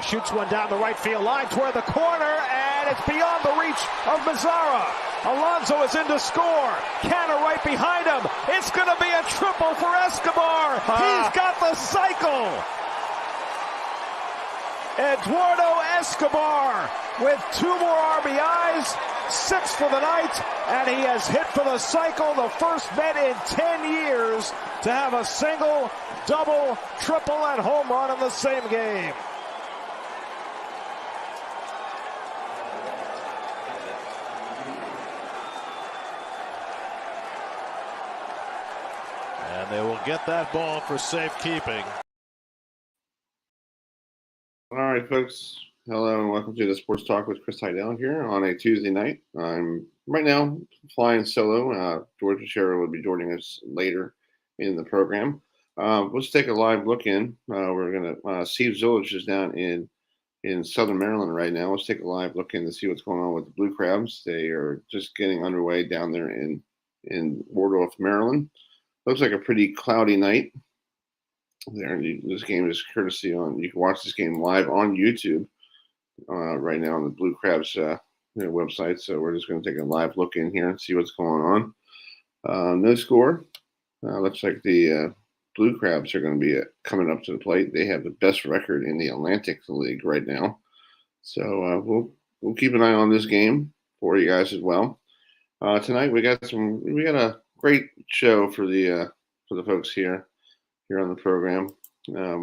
shoots one down the right field line toward the corner, and it's beyond the reach of Nazari. Alonso is in to score. Canna right behind him. It's going to be a triple for Escobar. He's got the cycle. Eduardo Escobar with 2 more RBIs, 6 for the night, and he has hit for the cycle, the first Met in 10 years to have a single, double, triple, and home run in the same game. And they will get that ball for safekeeping. All right, folks. Hello and welcome to the Sports Talk with Chris Heidel here on a Tuesday night. I'm right now flying solo. George Shero will be joining us later in the program. Let's take a live look in. We're going to Steve Zulich is down in Southern Maryland right now. Let's take a live look in to see what's going on with the Blue Crabs. They are just getting underway down there in Waldorf, Maryland. Looks like a pretty cloudy night. There, this game is courtesy on. You can watch this game live on YouTube right now on the Blue Crabs website. So we're just going to take a live look in here and see what's going on. No score. Looks like the Blue Crabs are going to be coming up to the plate. They have the best record in the Atlantic League right now. So we'll keep an eye on this game for you guys as well. Tonight we got a great show for the folks here on the program.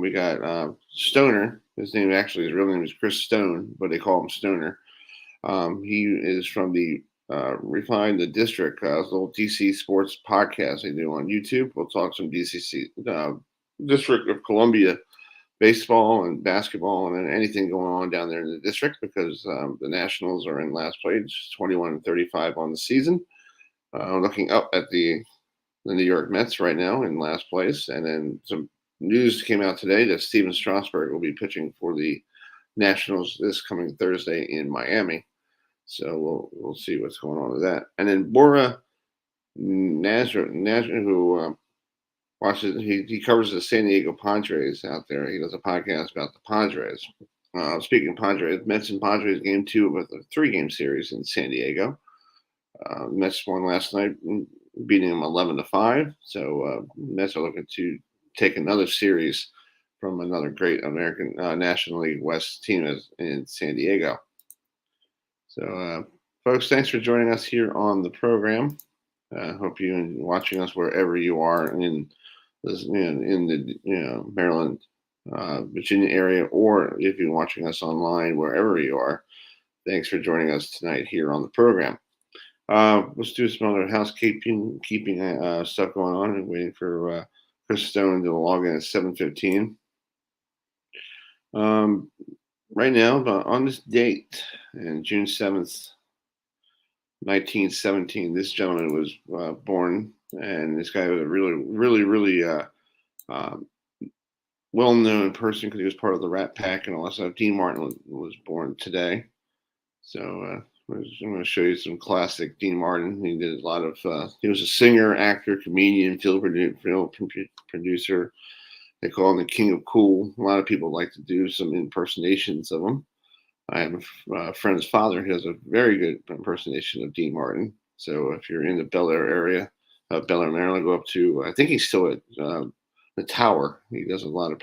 We got Stoner. His real name is Chris Stone, but they call him Stoner. He is from the Refine the District, little DC sports podcast they do on YouTube. We'll talk some DCC, District of Columbia baseball and basketball and anything going on down there in the district because the Nationals are in last place, 21-35 on the season. Looking up at the New York Mets right now in last place. And then some news came out today that Steven Strasburg will be pitching for the Nationals this coming Thursday in Miami. So we'll see what's going on with that. And then Borna Nazari, who watches, he covers the San Diego Padres out there. He does a podcast about the Padres. Speaking of Padres, Mets and Padres game 2 of a 3-game series in San Diego. Mets won last night, beating them 11-5. So Mets are looking to take another series from another great American National League West team in San Diego. So, folks, thanks for joining us here on the program. Hope you and watching us wherever you are in the Maryland, Virginia area, or if you're watching us online, wherever you are. Thanks for joining us tonight here on the program. Let's do some other housekeeping stuff going on and waiting for Chris Stone to log in at 7:15. Right now, on this date, in June 7th, 1917, this gentleman was born, and this guy was a really well-known person because he was part of the Rat Pack and all that stuff. Dean Martin was born today. So I'm going to show you some classic Dean Martin. He did a lot of, he was a singer, actor, comedian, film producer. They call him the King of Cool. A lot of people like to do some impersonations of him. I have a friend's father who does a very good impersonation of Dean Martin. So if you're in the Bel Air area, Bel Air, Maryland, go up to, I think he's still at the Tower. He does a lot of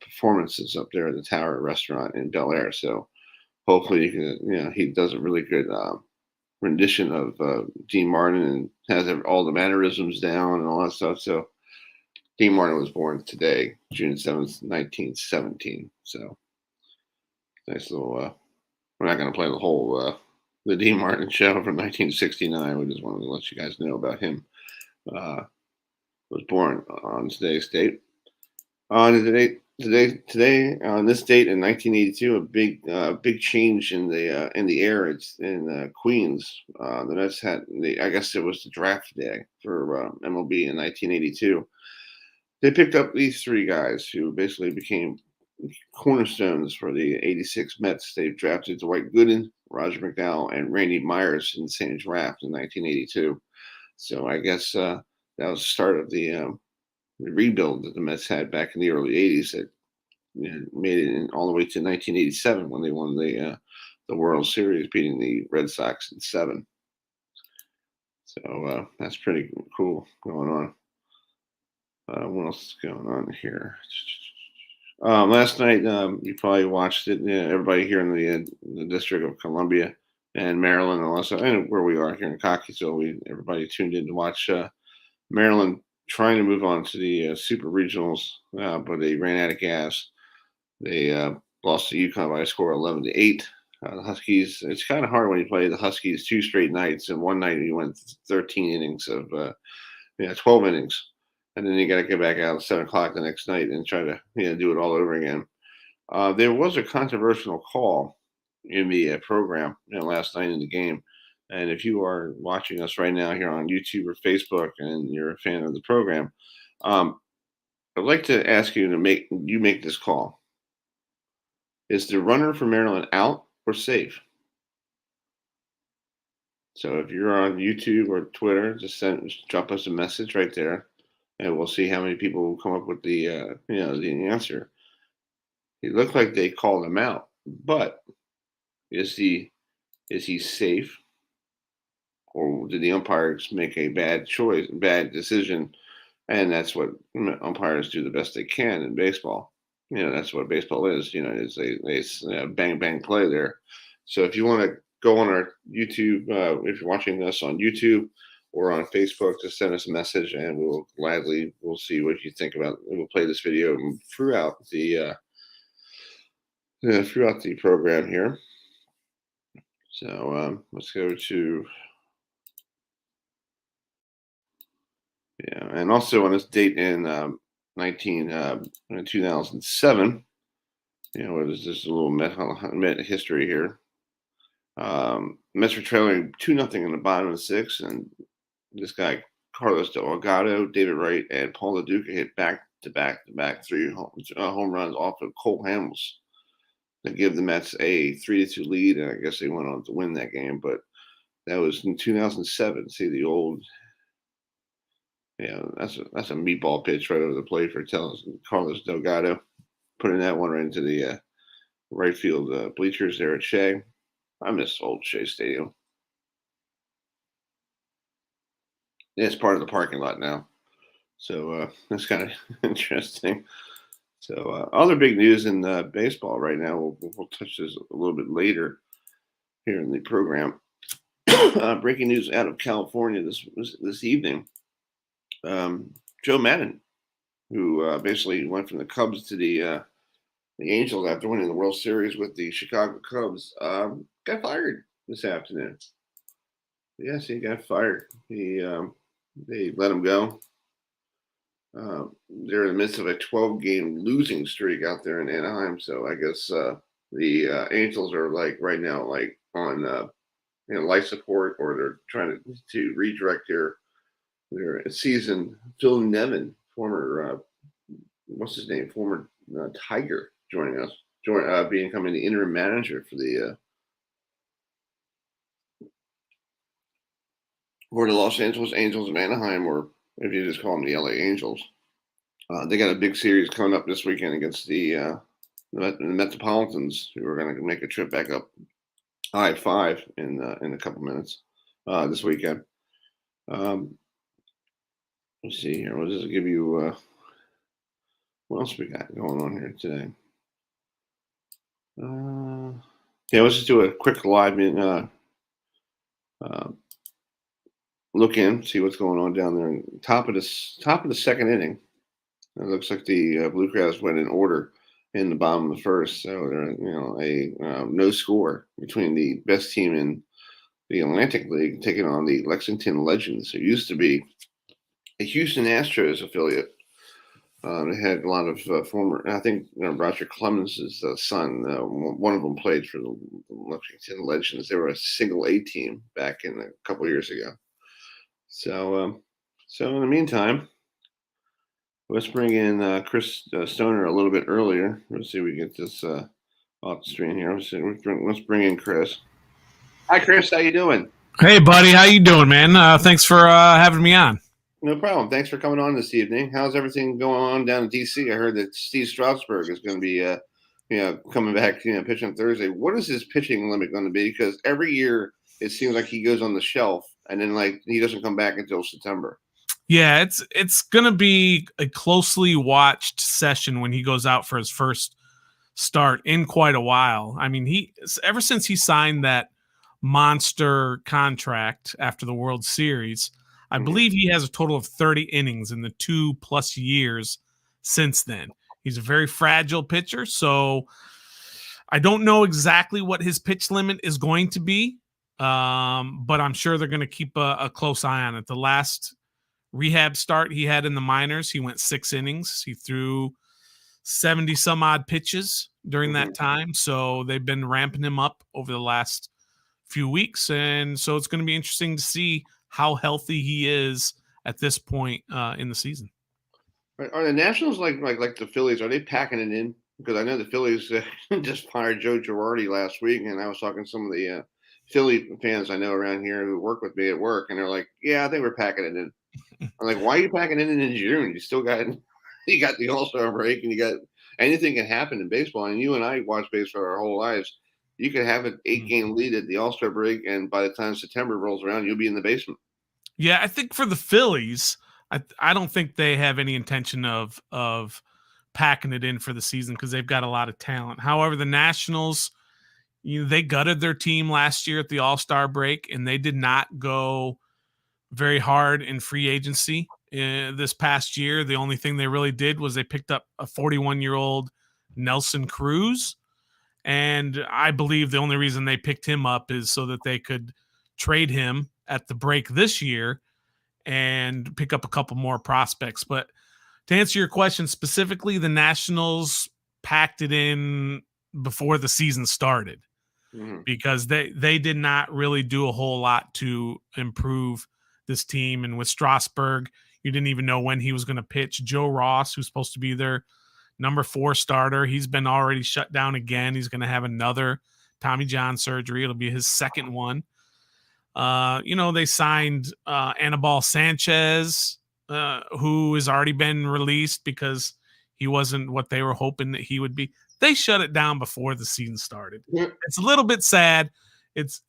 performances up there at the Tower restaurant in Bel Air. So hopefully you can, he does a really good rendition of Dean Martin and has all the mannerisms down and all that stuff. So Dean Martin was born today, June 7th, 1917. So nice little, we're not going to play the whole, the Dean Martin show from 1969. We just wanted to let you guys know about him. Was born on today's date. Today on this date in 1982, a big change in the air. It's in Queens. The Mets had I guess it was the draft day for MLB in 1982. They picked up these 3 guys who basically became cornerstones for the 86 Mets. They drafted Dwight Gooden, Roger McDowell, and Randy Myers in the same draft in 1982. So I guess that was the start of the rebuild that the Mets had back in the early 80s that made it all the way to 1987 when they won the World Series, beating the Red Sox in 7. So that's pretty cool going on. What else is going on here? Last night, you probably watched it. Everybody here in the District of Columbia and Maryland, and also and where we are here in Cockeysville, everybody tuned in to watch Maryland trying to move on to the Super Regionals, but they ran out of gas. They lost to UConn by a score of 11-8. The Huskies. It's kind of hard when you play the Huskies 2 straight nights, and one night you went 13 innings of 12 innings. And then you got to get back out at 7 o'clock the next night and try to do it all over again. There was a controversial call in the program last night in the game. And if you are watching us right now here on YouTube or Facebook and you're a fan of the program, I'd like to ask you to make this call. Is the runner for Maryland out or safe? So if you're on YouTube or Twitter, just drop us a message right there. And we'll see how many people will come up with the the answer. It looked like they called him out, but is he safe, or did the umpires make a bad decision? And that's what umpires do the best they can in baseball. That's what baseball is. It's a bang bang play there. So if you want to go on our YouTube, if you're watching us on YouTube or on Facebook, just send us a message, and we'll see what you think about it. We'll play this video throughout the program here. So let's go to and also on this date in 2007. What is this? A little Met history here. Mets were trailing 2-0 in the bottom of the 6th, and this guy, Carlos Delgado, David Wright, and Paul LaDuca hit back-to-back 3 home runs off of Cole Hamels to give the Mets a 3-2 lead, and I guess they went on to win that game. But that was in 2007. See the old, that's a meatball pitch right over the plate for Carlos Delgado, putting that one right into the right field bleachers there at Shea. I miss old Shea Stadium. It's part of the parking lot now. So that's kind of interesting. So other big news in baseball right now, we'll touch this a little bit later here in the program. Breaking news out of California this evening. Joe Maddon, who basically went from the Cubs to the Angels after winning the World Series with the Chicago Cubs, got fired this afternoon. Yes, he got fired. They let him go. They're in the midst of a 12-game losing streak out there in Anaheim. So I guess the Angels are right now on life support, or they're trying to redirect their season. Phil Nevin, former former Tiger, joining us, becoming the interim manager for the Los Angeles Angels of Anaheim, or if you just call them the LA Angels. They got a big series coming up this weekend against the Metropolitans, who are going to make a trip back up I-5 in a couple minutes this weekend. Let's see here. We'll just give you what else we got going on here today. Let's just do a quick live look in, see what's going on down there. Top of the 2nd inning. It looks like the Blue Crabs went in order in the bottom of the 1st. So they're no score between the best team in the Atlantic League taking on the Lexington Legends, who used to be a Houston Astros affiliate. They had a lot of former. I think Roger Clemens' son. One of them played for the Lexington Legends. They were a single A team back in a couple years ago. So in the meantime, let's bring in Chris Stoner a little bit earlier. Let's see if we get this off the screen here. Let's bring in Chris. Hi, Chris. How you doing? Hey, buddy. How you doing, man? Thanks for having me on. No problem. Thanks for coming on this evening. How's everything going on down in D.C.? I heard that Steve Strasburg is going to be, coming back, pitching Thursday. What is his pitching limit going to be? Because every year it seems like he goes on the shelf and then he doesn't come back until September. Yeah, it's going to be a closely watched session when he goes out for his first start in quite a while. I mean, ever since he signed that monster contract after the World Series, I believe he has a total of 30 innings in the 2+ years since then. He's a very fragile pitcher, so I don't know exactly what his pitch limit is going to be, but I'm sure they're going to keep a close eye on it. The last rehab start he had in the minors, he went 6 innings. He threw 70 some odd pitches during that time. So they've been ramping him up over the last few weeks. And so it's going to be interesting to see how healthy he is at this point in the season. Are the Nationals like the Phillies? Are they packing it in? Because I know the Phillies just fired Joe Girardi last week, and I was talking to some of the Philly fans I know around here who work with me at work, and they're like, "Yeah, I think we're packing it in." I'm like, "Why are you packing it in June? You still got the All-Star break, and you got anything can happen in baseball. And you and I watch baseball our whole lives. You could have an 8-game lead at the All-Star break, and by the time September rolls around, you'll be in the basement." Yeah, I think for the Phillies, I don't think they have any intention of packing it in for the season because they've got a lot of talent. However, the Nationals, they gutted their team last year at the All-Star break, and they did not go very hard in free agency this past year. The only thing they really did was they picked up a 41-year-old Nelson Cruz, and I believe the only reason they picked him up is so that they could trade him at the break this year and pick up a couple more prospects. But to answer your question specifically, the Nationals packed it in before the season started because they did not really do a whole lot to improve this team. And with Strasburg, you didn't even know when he was going to pitch. Joe Ross, who's supposed to be their number 4 starter, he's been already shut down again. He's going to have another Tommy John surgery. It'll be his second one. They signed Anibal Sanchez, who has already been released because he wasn't what they were hoping that he would be. They shut it down before the season started. It's a little bit sad.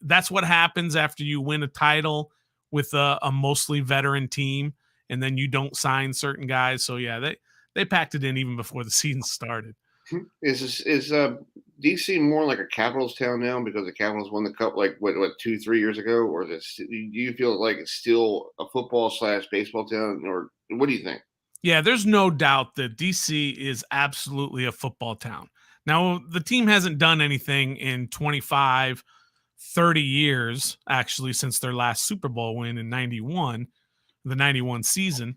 That's what happens after you win a title with a mostly veteran team, and then you don't sign certain guys. So yeah, they packed it in even before the season started. Is DC more like a Capitals town now because the Capitals won the Cup like what 2-3 years ago, or do you feel like it's still a football/baseball town, or what do you think? Yeah, there's no doubt that DC is absolutely a football town. Now, the team hasn't done anything in 25, 30 years, actually, since their last Super Bowl win in 91, the 91 season.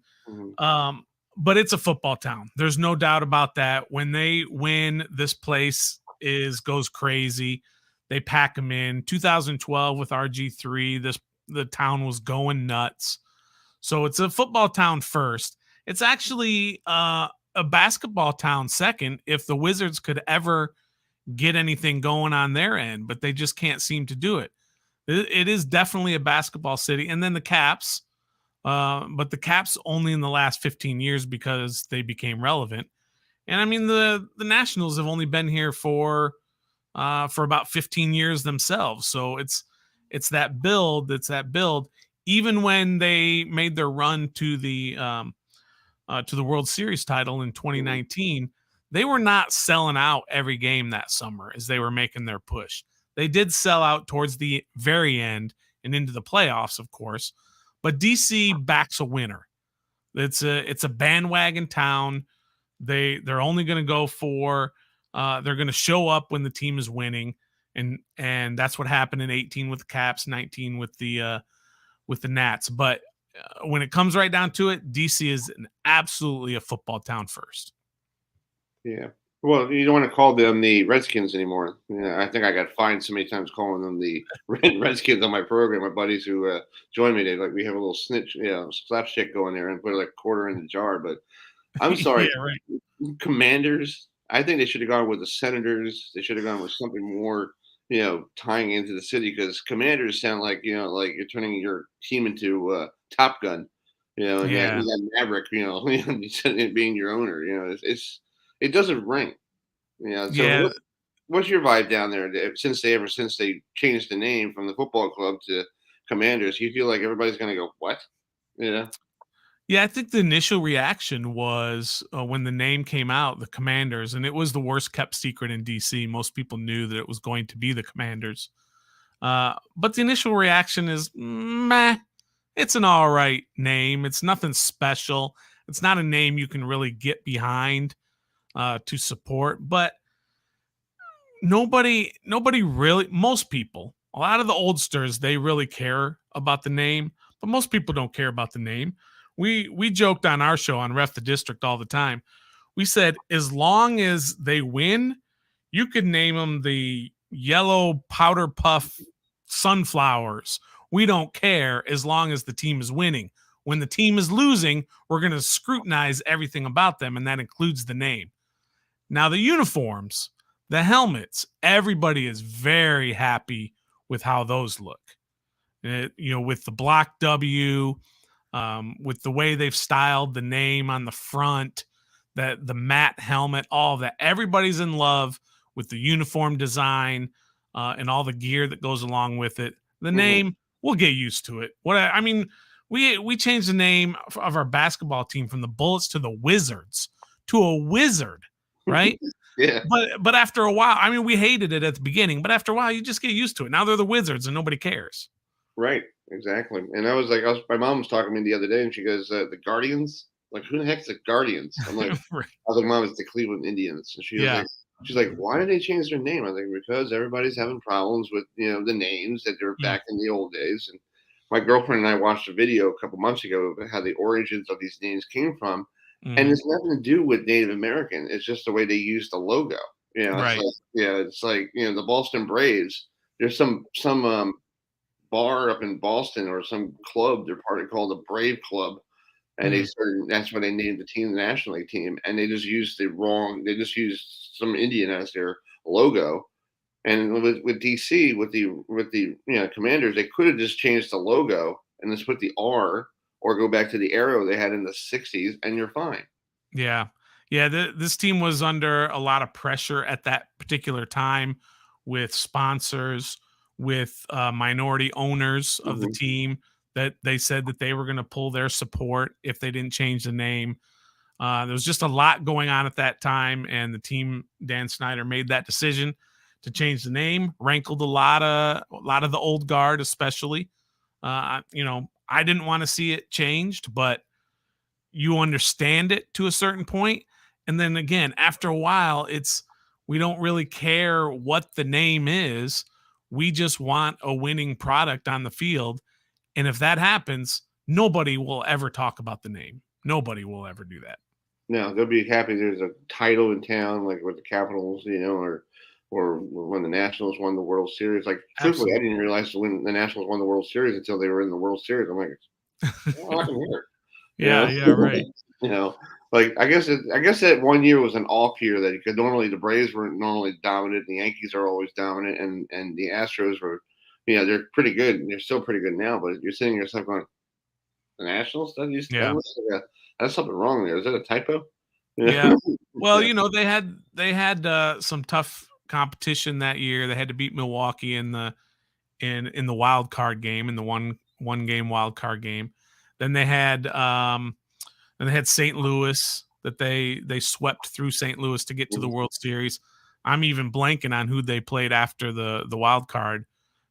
But it's a football town. There's no doubt about that. When they win, this place goes crazy. They pack them in. 2012 with RG3, the town was going nuts. So it's a football town first. It's actually a basketball town second if the Wizards could ever get anything going on their end, but they just can't seem to do it. It is definitely a basketball city. And then the Caps, but the Caps only in the last 15 years because they became relevant. And I mean, the Nationals have only been here for about 15 years themselves. So it's that build. Even when they made their run to the World Series title in 2019, they were not selling out every game that summer as they were making their push. They did sell out towards the very end and into the playoffs, of course. But DC backs a winner. It's a bandwagon town. They're only going to go for they're going to show up when the team is winning, and that's what happened in 18 with the Caps, 19 with the Nats. But when it comes right down to it, DC is absolutely a football town first. Yeah. Well, you don't want to call them the Redskins anymore. I think I got fined so many times calling them the Redskins on my program. My buddies who joined me, we have a little slap shit going there and put like a quarter in the jar. But I'm sorry, Yeah, right. Commanders. I think they should have gone with the Senators. They should have gone with something more, tying into the city because Commanders sound like like you're turning your team into Top Gun. And Yeah. that Maverick, it being your owner, it doesn't ring. So Yeah. what's your vibe down there? Since they changed the name from the football club to Commanders, you feel like everybody's going to go, what? Yeah. Yeah, I think the initial reaction was when the name came out, the Commanders, and it was the worst kept secret in DC. Most people knew that it was going to be the Commanders. But the initial reaction is, meh, it's an all right name. It's nothing special. It's not a name you can really get behind to support. But nobody really, most people, a lot of the oldsters, they really care about the name, but most people don't care about the name. We joked on our show on Ref the District all the time. We said as long as they win, you could name them the yellow powder puff sunflowers. We don't care as long as the team is winning. When the team is losing, we're going to scrutinize everything about them, and that includes the name. Now, the uniforms, the helmets, everybody is very happy with how those look. With the block W, with the way they've styled the name on the front, the matte helmet, all of that. Everybody's in love with the uniform design and all the gear that goes along with it. The name, we'll get used to it. We changed the name of our basketball team from the Bullets to the Wizards to a wizard, right? Yeah. But after a while, we hated it at the beginning, but after a while, you just get used to it. Now they're the Wizards and nobody cares. Right. Exactly. And my mom was talking to me the other day, and she goes, the Guardians? Like, who the heck's the Guardians? I'm like, Right. I was like, Mom, it's the Cleveland Indians. And she's like, why did they change their name? I think because everybody's having problems with, the names that they're back in the old days. And my girlfriend and I watched a video a couple months ago of how the origins of these names came from. And it's nothing to do with Native American. It's just the way they use the logo. Right. It's like the Boston Braves. There's some bar up in Boston or some club they're part of called the Brave Club, and that's why they named the team the National League team, and they just used some Indian as their logo. And with DC with the Commanders, they could have just changed the logo and just put the R or go back to the arrow they had in the 60s, and you're fine. Yeah. This team was under a lot of pressure at that particular time with sponsors, with minority owners of the team that they said that they were going to pull their support if they didn't change the name. There was just a lot going on at that time, and the team, Dan Snyder, made that decision to change the name. Rankled a lot of the old guard, especially. I didn't want to see it changed, but you understand it to a certain point. And then again, after a while, we don't really care what the name is. We just want a winning product on the field. And if that happens, nobody will ever talk about the name. Nobody will ever do that. No, they'll be happy there's a title in town, like with the Capitals, or when the Nationals won the World Series. Like, truthfully, I didn't realize when the Nationals won the World Series until they were in the World Series. I'm like, I can hear it. Yeah, right. Like I guess that one year was an off year that because normally the Braves weren't normally dominant, the Yankees are always dominant, and the Astros were, they're pretty good, and they're still pretty good now. But you're sitting yourself going, the Nationals? That's something wrong there. Is that a typo? Yeah. Well, they had some tough competition that year. They had to beat Milwaukee in the wild card game, in the one game wild card game. Then they had St. Louis that they swept through St. Louis to get to the World Series. I'm even blanking on who they played after the wild card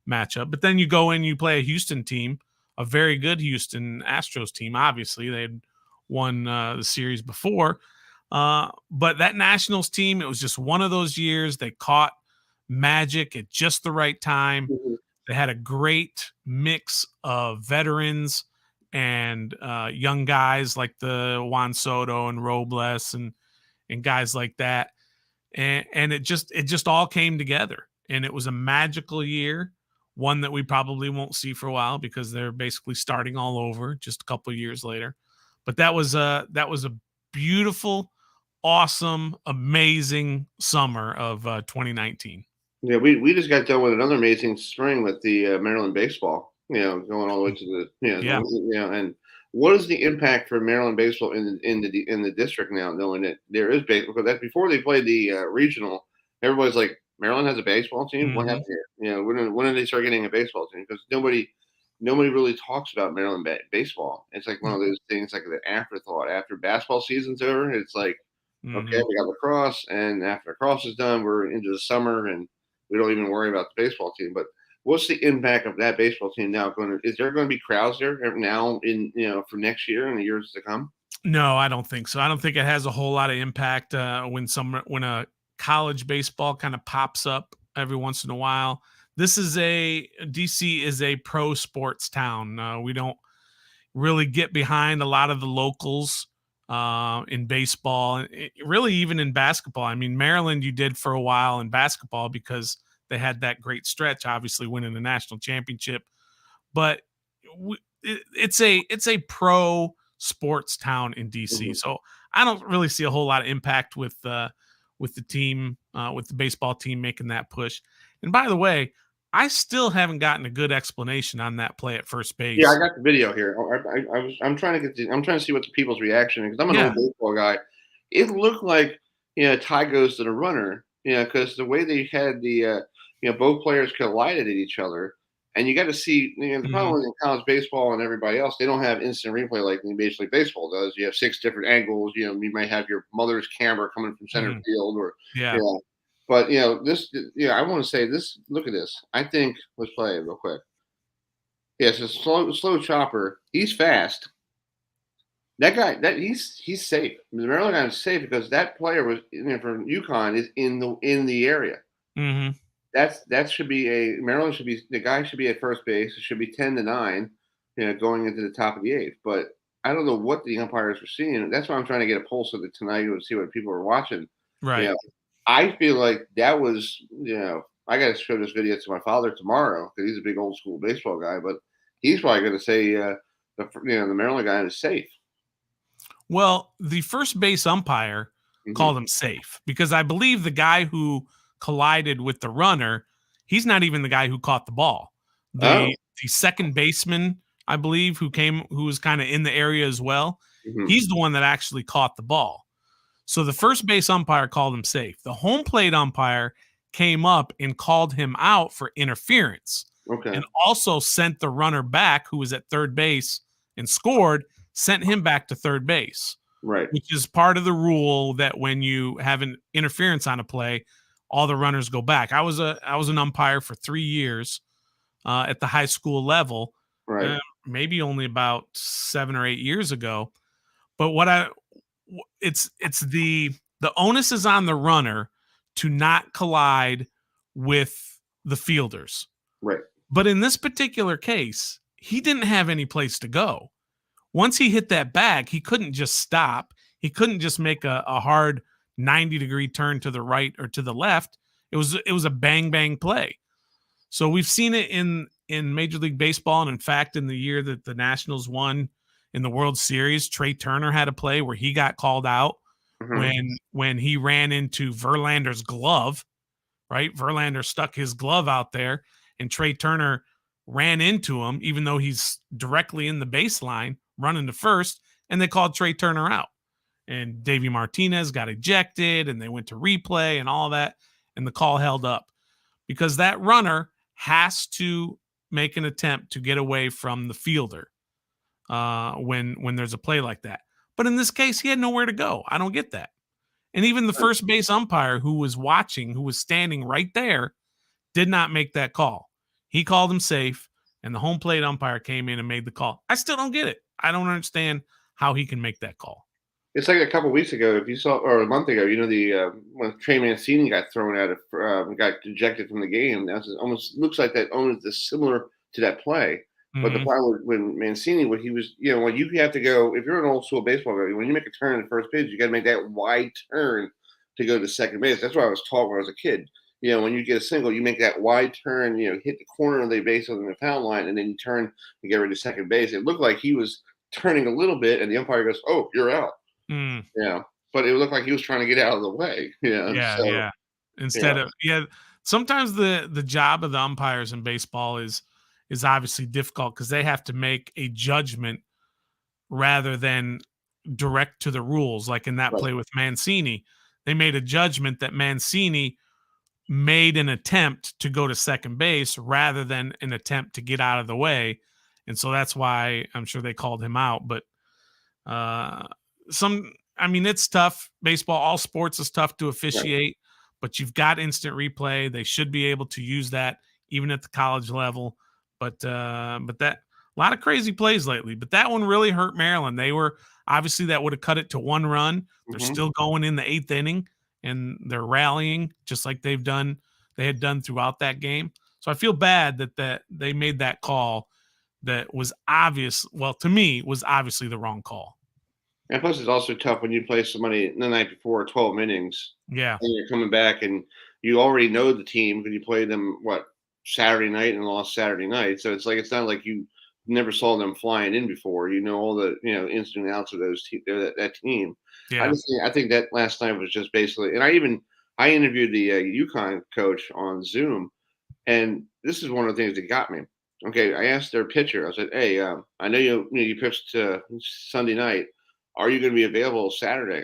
matchup. But then you go in, you play a Houston team, a very good Houston Astros team. Obviously, they had won the series before. But that Nationals team, it was just one of those years. They caught magic at just the right time. They had a great mix of veterans and young guys like the Juan Soto and Robles and guys like that. And it just all came together. And it was a magical year, one that we probably won't see for a while because they're basically starting all over just a couple of years later. But that was a beautiful, awesome, amazing summer of 2019. Yeah, we just got done with another amazing spring with the Maryland baseball. Going all the way to the and what is the impact for Maryland baseball in the district now, knowing that there is baseball? Because that before they played the regional, everybody's like, Maryland has a baseball team. What happened here? You know, when did they start getting a baseball team? Because nobody really talks about Maryland baseball. It's like one of those things, like an afterthought. After basketball season's over, it's like, okay, we got lacrosse, and after lacrosse is done, we're into the summer, and we don't even worry about the baseball team. But what's the impact of that baseball team now? Is there going to be crowds there now for next year and the years to come? No, I don't think so. I don't think it has a whole lot of impact when a college baseball kind of pops up every once in a while. DC is a pro sports town. We don't really get behind a lot of the locals in baseball, really even in basketball. I mean, Maryland, you did for a while in basketball because they had that great stretch, obviously winning the national championship. But it's a pro sports town in DC, so I don't really see a whole lot of impact with the team, with the baseball team making that push. And by the way, I still haven't gotten a good explanation on that play at first base. Yeah, I got the video here. I'm trying to see what the people's reaction is, because I'm an old baseball guy. It looked like tie goes to the runner, because the way they had the both players collided at each other, and you got to see the problem in college baseball and everybody else, they don't have instant replay like in Major League Baseball does. You have 6 different angles. You might have your mother's camera coming from center field, or But this, I want to say this. Look at this. I think let's play it real quick. Yeah, it's a slow chopper. He's fast. That guy, he's safe. The Maryland guy is safe because that player was from UConn is in the area. That should be the guy should be at first base. It should be 10-9, going into the top of the 8th. But I don't know what the umpires were seeing. That's why I'm trying to get a pulse of it tonight to see what people are watching. Right. I feel like that was, I got to show this video to my father tomorrow because he's a big old school baseball guy. But he's probably going to say the Maryland guy is safe. Well, the first base umpire called him safe because I believe the guy who collided with the runner, he's not even the guy who caught the ball. The second baseman, I believe, who was kind of in the area as well, he's the one that actually caught the ball. So the first base umpire called him safe. The home plate umpire came up and called him out for interference. And also sent the runner back, who was at third base and scored, sent him back to third base. Right. Which is part of the rule that when you have an interference on a play, all the runners go back. I was an umpire for 3 years at the high school level. Right. Maybe only about 7 or 8 years ago. But it's the onus is on the runner to not collide with the fielders. Right. But in this particular case, he didn't have any place to go. Once he hit that bag, he couldn't just stop. He couldn't just make a hard 90-degree turn to the right or to the left. It was a bang bang play. So we've seen it in Major League Baseball, and in fact, in the year that the Nationals won in the World Series, Trey Turner had a play where he got called out when he ran into Verlander's glove. Right, Verlander stuck his glove out there, and Trey Turner ran into him, even though he's directly in the baseline, running to first, and they called Trey Turner out. And Davey Martinez got ejected, and they went to replay and all that, and the call held up because that runner has to make an attempt to get away from the fielder when there's a play like that. But in this case, he had nowhere to go. I don't get that. And even the first base umpire who was watching, who was standing right there, did not make that call. He called him safe, and the home plate umpire came in and made the call. I still don't get it. I don't understand how he can make that call. It's like a couple of weeks ago, if you saw, or a month ago, when Trey Mancini got thrown out of, got ejected from the game. That almost looks like that almost is similar to that play. But the problem when Mancini, when he was, when you have to go, if you're an old school baseball guy, when you make a turn at first base, you got to make that wide turn to go to second base. That's what I was taught when I was a kid. When you get a single, you make that wide turn, hit the corner of the base on the foul line, and then you turn to get ready to second base. It looked like he was turning a little bit, and the umpire goes, "Oh, you're out." But it looked like he was trying to get out of the way. Instead of sometimes the job of the umpires in baseball is obviously difficult because they have to make a judgment rather than direct to the rules. Like in that play with Mancini, they made a judgment that Mancini made an attempt to go to second base rather than an attempt to get out of the way. And so that's why I'm sure they called him out. But it's tough. Baseball, all sports is tough to officiate, but you've got instant replay. They should be able to use that even at the college level. But that a lot of crazy plays lately. But that one really hurt Maryland. They were obviously that would have cut it to 1 run. They're still going in the 8th inning and they're rallying just like they had done throughout that game. So I feel bad that they made that call that was obvious. Well, to me, was obviously the wrong call. And plus, it's also tough when you play somebody the night before 12 innings. Yeah. And you're coming back and you already know the team because you played them, Saturday night and lost Saturday night. So it's not like you never saw them flying in before. You know all the ins and outs of that team. Yeah. I think that last night was just basically, and I interviewed the UConn coach on Zoom, and this is one of the things that got me. Okay, I asked their pitcher. I said, "Hey, I know you pitched Sunday night. Are you going to be available Saturday?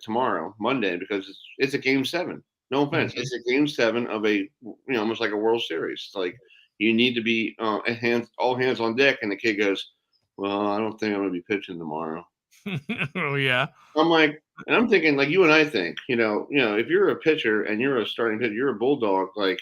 Tomorrow, Monday, because it's a game 7. No offense, it's a game 7 of a almost like a World Series. It's like you need to be all hands on deck." And the kid goes, "Well, I don't think I'm going to be pitching tomorrow." Oh yeah. I'm like, and I'm thinking like you and I think, if you're a pitcher and you're a starting pitcher, you're a bulldog. Like,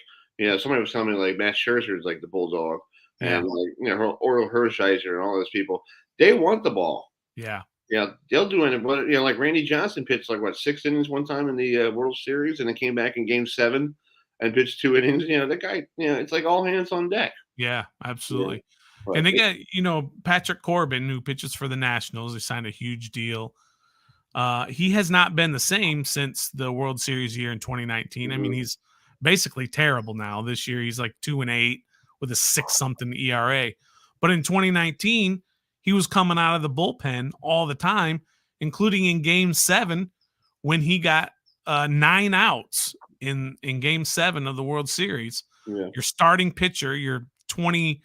somebody was telling me like Matt Scherzer is like the bulldog, and Orel Hershiser and all those people. They want the ball. Yeah. Yeah, they'll do it. But like Randy Johnson pitched 6 innings one time in the World Series, and then came back in Game 7 and pitched 2 innings. That guy, it's like all hands on deck. Yeah, absolutely. Yeah. But And they get, Patrick Corbin, who pitches for the Nationals. They signed a huge deal. He has not been the same since the World Series year in 2019. I mean, he's basically terrible now. This year, he's like 2-8 with a 6-something ERA. But in 2019, he was coming out of the bullpen all the time, including in Game 7 when he got 9 outs in Game 7 of the World Series. Yeah. Your starting pitcher, your $26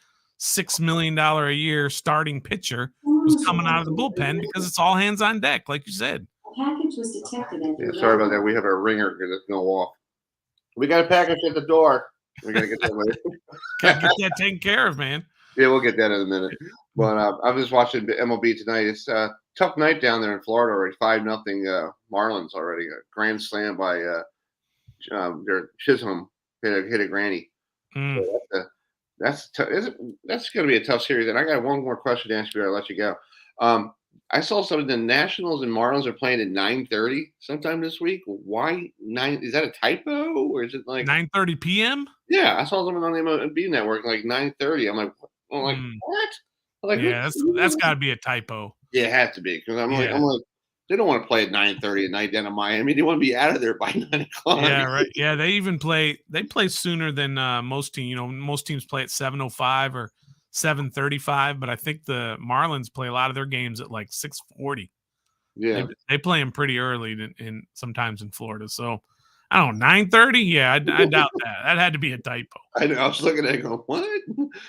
million a year starting pitcher, was coming out of the bullpen because it's all hands on deck, like you said. Package was detected. Sorry about that. We have a ringer that's going to walk. We got a package at the door. We got to get that later. Gotta get that taken care of, man. Yeah, we'll get that in a minute. But I'm just watching MLB tonight. It's a tough night down there in Florida already. 5-0 Marlins already. A grand slam by their Chisholm hit a granny. So that's going to be a tough series. And I got one more question to ask you before I let you go. I saw some of the Nationals and Marlins are playing at 9:30 sometime this week. Why 9? Is that a typo or is it like 9:30 p.m.? Yeah, I saw something on the MLB network like 9:30. I'm like, what? Like, yeah, that's got to be a typo. Yeah, it has to be because I'm like, they don't want to play at 9:30 at night down in Miami. They want to be out of there by 9 o'clock. Yeah, right. Yeah, they play sooner than most teams. Most teams play at 7:05 or 7:35, but I think the Marlins play a lot of their games at like 6:40. Yeah, they play them pretty early in sometimes in Florida. So I don't know, 9:30. Yeah, I doubt that. That had to be a typo. I know. I was looking at it going, what?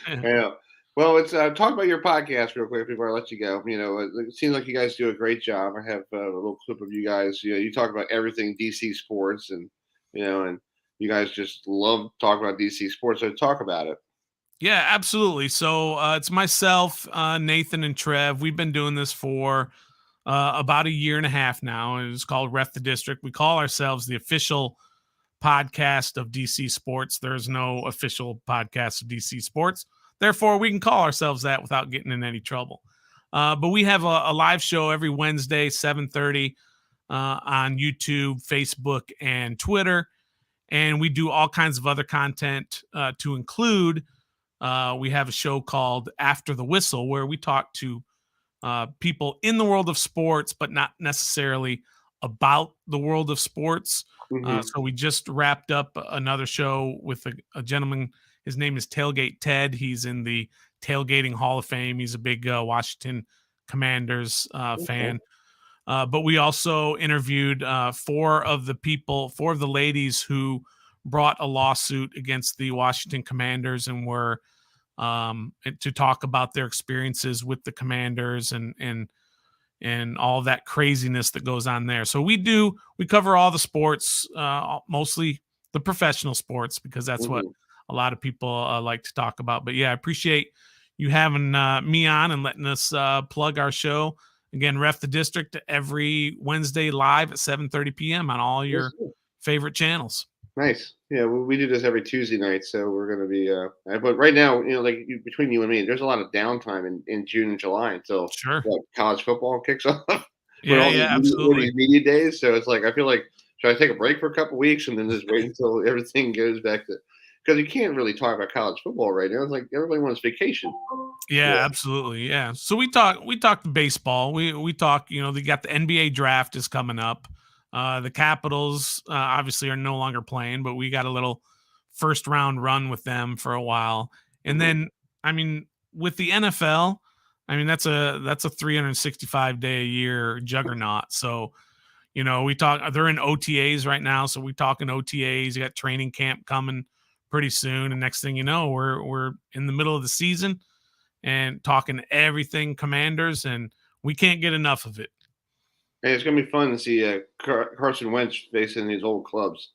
Yeah. Well, let's talk about your podcast real quick before I let you go. It seems like you guys do a great job. I have a little clip of you guys. You talk about everything DC sports, and and you guys just love talking about DC sports. So talk about it. Yeah, absolutely. So it's myself, Nathan, and Trev. We've been doing this for about 1.5 years now. It's called Ref the District. We call ourselves the official podcast of DC Sports. There's no official podcast of DC Sports. Therefore, we can call ourselves that without getting in any trouble. But we have a live show every Wednesday, 7:30 on YouTube, Facebook, and Twitter. And we do all kinds of other content to include. We have a show called After the Whistle, where we talk to people in the world of sports, but not necessarily about the world of sports. So we just wrapped up another show with a gentleman. His name is Tailgate Ted. He's in the Tailgating Hall of Fame. He's a big Washington Commanders fan. But we also interviewed 4 of the ladies who brought a lawsuit against the Washington Commanders and were to talk about their experiences with the Commanders and all that craziness that goes on there. So we cover all the sports, mostly the professional sports, because that's what a lot of people like to talk about. But yeah, I appreciate you having me on and letting us plug our show. Again, Ref the District every Wednesday live at 7:30 p.m. on all your favorite channels. Nice. Yeah, we do this every Tuesday night, so we're going to be. But right now, like between you and me, there's a lot of downtime in June and July until college football kicks off. Absolutely. These media days, so it's like I feel like should I take a break for a couple weeks and then just wait until everything goes back to, because you can't really talk about college football right now. It's like everybody wants vacation. Yeah, absolutely. Yeah. So we talk baseball. We talk, they got the NBA draft is coming up. The Capitals obviously are no longer playing, but we got a little first round run with them for a while. And then, with the NFL, that's a 365 day a year juggernaut. So, we talk, they're in OTAs right now. So we talking OTAs, you got training camp coming pretty soon. And next thing you know, we're in the middle of the season and talking everything Commanders, and we can't get enough of it. Hey, it's gonna be fun to see Carson Wentz facing these old clubs.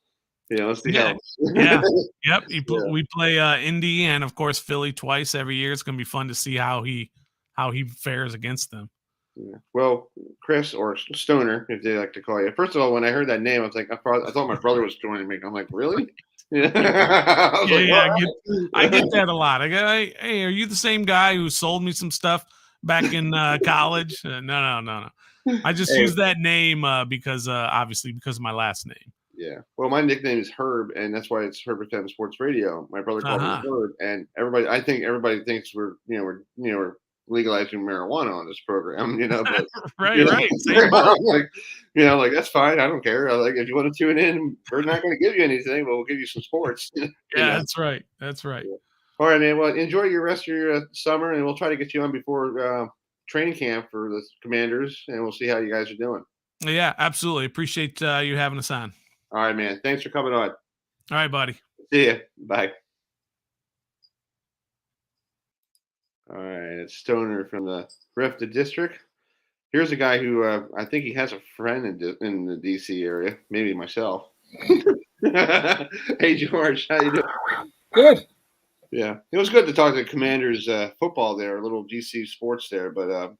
Let's see how. Yep. We play Indy and of course Philly twice every year. It's gonna be fun to see how he fares against them. Yeah. Well, Chris, or Stoner, if they like to call you. First of all, when I heard that name, I was like, I thought my brother was joining me. I'm like, really? I get that a lot. I go, hey, are you the same guy who sold me some stuff back in college? No. I just use that name because obviously because of my last name. Yeah. Well, my nickname is Herb, and that's why it's Herb FM Sports Radio. My brother called me Herb, and I think everybody thinks we're legalizing marijuana on this program, but right. Same like that's fine. I don't care. Like if you want to tune in, we're not going to give you anything, but we'll give you some sports. That's right. Yeah. All right, man. Well, enjoy your rest of your summer, and we'll try to get you on before training camp for the Commanders, and we'll see how you guys are doing. Yeah, absolutely. Appreciate you having us on. All right, man. Thanks for coming on. All right, buddy. See ya. Bye. All right, it's Stoner from the Ref the District. Here's a guy who I think he has a friend in the DC area, maybe myself. Hey, George, how you doing? Good. Yeah, it was good to talk to Commanders football there, a little DC sports there. But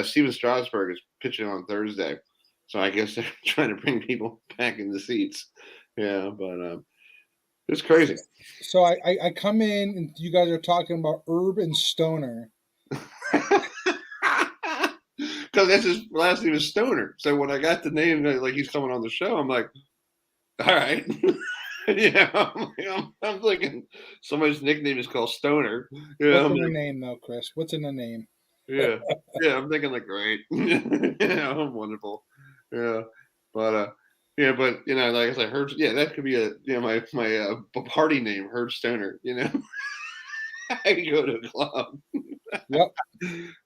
Steven Strasburg is pitching on Thursday, so I guess they're trying to bring people back in the seats. Yeah, but it's crazy. So I come in and you guys are talking about Herb and Stoner. Because that's his last name is Stoner. So when I got the name, like he's coming on the show, I'm like, all right. I'm thinking somebody's nickname is called Stoner. What's in the name though, Chris? What's in the name? Yeah. I'm thinking like, great. I'm wonderful. Yeah. But like I said, Herb, that could be my party name, Herb Stoner, I go to a club. Yep.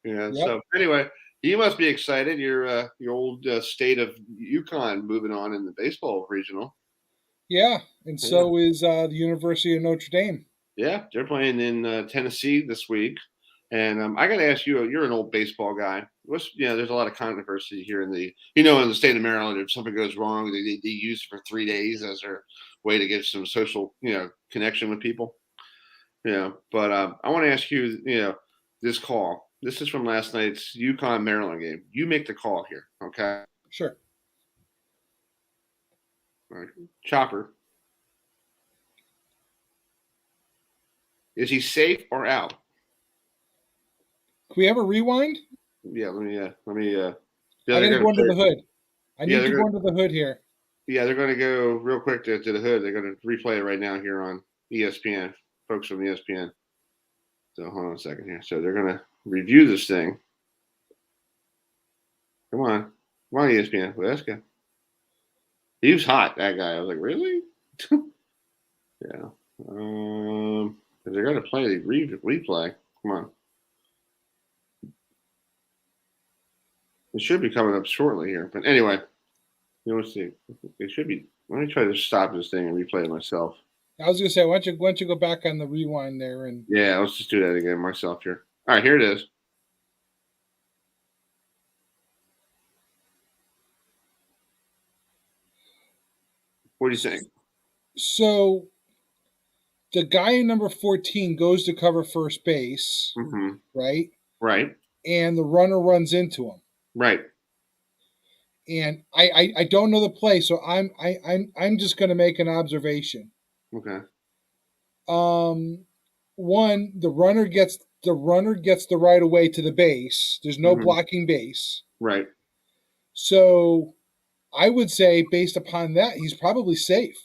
Yeah. Yep. So anyway, you must be excited. Your old state of Yukon moving on in the baseball regional. Yeah, and so is the University of Notre Dame. Yeah, they're playing in Tennessee this week. And I got to ask you, you're an old baseball guy. There's a lot of controversy here in the state of Maryland. If something goes wrong, they use it for 3 days as their way to get some social, connection with people. But I want to ask you, this call. This is from last night's UConn Maryland game. You make the call here, okay? Sure. All right. Chopper. Is he safe or out? Can we have a rewind? Yeah, let me. I gotta go under the hood. I need to go under the hood here. Yeah, they're going to go real quick to the hood. They're going to replay it right now here on ESPN. Folks from ESPN. So hold on a second here. So they're going to review this thing. Come on, ESPN. Let's go. He was hot, that guy. I was like, really? Yeah. They're going to play the replay. Come on. It should be coming up shortly here. But anyway, let's see. It should be. Let me try to stop this thing and replay it myself. I was gonna say, why don't you go back on the rewind there and Yeah, let's just do that again myself here. All right, here it is. What do you think? so the guy in number 14 goes to cover first base, Mm-hmm. right? Right. And the runner runs into him. Right. And I don't know the play, so I'm just gonna make an observation. Okay. One, the runner gets the right of way to the base. There's no blocking base. Right. So I would say, based upon that, he's probably safe.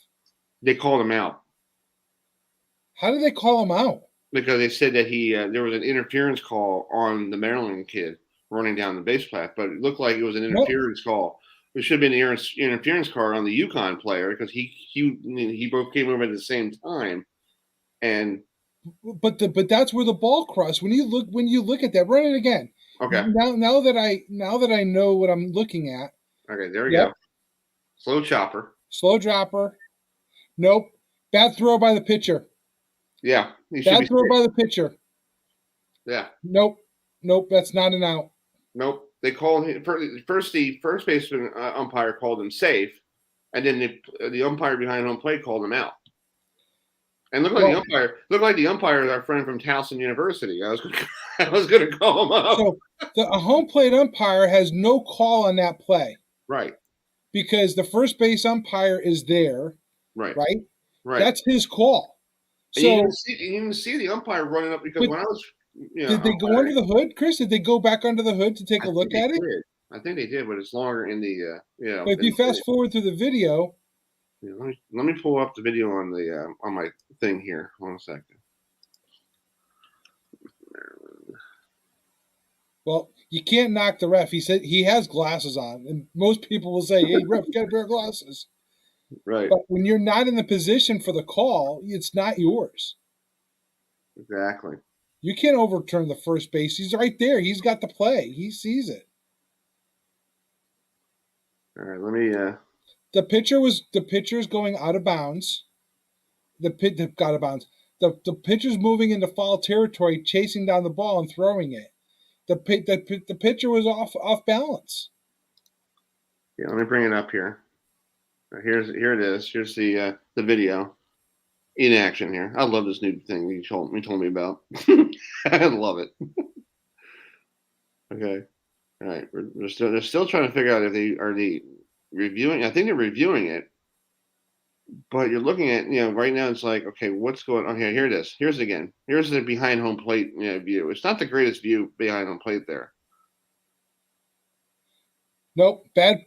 They called him out How did they call him out? because they said that there was an interference call on the Maryland kid running down the base path, but it looked like it was an interference call. It should have been an interference call on the UConn player because he both came over at the same time, and But that's where the ball crossed. When you look at that, run it again. okay. Now that I know what I'm looking at. Okay, there we go. Slow chopper. Slow dropper. Nope. Bad throw by the pitcher. Yeah. Bad throw by the pitcher. Yeah. Nope. That's not an out. Nope. They called him first. The first baseman umpire called him safe, and then the umpire behind home plate called him out. And looked like the umpire is our friend from Towson University. I was going to call him up. So a home plate umpire has no call on that play. Right. Because the first base umpire is there. Right. Right. Right. That's his call. So you even see the umpire running up because when I was, did they go under the hood, Chris? Did they go back under the hood to take a look at it? I think they did, but it's longer in the But if you fast forward through the video. Yeah, let me pull up the video on the on my thing here. 1 second. Well, you can't knock the ref. He said he has glasses on, and most people will say, "Hey, ref, get a pair of glasses." Right. But when you're not in the position for the call, it's not yours. Exactly. You can't overturn the first base. He's right there. He's got the play. He sees it. All right. Let me. The pitcher's going out of bounds. Got out of bounds. The pitcher's moving into foul territory, chasing down the ball and throwing it. The pitcher was off balance. Yeah, let me bring it up here. Here it is. Here's the video in action here. I love this new thing you told me about. I love it. Okay. All right. They're still trying to figure out if they are reviewing. I think they're reviewing it. But you're looking at, right now it's like, okay, what's going on here? Here it is. Here's it again. Here's the behind home plate view. It's not the greatest view behind home plate there. Nope. Bad.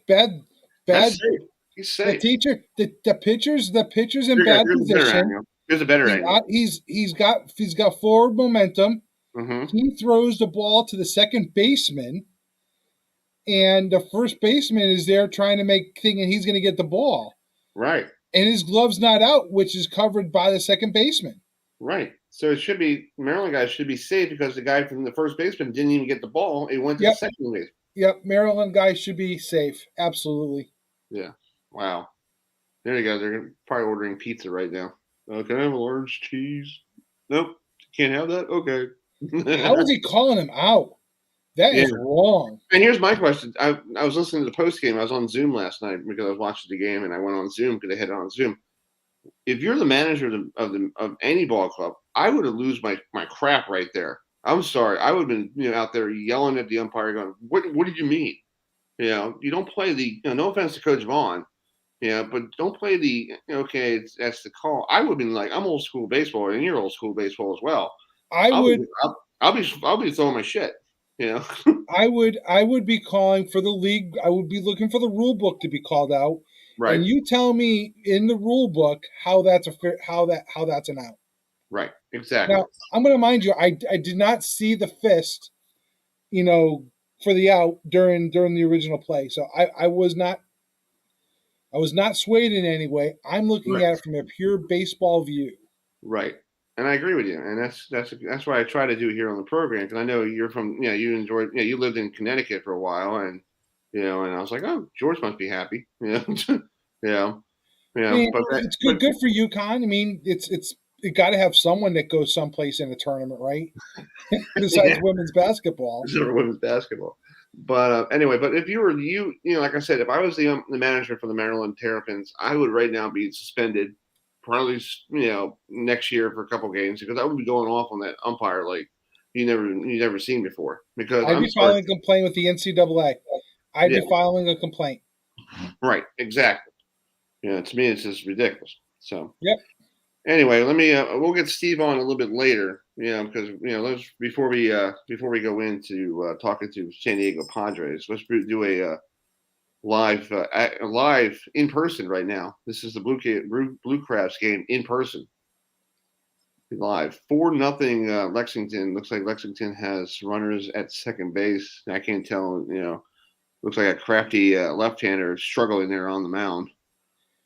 He's safe. The pitcher's in bad position. Here's a better angle. He's got forward momentum. Mm-hmm. He throws the ball to the second baseman, and the first baseman is there trying to thinking he's going to get the ball. Right. And his glove's not out, which is covered by the second baseman. Right. So it should be Maryland guys should be safe because the guy from the first baseman didn't even get the ball. It went to the second base. Yep. Maryland guys should be safe. Absolutely. Yeah. Wow. There you go. They're probably ordering pizza right now. Can I have a large cheese? Nope. Can't have that? Okay. How is he calling him out? That is wrong. And here's my question. I was listening to the post game. I was on Zoom last night because I was watching the game, and I went on Zoom because they had it on Zoom. If you're the manager of any ball club, I would have lose my crap right there. I'm sorry. I would have been out there yelling at the umpire, going, "What did you mean? You don't play the. No offense to Coach Vaughn, but don't play the. Okay, that's the call. I would have been like, I'm old school baseball, and you're old school baseball as well. I'll be throwing my shit. I would be calling for the league. I would be looking for the rule book to be called out. Right. And you tell me in the rule book how that's an out. Right. Exactly. Now I'm going to mind you, I did not see the fist, for the out during the original play. So I was not swayed in any way. I'm looking at it from a pure baseball view. Right. And I agree with you, and that's what I try to do here on the program because I know you're from, you enjoyed, you lived in Connecticut for a while, and and I was like, oh, George must be happy, You I know, mean, but it's good for UConn. I mean, it got to have someone that goes someplace in a tournament, right? Besides yeah, women's basketball. it's never women's basketball. But anyway, but if you were like I said, if I was the manager for the Maryland Terrapins, I would right now be suspended, probably next year for a couple games because I would be going off on that umpire like you never seen before. Because I'd I'm be sorry, filing a complaint with the NCAA. I'd yeah, be filing a complaint. right, exactly. To me, it's just ridiculous. So Yep. anyway, let me we'll get Steve on a little bit later, because let's before we go into talking to San Diego Padres, let's do a live in person right now. This is the Blue Crabs game in person, live 4-0 Lexington. Looks like Lexington has runners at second base. I can't tell. Looks like a crafty left-hander struggling there on the mound.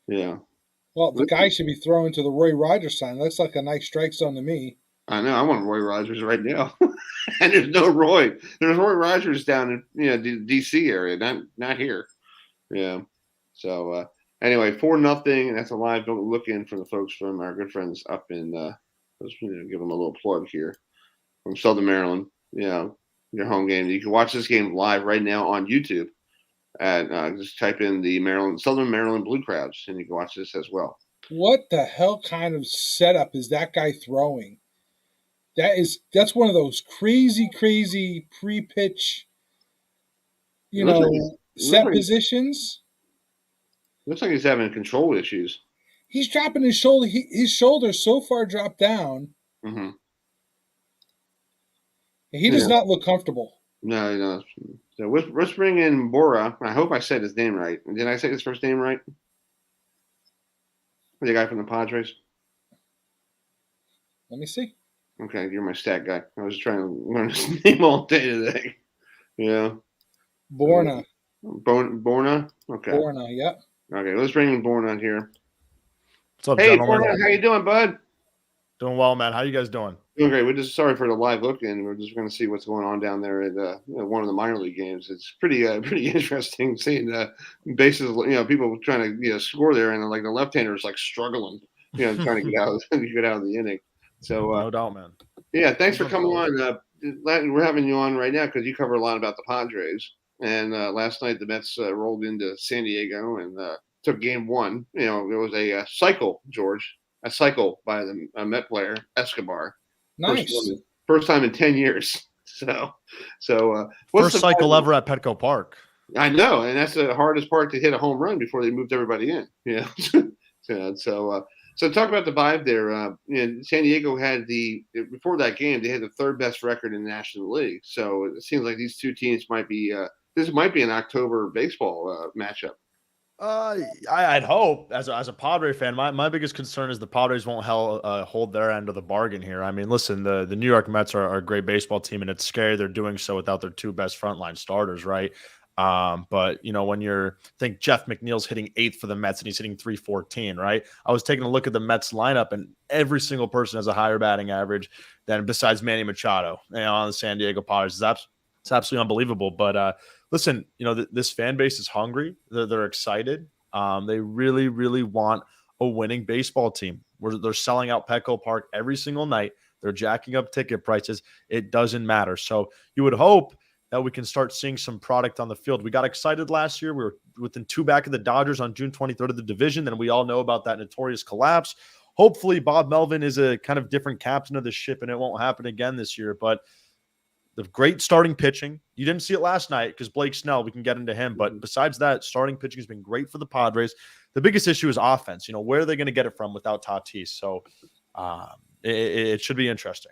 Yeah. Well, the guy should be throwing to the Roy Rogers sign. Looks like a nice strike zone to me. I know. I want Roy Rogers right now, and there's no Roy. There's Roy Rogers down in the D.C. area, not here. Yeah. So anyway, 4-0. That's a live look in from the folks from our good friends up in. Let's give them a little plug here from Southern Maryland. Your home game. You can watch this game live right now on YouTube. Just type in the Southern Maryland Blue Crabs, and you can watch this as well. What the hell kind of setup is that guy throwing? That's one of those crazy pre-pitch, set positions. Looks like he's having control issues. He's dropping his shoulder. His shoulder's so far dropped down. Mm-hmm. He does not look comfortable. No. So let's bring in Borna. I hope I said his name right. Did I say his first name right? The guy from the Padres. Let me see. Okay, you're my stat guy. I was trying to learn his name all day today. Yeah. Borna. Borna? Okay. Borna, yep. Okay, let's bring in Borna here. What's up, hey, gentlemen? Borna, how you doing, bud? Doing well, man. How you guys doing? Doing great. We're just sorry for the live look in. We're just going to see what's going on down there at one of the minor league games. It's pretty interesting seeing bases. People trying to score there, and like the left-hander is like struggling, trying to get out of the inning. So no doubt, man. Yeah, thanks for coming on. We're having you on right now because you cover a lot about the Padres. And last night the Mets rolled into San Diego and took game one. It was a cycle, George. A cycle by the Met player Escobar. Nice. First time in 10 years. So first cycle ever at Petco Park. I know, and that's the hardest part to hit a home run before they moved everybody in. Yeah. So talk about the vibe there. San Diego had before that game they had the third best record in the National League. So it seems like these two teams might be. This might be an October baseball matchup. I'd hope as a Padre fan, my biggest concern is the Padres won't hold their end of the bargain here. I mean, listen, the New York Mets are a great baseball team, and it's scary they're doing so without their two best frontline starters, right? But when think Jeff McNeil's hitting 8th for the Mets and he's hitting 314, right? I was taking a look at the Mets lineup, and every single person has a higher batting average than besides Manny Machado on the San Diego Padres. It's absolutely unbelievable. But listen, this fan base is hungry. They're excited. They really, really want a winning baseball team. They're selling out Petco Park every single night. They're jacking up ticket prices. It doesn't matter. So you would hope that we can start seeing some product on the field. We got excited last year. We were within 2 back of the Dodgers on June 23rd of the division. Then we all know about that notorious collapse. Hopefully Bob Melvin is a kind of different captain of the ship and it won't happen again this year. But the great starting pitching, you didn't see it last night because Blake Snell, we can get into him. But besides that, starting pitching has been great for the Padres. The biggest issue is offense. Where are they going to get it from without Tatis? So it should be interesting.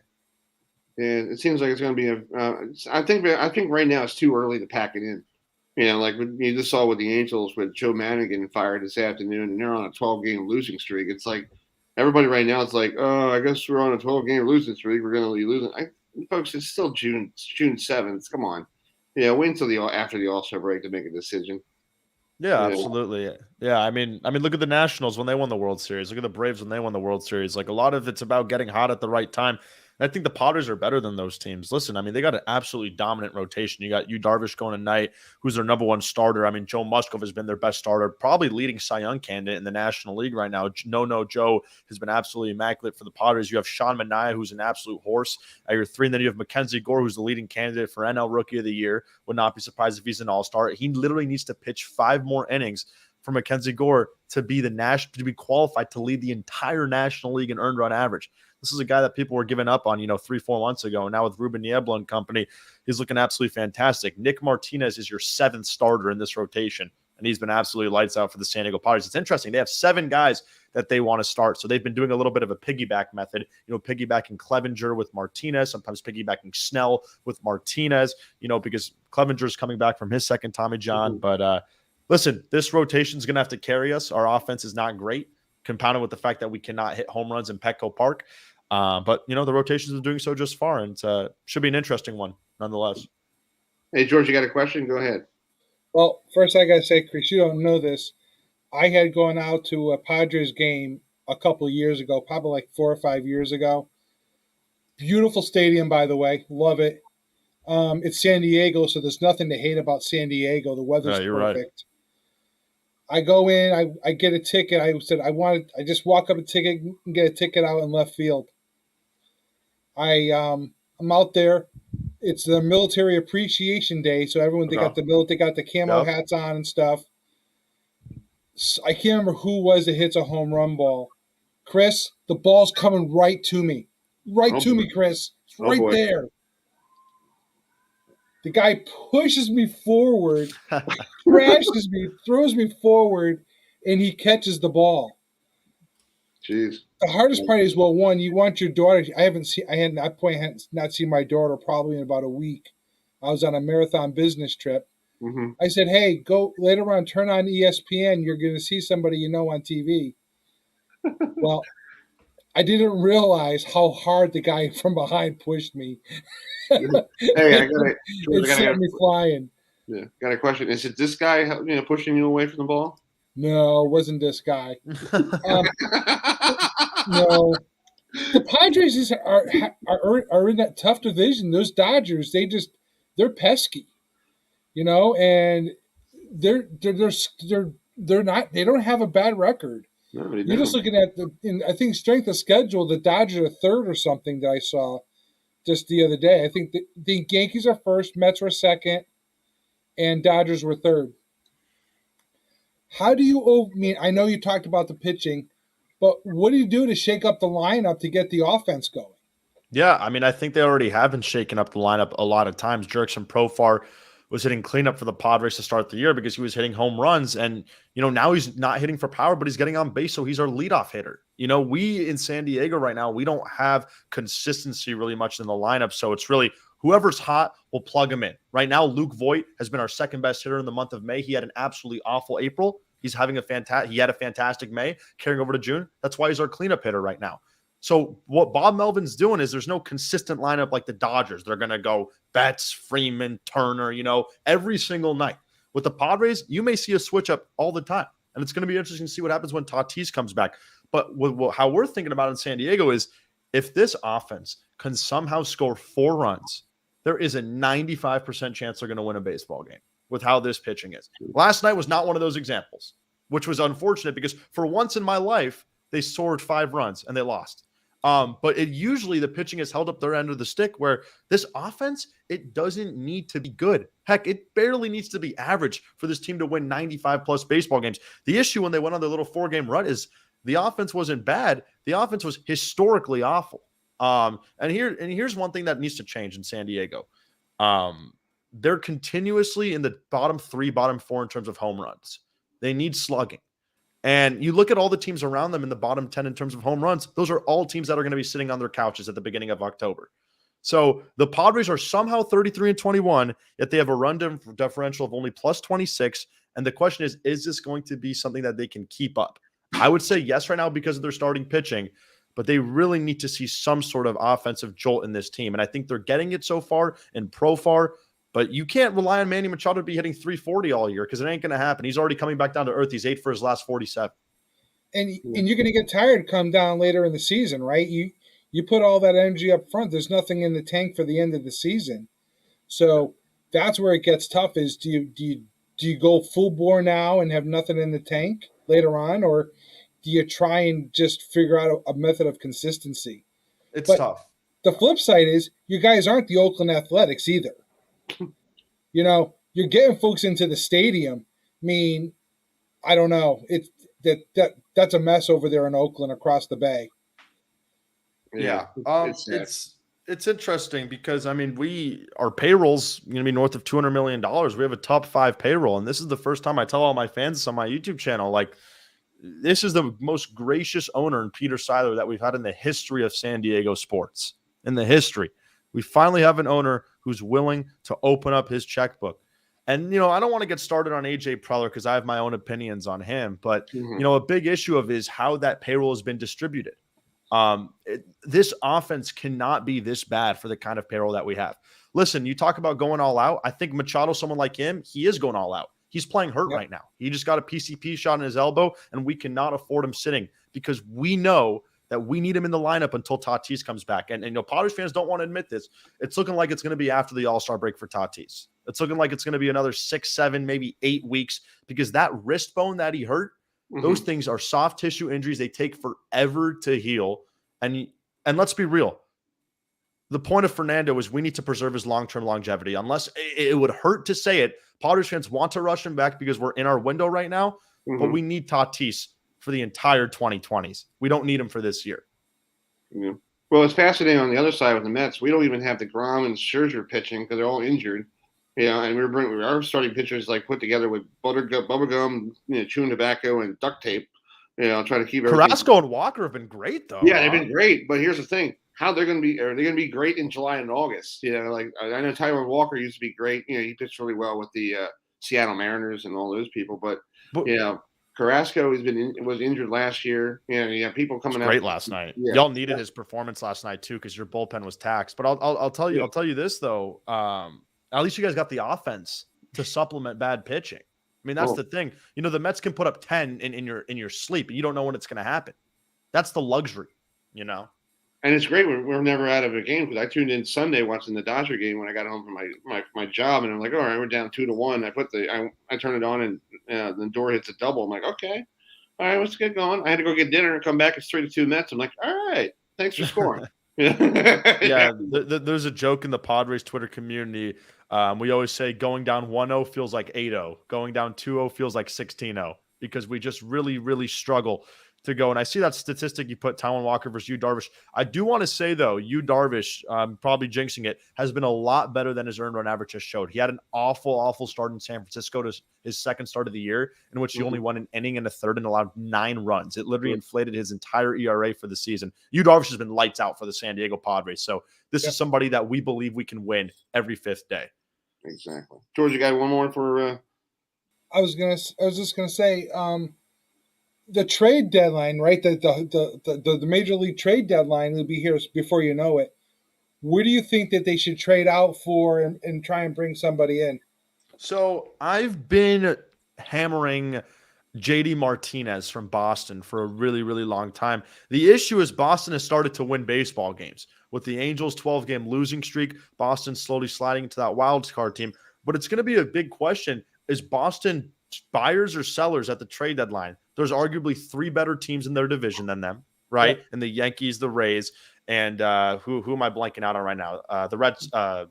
And it seems like it's going to be I think right now it's too early to pack it in. Like you just saw with the Angels with Joe Manigan fired this afternoon, and they're on a 12-game losing streak. It's like everybody right now is like, oh, I guess we're on a 12-game losing streak. We're going to be losing. Folks, it's still June 7th. Come on. Wait until after the All-Star break to make a decision. Yeah, absolutely. Yeah, I mean, look at the Nationals when they won the World Series. Look at the Braves when they won the World Series. Like a lot of it's about getting hot at the right time. And I think the Padres are better than those teams. Listen, I mean, they got an absolutely dominant rotation. You got Yu Darvish going tonight, who's their number one starter. I mean, Joe Musgrove has been their best starter, probably leading Cy Young candidate in the National League right now. No Joe has been absolutely immaculate for the Padres. You have Sean Manaea, who's an absolute horse at your 3, and then you have Mackenzie Gore, who's the leading candidate for NL Rookie of the Year. Would not be surprised if he's an all-star. He literally needs to pitch 5 more innings for Mackenzie Gore to be to be qualified to lead the entire National League in earned run average. This is a guy that people were giving up on, 3-4 months ago. And now with Ruben Niebla and company, he's looking absolutely fantastic. Nick Martinez is your 7th starter in this rotation, and he's been absolutely lights out for the San Diego Padres. It's interesting. They have 7 guys that they want to start. So they've been doing a little bit of a piggyback method, piggybacking Clevenger with Martinez, sometimes piggybacking Snell with Martinez, because Clevenger's coming back from his second Tommy John. But listen, this rotation is going to have to carry us. Our offense is not great, compounded with the fact that we cannot hit home runs in Petco Park. But the rotations are doing so just far, and should be an interesting one nonetheless. Hey, George, you got a question? Go ahead. Well, first I got to say, Chris, you don't know this. I had gone out to a Padres game a couple of years ago, probably like 4 or 5 years ago. Beautiful stadium, by the way. Love it. It's San Diego, so there's nothing to hate about San Diego. The weather's perfect. Right. I go in, I get a ticket. I said I just walk up a ticket and get a ticket out in left field. I'm out there. It's the Military Appreciation Day, so everyone they got the camo hats on and stuff. I can't remember who was that hits a home run ball. Chris, the ball's coming right to me. Right to me, Chris. It's right there. The guy pushes me forward, crashes me, throws me forward, and he catches the ball. Jeez. The hardest part is, well, one, you want your daughter. I hadn't not seen my daughter probably in about a week. I was on a marathon business trip. Mm-hmm. I said, hey, go later on, turn on ESPN. You're going to see somebody on TV. Well, I didn't realize how hard the guy from behind pushed me. Hey, it sent me flying. Yeah, got a question. Is it this guy pushing you away from the ball? No, it wasn't this guy. No. The Padres are in that tough division. Those Dodgers, they're pesky. And they don't have a bad record. No, you're just looking at I think strength of schedule, the Dodgers are 3rd or something that I saw just the other day. I think the Yankees are 1st, Mets were 2nd, and Dodgers were 3rd. How do you I know you talked about the pitching, but what do you do to shake up the lineup to get the offense going? Yeah, I mean, I think they already have been shaking up the lineup a lot of times. Jurickson Profar was hitting cleanup for the Padres to start the year because he was hitting home runs. And, now he's not hitting for power, but he's getting on base, so he's our leadoff hitter. We in San Diego right now, we don't have consistency really much in the lineup. So it's really whoever's hot, we'll plug him in. Right now, Luke Voight has been our 2nd best hitter in the month of May. He had an absolutely awful April. He had a fantastic May carrying over to June. That's why he's our cleanup hitter right now. So what Bob Melvin's doing is there's no consistent lineup like the Dodgers. They're going to go Betts, Freeman, Turner, every single night. With the Padres, you may see a switch up all the time. And it's going to be interesting to see what happens when Tatis comes back. But how we're thinking about it in San Diego is if this offense can somehow score 4 runs, there is a 95% chance they're going to win a baseball game with how this pitching is. Last night was not one of those examples, which was unfortunate because for once in my life, they scored 5 runs and they lost. But usually the pitching has held up their end of the stick where this offense, it doesn't need to be good. Heck, it barely needs to be average for this team to win 95-plus baseball games. The issue when they went on their little 4-game run is the offense wasn't bad. The offense was historically awful. And here's one thing that needs to change in San Diego. They're continuously in the bottom 3, bottom 4 in terms of home runs. They need slugging. And you look at all the teams around them in the bottom 10 in terms of home runs, those are all teams that are going to be sitting on their couches at the beginning of October. So the Padres are somehow 33-21, yet they have a run differential of only plus 26. And the question is this going to be something that they can keep up? I would say yes right now because of their starting pitching, but they really need to see some sort of offensive jolt in this team. And I think they're getting it so far in Profar. But you can't rely on Manny Machado to be hitting 340 all year because it ain't going to happen. He's already coming back down to earth. He's 8 for his last 47. And you're going to get tired come down later in the season, right? You You put all that energy up front. There's nothing in the tank for the end of the season. So that's where it gets tough. Is do you go full bore now and have nothing in the tank later on, or do you try and just figure out a method of consistency? It's But tough. the flip side is you guys aren't the Oakland Athletics either. You're getting folks into the stadium. I mean, I don't know. It's that's a mess over there in Oakland across the bay. Yeah. It's It's interesting because I mean our payroll's going to be north of $200 million. We have a top 5 payroll, and this is the first time I tell all my fans this on my YouTube channel. Like, this is the most gracious owner in Peter Seiler that we've had in the history of San Diego sports. In the history, we finally have an owner who's willing to open up his checkbook. And I don't want to get started on AJ Preller because I have my own opinions on him. But a big issue of is how that payroll has been distributed. This offense cannot be this bad for the kind of payroll that we have. Listen, you talk about going all out. I think Machado, someone like him, he is going all out. He's playing hurt right now. He just got a PCP shot in his elbow, and we cannot afford him sitting because we know that we need him in the lineup until Tatis comes back. And Padres fans don't want to admit this. It's looking like it's going to be after the All-Star break for Tatis. It's looking like it's going to be another 6, 7, maybe 8 weeks because that wrist bone that he hurt, those things are soft tissue injuries. They take forever to heal. And let's be real. The point of Fernando is we need to preserve his long-term longevity. Unless it would hurt to say it, Padres fans want to rush him back because we're in our window right now, but we need Tatis for the entire 2020s. We don't need him for this year. Yeah. Well, it's fascinating on the other side with the Mets. We don't even have the Grom and Scherzer pitching because they're all injured. And our starting pitchers like put together with bubblegum, chewing tobacco and duct tape. Try to keep everything. Carrasco and Walker have been great though. Yeah, they've been great. But here's the thing: how they're going to be? Are they going to be great in July and August? Like I know Taiwan Walker used to be great. He pitched really well with the Seattle Mariners and all those people. But Carrasco was injured last year. You have people coming out. Great last night. Yeah. Y'all needed his performance last night too because your bullpen was taxed. But I'll tell you. I'll tell you this though. At least you guys got the offense to supplement bad pitching. I mean, that's the thing. The Mets can put up 10 in your sleep, and you don't know when it's going to happen. That's the luxury, And it's great. We're never out of a game because I tuned in Sunday watching the Dodger game when I got home from my job, and I'm like, all right, we're down 2-1. I turn it on, and the door hits a double. I'm like, okay, all right, let's get going. I had to go get dinner and come back. It's 3-2 Mets. I'm like, all right, thanks for scoring. There's a joke in the Padres Twitter community. We always say going down 1-0 feels like 8-0. Going down 2-0 feels like 16-0 because we just really, really struggle to go. And I see that statistic you put Taiwan Walker versus Yu Darvish. I do want to say, though, Yu Darvish, probably jinxing it, has been a lot better than his earned run average has showed. He had an awful start in San Francisco to his second start of the year, in which he only won an inning and a third and allowed 9 runs. It literally inflated his entire ERA for the season. Yu Darvish has been lights out for the San Diego Padres. So this is somebody that we believe we can win every 5th day. Exactly. George, you got one more for I was just gonna say, the trade deadline, right? The major league trade deadline will be here before you know it. Where do you think that they should trade out for and try and bring somebody in? So I've been hammering JD Martinez from Boston for a really, really long time. The issue is Boston has started to win baseball games. With the Angels' 12-game losing streak, Boston slowly sliding into that wild card team. But it's going to be a big question. Is Boston buyers or sellers at the trade deadline? There's arguably 3 better teams in their division than them, right? Yeah. And the Yankees, the Rays, and who am I blanking out on right now? The Reds. Why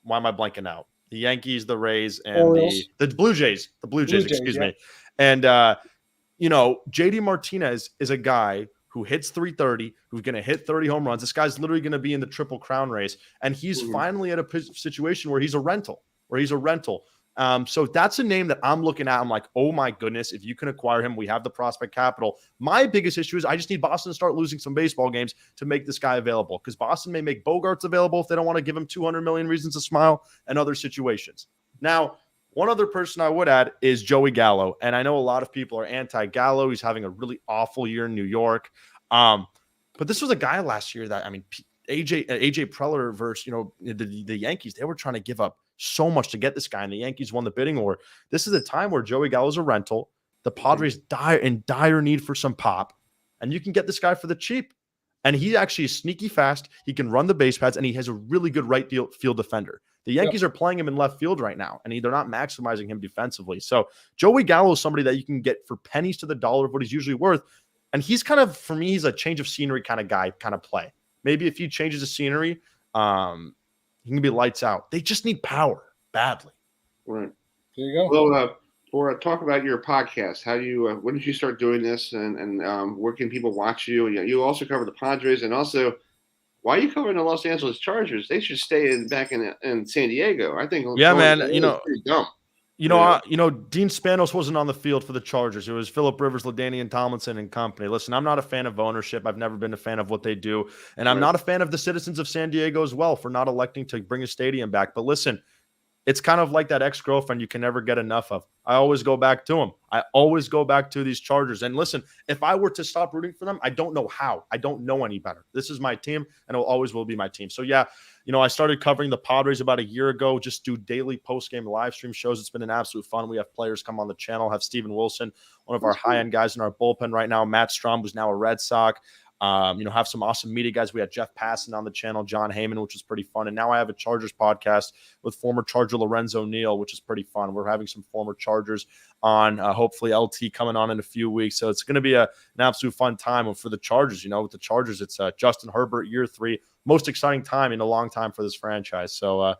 am I blanking out? The Yankees, the Rays, and the Blue Jays. The Blue Jays, excuse me. And, JD Martinez is a guy who hits 330, who's going to hit 30 home runs. This guy's literally going to be in the Triple Crown race. And he's finally at a situation where he's a rental. So that's a name that I'm looking at. I'm like, oh my goodness, if you can acquire him, we have the prospect capital. My biggest issue is I just need Boston to start losing some baseball games to make this guy available, because Boston may make Bogarts available if they don't want to give him 200 million reasons to smile and other situations. Now, one other person I would add is Joey Gallo. And I know a lot of people are anti-Gallo. He's having a really awful year in New York. But this was a guy last year that, AJ Preller versus, the Yankees, they were trying to give up so much to get this guy, and the Yankees won the bidding war. This is a time where Joey Gallo's a rental. The Padres in dire need for some pop, and you can get this guy for the cheap. And he actually is sneaky fast. He can run the base paths, and he has a really good right field defender. The Yankees are playing him in left field right now, and they're not maximizing him defensively. So Joey Gallo is somebody that you can get for pennies to the dollar of what he's usually worth. And he's kind of, for me, he's a change of scenery kind of guy, kind of play. Maybe if he changes the scenery, he can be lights out. They just need power badly. Right. There you go. Well, for talk about your podcast, how you when did you start doing this, and where can people watch you? You also cover the Padres, and also why are you covering the Los Angeles Chargers? They should stay back in San Diego. I think. Yeah, man. Pretty dumb. Dean Spanos wasn't on the field for the Chargers. It was Phillip Rivers, LaDainian Tomlinson, and company. Listen, I'm not a fan of ownership. I've never been a fan of what they do. And I'm not a fan of the citizens of San Diego as well for not electing to bring a stadium back. But listen, it's kind of like that ex-girlfriend you can never get enough of. I always go back to them. I always go back to these Chargers. And listen, if I were to stop rooting for them, I don't know how. I don't know any better. This is my team, and it always will be my team. So, yeah, I started covering the Padres about a year ago, just do daily post-game live stream shows. It's been an absolute fun. We have players come on the channel, have Steven Wilson, one of our high-end guys in our bullpen right now, Matt Strom, who's now a Red Sox. Have some awesome media guys. We had Jeff Passan on the channel, John Heyman, which was pretty fun. And now I have a Chargers podcast with former Charger Lorenzo Neal, which is pretty fun. We're having some former Chargers on, hopefully LT coming on in a few weeks. So it's going to be an absolute fun time for the Chargers. With the Chargers, it's Justin Herbert, year 3, most exciting time in a long time for this franchise. So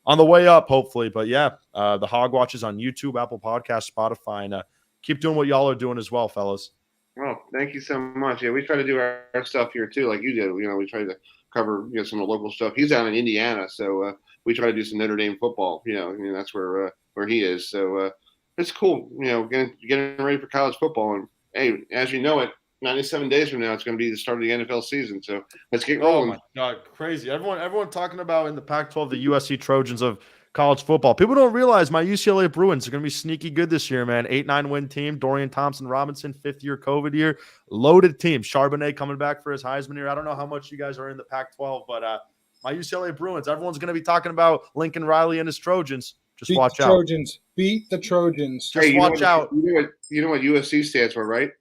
on the way up, hopefully. But yeah, the Hogwatch is on YouTube, Apple Podcasts, Spotify, and keep doing what y'all are doing as well, fellas. Well, thank you so much. Yeah, we try to do our stuff here too, like you did. We try to cover some of the local stuff. He's out in Indiana, so we try to do some Notre Dame football. That's where he is. So it's cool. Getting ready for college football, and hey, as you know it, 97 days from now, it's going to be the start of the NFL season. So let's get rolling. Oh my God, crazy! Everyone talking about in the Pac-12 the USC Trojans of college football. People don't realize my UCLA Bruins are going to be sneaky good this year, man. 8-9 win team. Dorian Thompson-Robinson, 5th-year COVID year. Loaded team. Charbonnet coming back for his Heisman year. I don't know how much you guys are in the Pac-12, but my UCLA Bruins, everyone's going to be talking about Lincoln Riley and his Trojans. Just watch out. Trojans. Beat the Trojans. Just watch out. You know what USC stands for, right?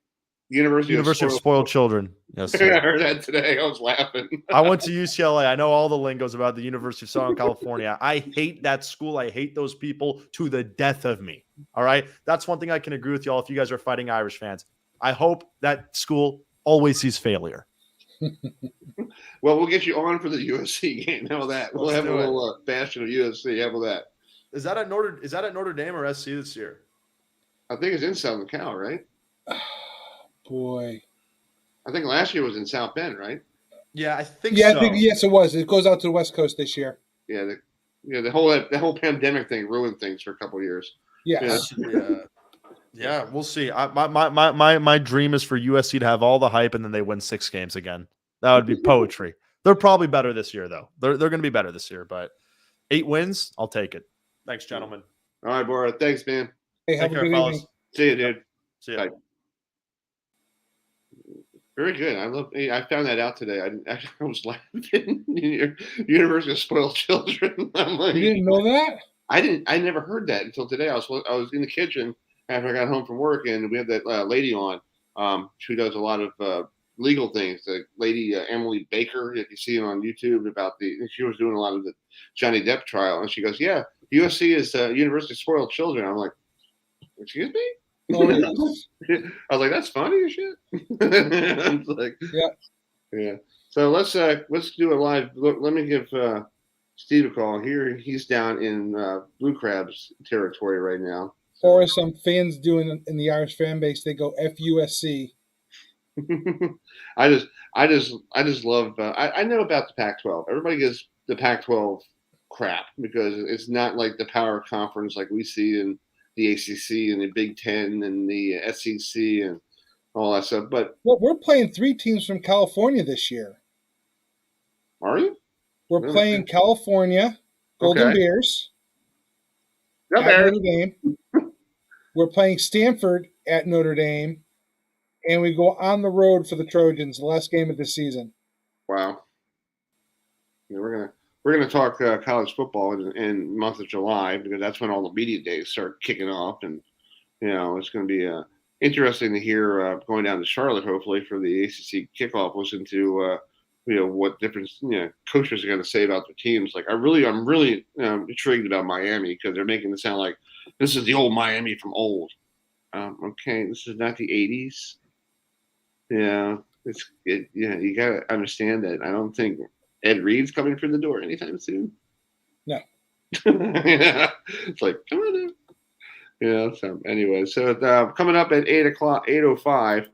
University of Spoiled Children. Yes, sir. I heard that today. I was laughing. I went to UCLA. I know all the lingos about the University of Southern California. I hate that school. I hate those people to the death of me. All right? That's one thing I can agree with y'all if you guys are fighting Irish fans. I hope that school always sees failure. Well, we'll get you on for the USC game. How about that? We'll have a little bastion of USC. How about that? Is that at Notre Dame or SC this year? I think it's in Southern Cal, right? Boy. I think last year was in South Bend, right? Yeah, I think so. Yes, it was. It goes out to the West Coast this year. Yeah, the whole pandemic thing ruined things for a couple of years. Yes. Yeah, we'll see. My dream is for USC to have all the hype and then they win 6 games again. That would be poetry. They're probably better this year, though. They're going to be better this year, but 8 wins, I'll take it. Thanks, gentlemen. All right, Borna. Thanks, man. Hey, have a good evening. See you, dude. See you. Bye. Very good. I found that out today. I was laughing. University of Spoiled Children. I'm like, You didn't know that? I never heard that until today. I was in the kitchen after I got home from work, and we had that lady on. She does a lot of legal things. The lady Emily Baker, if you see her on YouTube, she was doing a lot of the Johnny Depp trial, and she goes, "Yeah, USC is University of Spoiled Children." I'm like, "Excuse me." Oh, yes. I was like, "That's funny as shit." I was like, yeah. So let's do a live. Let me give Steve a call here. He's down in Blue Crabs territory right now. Or as some fans do in the Irish fan base, they go FUSC. I just love. I know about the Pac-12. Everybody gives the Pac-12 crap because it's not like the power conference like we see in the ACC and the Big Ten and the SEC and all that stuff. But we're playing 3 teams from California this year. Are you? We're playing California Golden Bears at Notre Dame. We're playing Stanford at Notre Dame, and we go on the road for the Trojans, the last game of the season. Wow. Yeah, we're gonna talk college football in the month of July because that's when all the media days start kicking off, and it's going to be interesting to hear going down to Charlotte hopefully for the ACC kickoff. Listen to what different coaches are going to say about their teams. Like I'm really intrigued about Miami because they're making it sound like this is the old Miami from old. Okay, this is not the '80s. Yeah, you got to understand that. I don't think Ed Reed's coming through the door anytime soon. No. It's like, come on in. Yeah, so anyway, so coming up at 8:05,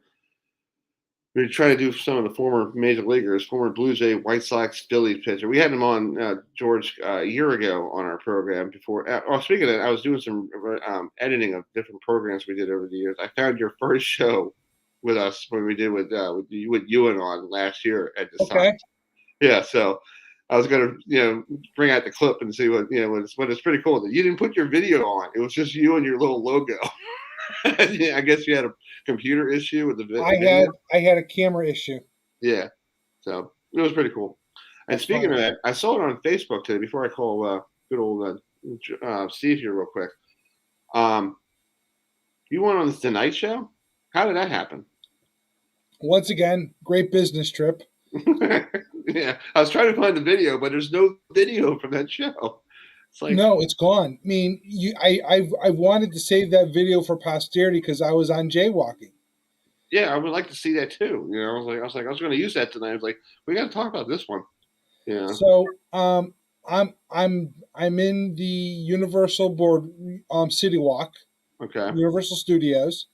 we try to do some of the former major leaguers, former Blue Jay, White Sox, Phillies pitcher. We had him on, George, a year ago on our program before. Speaking of that, I was doing some editing of different programs we did over the years. I found your first show with us when we did with Ewan on last year at this time. Yeah, so I was going to, bring out the clip and see what it's pretty cool that you didn't put your video on. It was just you and your little logo. Yeah, I guess you had a computer issue with the video. I had a camera issue. Yeah, so it was pretty cool. And speaking of that, I saw it on Facebook today. Before I call good old Steve here real quick. You went on the Tonight Show? How did that happen? Once again, great business trip. Yeah, I was trying to find the video, but there's no video from that show. It's like, no, it's gone. I mean, I wanted to save that video for posterity because I was on jaywalking. Yeah, I would like to see that too. I was going to use that tonight. I was like, we got to talk about this one. Yeah. So, I'm in the Universal Board City Walk. Okay. Universal Studios,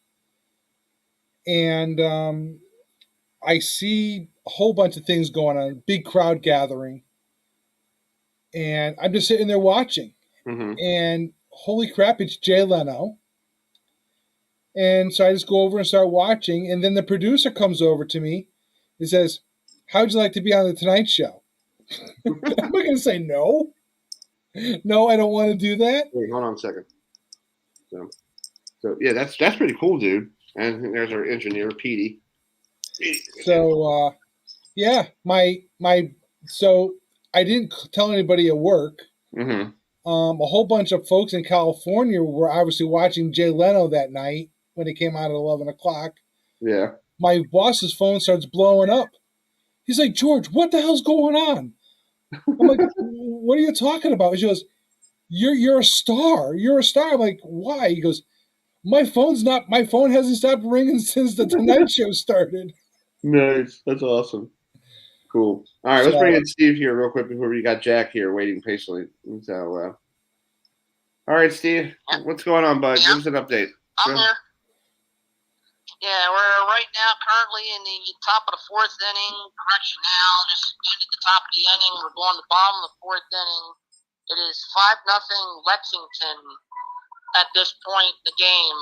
and I see a whole bunch of things going on. Big crowd gathering. And I'm just sitting there watching. Mm-hmm. And holy crap, it's Jay Leno. And so I just go over and start watching. And then the producer comes over to me and says, how'd you like to be on the Tonight Show? I'm not going to say no. No, I don't want to do that. Wait, hold on a second. So yeah, that's pretty cool, dude. And there's our engineer, Petey. So, yeah, so I didn't tell anybody at work. Mm-hmm. A whole bunch of folks in California were obviously watching Jay Leno that night when it came out at 11 o'clock. Yeah. My boss's phone starts blowing up. He's like, George, what the hell's going on? I'm like, what are you talking about? She goes, you're a star. You're a star. I'm like, why? He goes, my phone hasn't stopped ringing since the Tonight Show started. Nice. That's awesome. Cool. All right, let's bring in Steve here real quick before we got Jack here waiting patiently. So, all right, Steve, what's going on, bud? Give us an update. I'm here. Yeah, we're right now currently in the top of the fourth inning. Correction now, just at the top of the inning. We're going to the bottom of the fourth inning. It is 5-0 Lexington at this point in the game.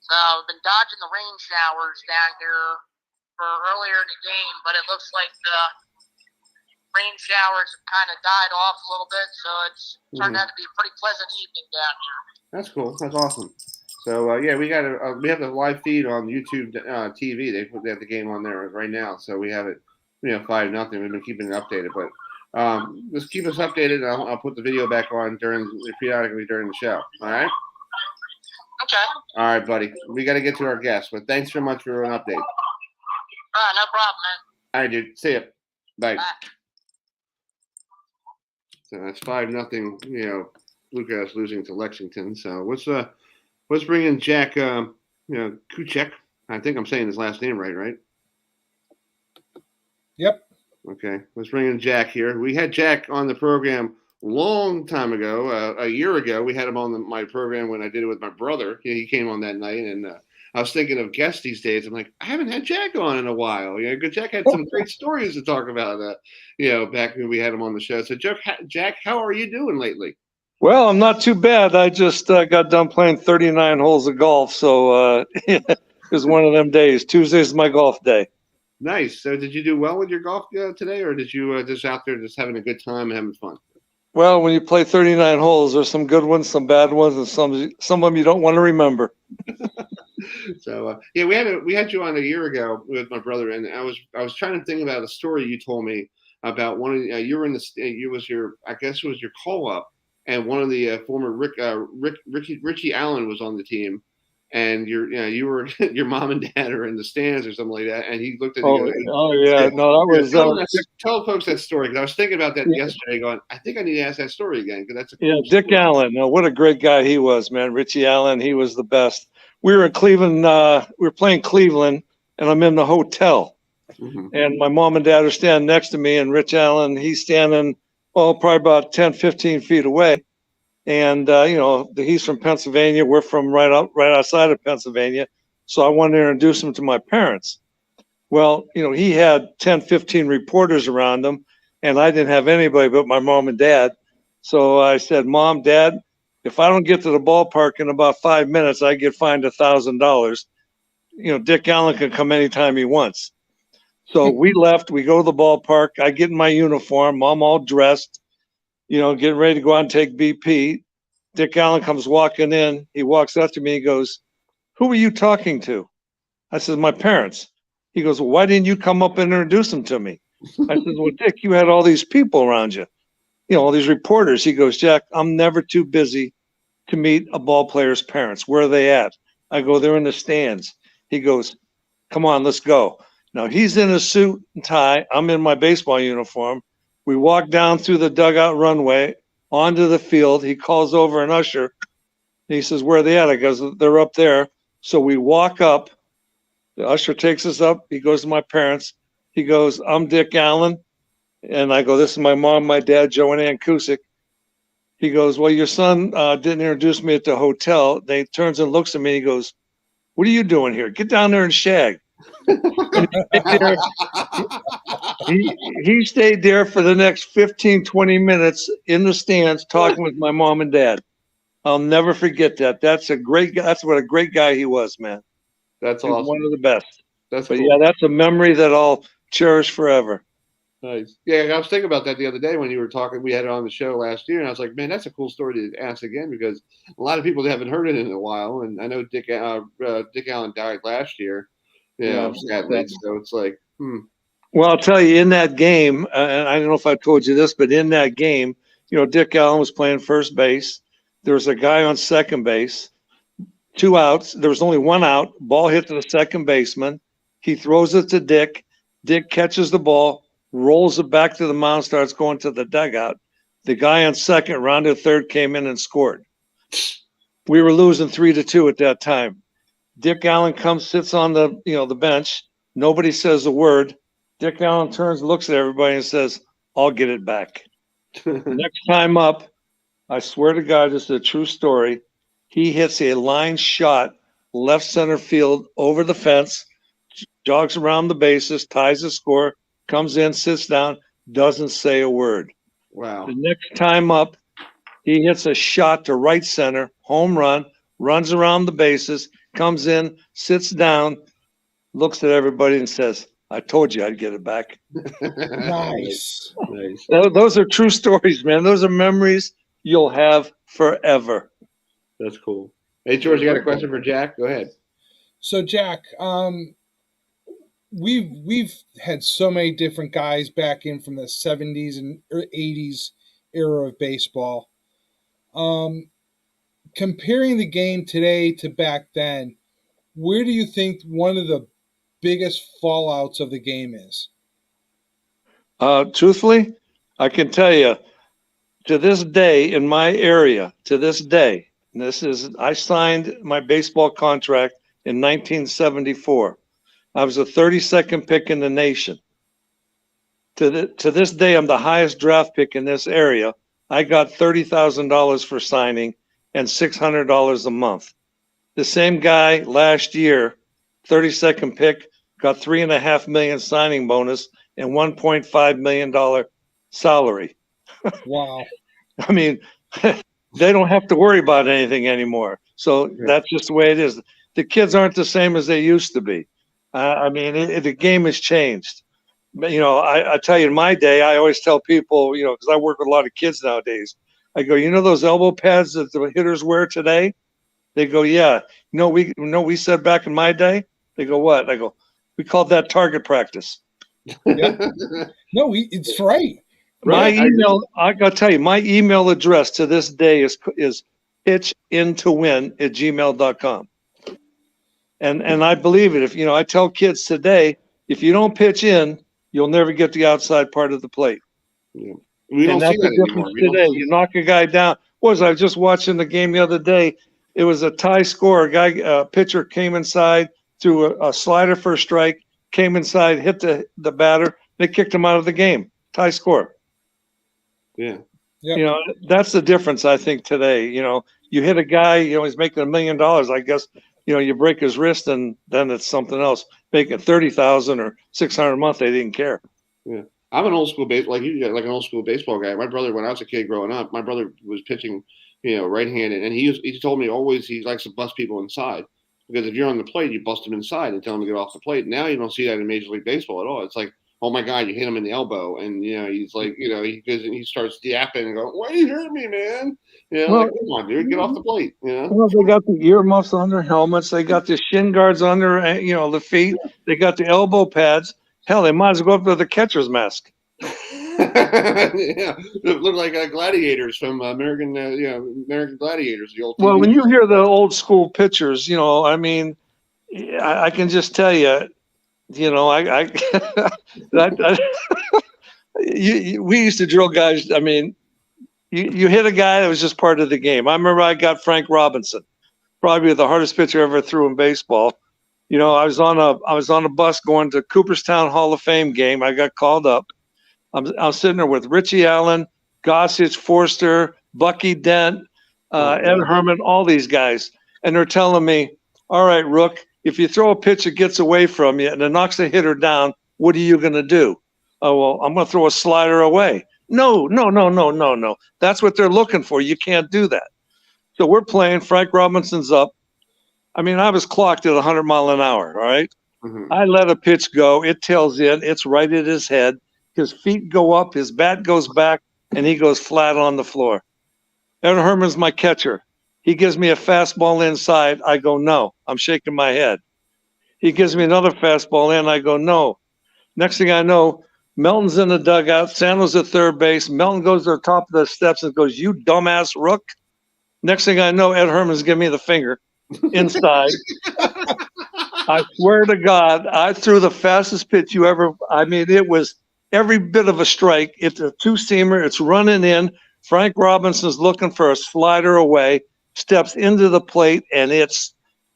So I've been dodging the rain showers down here for earlier in the game, but it looks like the rain showers have kind of died off a little bit, so it's turned out to be a pretty pleasant evening down here. That's cool. That's awesome. So yeah, we have the live feed on YouTube TV. They have the game on there right now, so we have it 5-0. We've been keeping it updated, but just keep us updated. I'll put the video back on periodically during the show. All right. Okay. All right, buddy. We got to get to our guests, but thanks so much for an update. No problem, man. All right, dude. See ya. Bye. Bye. So that's 5-0. Bluegrass losing to Lexington. So let's bring in Jack. Kucek. I think I'm saying his last name right? Yep. Okay. Let's bring in Jack here. We had Jack on the program long time ago, a year ago. We had him on my program when I did it with my brother. He came on that night, and I was thinking of guests these days. I'm like, I haven't had Jack on in a while. Jack had some great stories to talk about. Back when we had him on the show. So, Jack, how are you doing lately? Well, I'm not too bad. I just got done playing 39 holes of golf, so it was one of them days. Tuesday's my golf day. Nice. So, did you do well with your golf today, or did you just out there just having a good time and having fun? Well, when you play 39 holes, there's some good ones, some bad ones, and some of them you don't want to remember. So yeah, we had you on a year ago with my brother, and I was trying to think about a story you told me about one of you were in I guess it was your call up, and one of the former Richie Allen was on the team, and you were your mom and dad are in the stands or something like that, and he looked at you. Yeah, no, that was tell folks that story, because I was thinking about that yesterday. Going, I think I need to ask that story again, because that's a cool Dick story. Allen. No, what a great guy he was, man. Richie Allen, he was the best. We were in Cleveland. We were playing Cleveland, and I'm in the hotel, and my mom and dad are standing next to me, and Rich Allen, he's standing probably about 10, 15 feet away. And, he's from Pennsylvania. We're from right outside of Pennsylvania. So I wanted to introduce him to my parents. Well, he had 10, 15 reporters around him, and I didn't have anybody but my mom and dad. So I said, Mom, Dad, if I don't get to the ballpark in about 5 minutes, I get fined $1,000. Dick Allen can come anytime he wants. So we left. We go to the ballpark. I get in my uniform. Mom all dressed. Getting ready to go out and take BP. Dick Allen comes walking in. He walks up to me. He goes, "Who are you talking to?" I said, "My parents." He goes, "Well, why didn't you come up and introduce them to me?" I said, "Well, Dick, you had all these people around you, all these reporters." He goes, "Jack, I'm never too busy to meet a ball player's parents. Where are they at?" I go, "They're in the stands." He goes, "Come on, let's go." Now he's in a suit and tie. I'm in my baseball uniform. We walk down through the dugout runway onto the field. He calls over an usher. He says, "Where are they at?" I goes, "They're up there." So we walk up. The usher takes us up. He goes to my parents. He goes, "I'm Dick Allen." And I go, "This is my mom, my dad, Joe and Ann Kucek." He goes, "Well, your son didn't introduce me at the hotel." He turns and looks at me. He goes, "What are you doing here? Get down there and shag." He stayed there for the next 15, 20 minutes in the stands talking with my mom and dad. I'll never forget that. That's what a great guy he was, man. That's awesome. One of the best. That's but cool. Yeah, that's a memory that I'll cherish forever. Nice. Yeah, I was thinking about that the other day when you were talking. We had it on the show last year, and I was like, man, that's a cool story to ask again, because a lot of people haven't heard it in a while. And I know Dick Allen died last year. Sadly. So it's like, Well, I'll tell you, in that game, and I don't know if I told you this, but in that game, Dick Allen was playing first base. There was a guy on second base, 2 outs. There was only 1 out. Ball hit to the second baseman. He throws it to Dick. Dick catches the ball, rolls it back to the mound, starts going to the dugout. The guy on second, rounded third, came in and scored. We were losing 3-2 at that time. Dick Allen comes, sits on the the bench. Nobody says a word. Dick Allen turns, looks at everybody, and says, "I'll get it back." Next time up, I swear to God, this is a true story. He hits a line shot left center field over the fence, jogs around the bases, ties the score, comes in, sits down, doesn't say a word. Wow. The next time up, he hits a shot to right center, home run, runs around the bases, comes in, sits down, looks at everybody and says, "I told you I'd get it back." Nice. Those are true stories, man. Those are memories you'll have forever. That's cool. Hey, George, you got a question for Jack? Go ahead. So, Jack, we've had so many different guys back in from the 70s and 80s era of baseball. Comparing the game today to back then, where do you think one of the biggest fallouts of the game is? Truthfully, I can tell you, to this day in my area, to this day, I signed my baseball contract in 1974. I was the 32nd pick in the nation. To this day, I'm the highest draft pick in this area. I got $30,000 for signing and $600 a month. The same guy last year, 32nd pick, got $3.5 million signing bonus and $1.5 million salary. Wow. I mean, they don't have to worry about anything anymore. So that's just the way it is. The kids aren't the same as they used to be. The game has changed. But, I tell you, in my day, I always tell people, because I work with a lot of kids nowadays, I go, those elbow pads that the hitters wear today? They go, yeah. We said back in my day? They go, what? I go, we called that target practice. Yeah. No, it's right. My email, I gotta tell you, my email address to this day is pitchintowin@gmail.com. And I believe it. If I tell kids today, if you don't pitch in, you'll never get the outside part of the plate. Yeah. We don't And that's see that the anymore. difference today. You knock a guy down. I was just watching the game the other day. It was a tie score. Pitcher came inside, threw a slider for a strike, came inside, hit the batter. They kicked him out of the game. Tie score. Yeah. Yep. That's the difference, I think, today. You hit a guy, he's making $1 million. I guess, you break his wrist and then it's something else. Making $30,000 or $600 a month, they didn't care. Yeah. I'm an old school like an old school baseball guy. My brother, when I was a kid growing up, my brother was pitching, right-handed, and he told me always he likes to bust people inside, because if you're on the plate, you bust them inside and tell them to get off the plate. Now you don't see that in Major League Baseball at all. It's like, oh my God, you hit him in the elbow, and he's like, he starts yapping and going, "Why you hurt me, man?" Like, come on, dude, get off the plate. Well, they got the earmuffs on their helmets. They got the shin guards on their, the feet. They got the elbow pads. Hell, they might as well go up to the catcher's mask. Yeah, it looked like gladiators from American Gladiators. The old TV. Well, when you hear the old school pitchers, I can just tell you, we used to drill guys. I mean, you hit a guy that was just part of the game. I remember I got Frank Robinson, probably the hardest pitcher I ever threw in baseball. I was on a bus going to Cooperstown Hall of Fame game. I got called up. I'm sitting there with Richie Allen, Gossage, Forster, Bucky Dent, Ed Herman, all these guys. And they're telling me, all right, Rook, if you throw a pitch that gets away from you and it knocks the hitter down, what are you going to do? Oh, well, I'm going to throw a slider away. No. That's what they're looking for. You can't do that. So we're playing. Frank Robinson's up. I mean, I was clocked at 100 mile an hour, all right? Mm-hmm. I let a pitch go. It tails in. It's right at his head. His feet go up, his bat goes back, and he goes flat on the floor. Ed Herman's my catcher. He gives me a fastball inside. I go, no. I'm shaking my head. He gives me another fastball in. I go, no. Next thing I know, Melton's in the dugout. Sando's at third base. Melton goes to the top of the steps and goes, you dumbass Rook. Next thing I know, Ed Herman's giving me the finger inside. I swear to God, I threw the fastest pitch you ever. I mean, it was every bit of a strike. It's a two-seamer. It's running in. Frank Robinson's looking for a slider away, steps into the plate, and it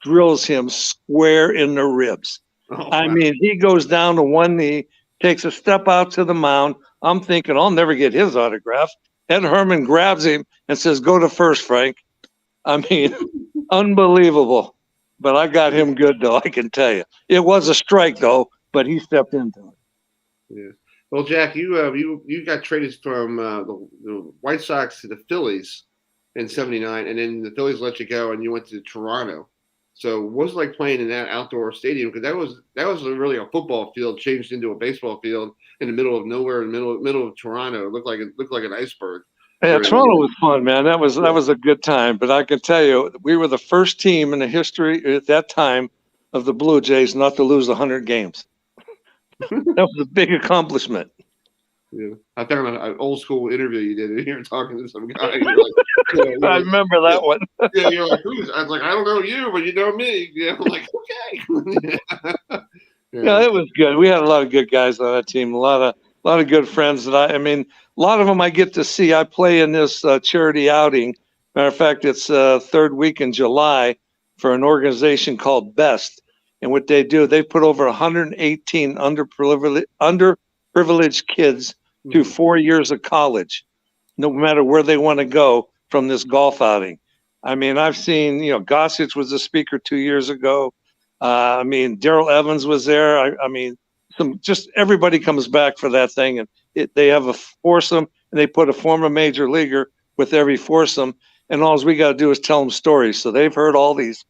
drills him square in the ribs. Oh, I mean, he goes down to one knee, takes a step out to the mound. I'm thinking, I'll never get his autograph. Ed Herman grabs him and says, go to first, Frank. I mean, unbelievable. But I got him good, though, I can tell you. It was a strike, though, but he stepped into it. Yeah. Well, Jack, you got traded from the White Sox to the Phillies in '79, and then the Phillies let you go, and you went to Toronto. So, what was it like playing in that outdoor stadium? Because that was really a football field changed into a baseball field in the middle of nowhere, in the middle of Toronto. It looked like an iceberg. Yeah, Toronto was fun, man. That was a good time. But I can tell you, we were the first team in the history at that time of the Blue Jays not to lose 100 games. That was a big accomplishment. Yeah, I found an old school interview you did, and you're talking to some guy. I remember that one. Yeah, you're like, who's? I was like, I don't know you, but you know me. Yeah, I'm like, okay. Yeah, it was good. We had a lot of good guys on that team. A lot of good friends that I mean, a lot of them I get to see. I play in this charity outing. Matter of fact, it's third week in July for an organization called Best. And what they do, they put over 118 underprivileged kids through 4 years of college, no matter where they want to go from this golf outing. I mean, I've seen, Gossage was a speaker 2 years ago. I mean, Darrell Evans was there. I mean, just everybody comes back for that thing. And they have a foursome, and they put a former major leaguer with every foursome. And all we got to do is tell them stories. So they've heard all these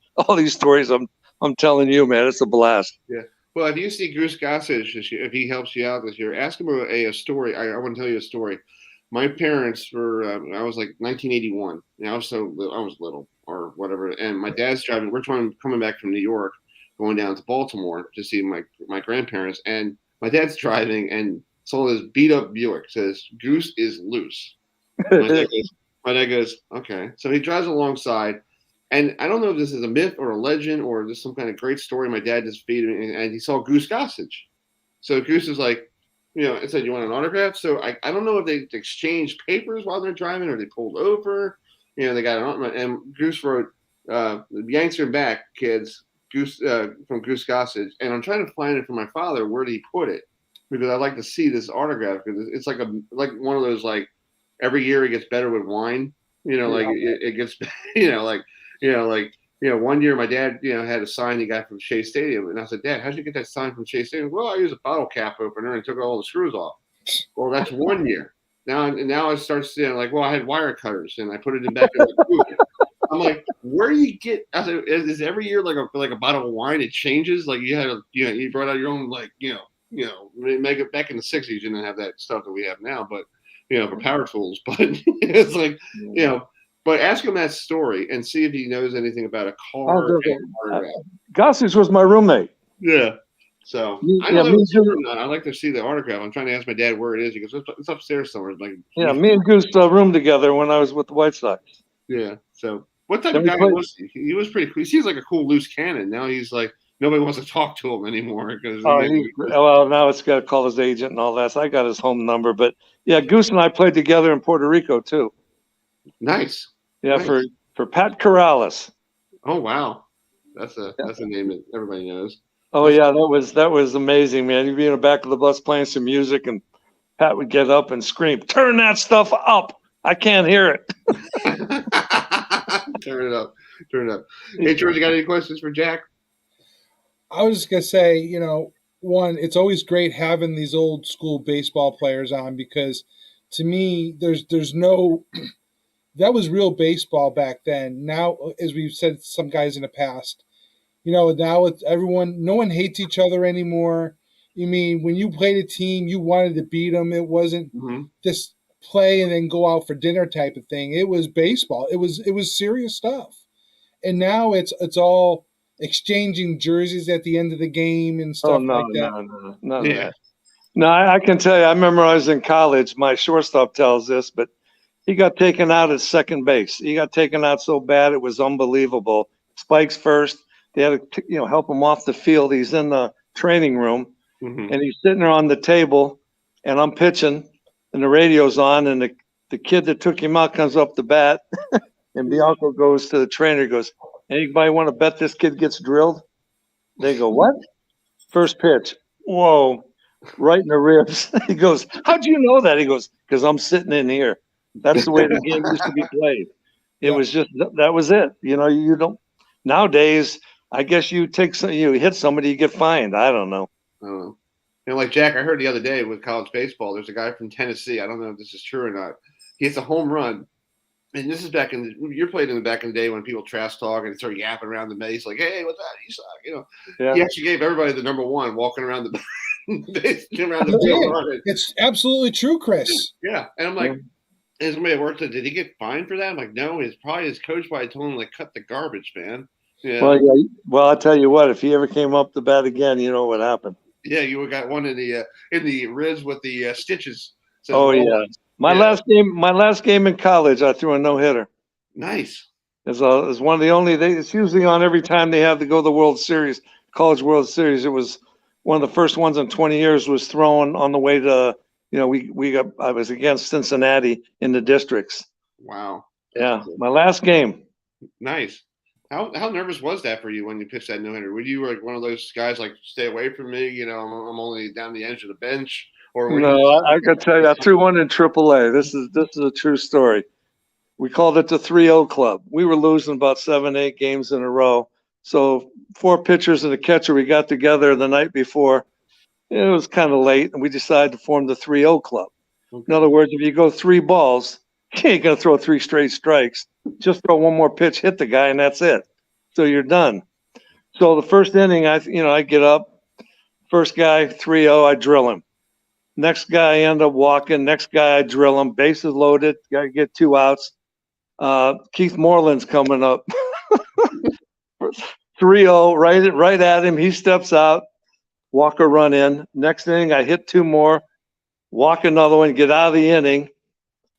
stories. I'm telling you, man, it's a blast. Yeah. Well, if you see Goose Gossage, if he helps you out this year, ask him a story. I want to tell you a story. My parents were, I was like 1981. I was little or whatever. And my dad's driving. We're coming back from New York, going down to Baltimore to see my grandparents. And my dad's driving and saw this beat up Buick. Says, Goose is loose. My dad goes, okay. So he drives alongside. And I don't know if this is a myth or a legend or just some kind of great story my dad just feed me, and he saw Goose Gossage. So Goose is like, it said, you want an autograph? So I don't know if they exchanged papers while they're driving or they pulled over. They got an autograph. And Goose wrote, the Yanks are back, kids, Goose from Goose Gossage. And I'm trying to find it for my father. Where did he put it? Because I'd like to see this autograph because it's like one of those, like, every year it gets better with wine. It gets, one year my dad, had a sign he got from Shea Stadium. And I said, Dad, how'd you get that sign from Shea Stadium? Well, I used a bottle cap opener and took all the screws off. Well, that's 1 year. Now it starts, well, I had wire cutters and I put it in back of the cooler. I'm like, where do you get? I said, is every year like a bottle of wine? It changes. Like you brought out your own, like, make it back in the 60s. You didn't have that stuff that we have now, but, for power tools. But it's like, But ask him that story and see if he knows anything about a car. Gossage was my roommate. Yeah. So I know I'd like to see the autograph. I'm trying to ask my dad where it is. He goes, it's upstairs somewhere. Like, me and Goose roomed together when I was with the White Sox. Yeah. So what type of guy was he? He was pretty cool. He seems like a cool loose cannon. Now he's like, nobody wants to talk to him anymore. Now it's got to call his agent and all that. So I got his home number. But yeah, Goose and I played together in Puerto Rico too. Nice. Yeah, nice. For Pat Corrales. Oh wow, that's a name that everybody knows. Oh yeah, that was amazing, man. You'd be in the back of the bus playing some music, and Pat would get up and scream, "Turn that stuff up! I can't hear it." Turn it up. Hey, George, you got any questions for Jack? I was just gonna say, one, it's always great having these old school baseball players on because, to me, there's no. That was real baseball back then. Now, as we've said, some guys in the past, now it's everyone. No one hates each other anymore. When you played a team, you wanted to beat them. It wasn't just play and then go out for dinner type of thing. It was baseball. It was serious stuff. And now it's all exchanging jerseys at the end of the game and stuff like that. No. No, I can tell you. I remember I was in college. My shortstop tells this, but. He got taken out at second base. He got taken out so bad it was unbelievable. Spikes first. They had to, help him off the field. He's in the training room, and he's sitting there on the table, and I'm pitching, and the radio's on, and the kid that took him out comes up the bat, and Bianco goes to the trainer. He goes, "Anybody want to bet this kid gets drilled?" They go, "What?" First pitch. Whoa, right in the ribs. He goes, "How'd you know that?" He goes, "Because I'm sitting in here." That's the way the game used to be played. It was just that was it. You don't nowadays. I guess you hit somebody, you get fined. I don't know. Like Jack, I heard the other day with college baseball, there's a guy from Tennessee. I don't know if this is true or not. He hits a home run, and this is you're playing in the back in the day when people trash talk and start yapping around the base like, "Hey, what's that? You suck." Yeah. He actually gave everybody the number one walking around the base, around the field. It's absolutely true, Chris. Yeah, and I'm like. And somebody at work said, "Did he get fined for that?" I'm like, "No, his coach probably told him like cut the garbage, man." Yeah. Well, I'll tell you what. If he ever came up the bat again, you know what happened. Yeah, you got one in the ribs with the stitches. So, my last game in college, I threw a no-hitter. Nice. It's one of the only. It's usually on every time they have to go to the World Series, College World Series. It was one of the first ones in 20 years. Was thrown on the way to. I was against Cincinnati in the districts. Wow. Yeah, my last game. Nice. How nervous was that for you when you pitched that no-hitter? Were you like one of those guys like, stay away from me? I'm only down the edge of the bench. Or I can tell you, I threw one in AAA. This is a true story. We called it the 3-0 club. We were losing about 7-8 games in a row. So 4 pitchers and a catcher, we got together the night before. It was kind of late, and we decided to form the 3-0 club. Okay. In other words, if you go 3 balls, you ain't going to throw 3 straight strikes. Just throw one more pitch, hit the guy, and that's it. So you're done. So the first inning, I get up. First guy, 3-0, I drill him. Next guy, I end up walking. Next guy, I drill him. Bases loaded. Got to get 2 outs. Keith Moreland's coming up. 3-0, right at him. He steps out. Walker run in. Next inning, I hit 2 more. Walk another one. Get out of the inning.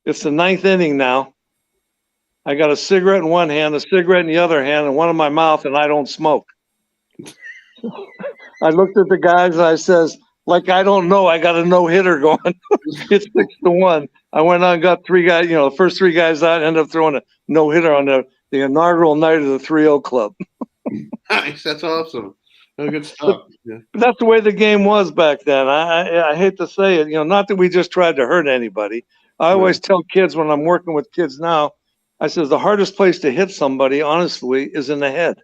It's the 9th inning now. I got a cigarette in one hand, a cigarette in the other hand, and one in my mouth, and I don't smoke. I looked at the guys and I says, like, I don't know. I got a no-hitter going. It's 6-1. I went on and got 3 guys, the first 3 guys out, ended up throwing a no-hitter on the inaugural night of the 3-0 club. Nice. That's awesome. No good stuff. Yeah. But that's the way the game was back then. I hate to say it, not that we just tried to hurt anybody. I always tell kids when I'm working with kids now, I says the hardest place to hit somebody, honestly, is in the head.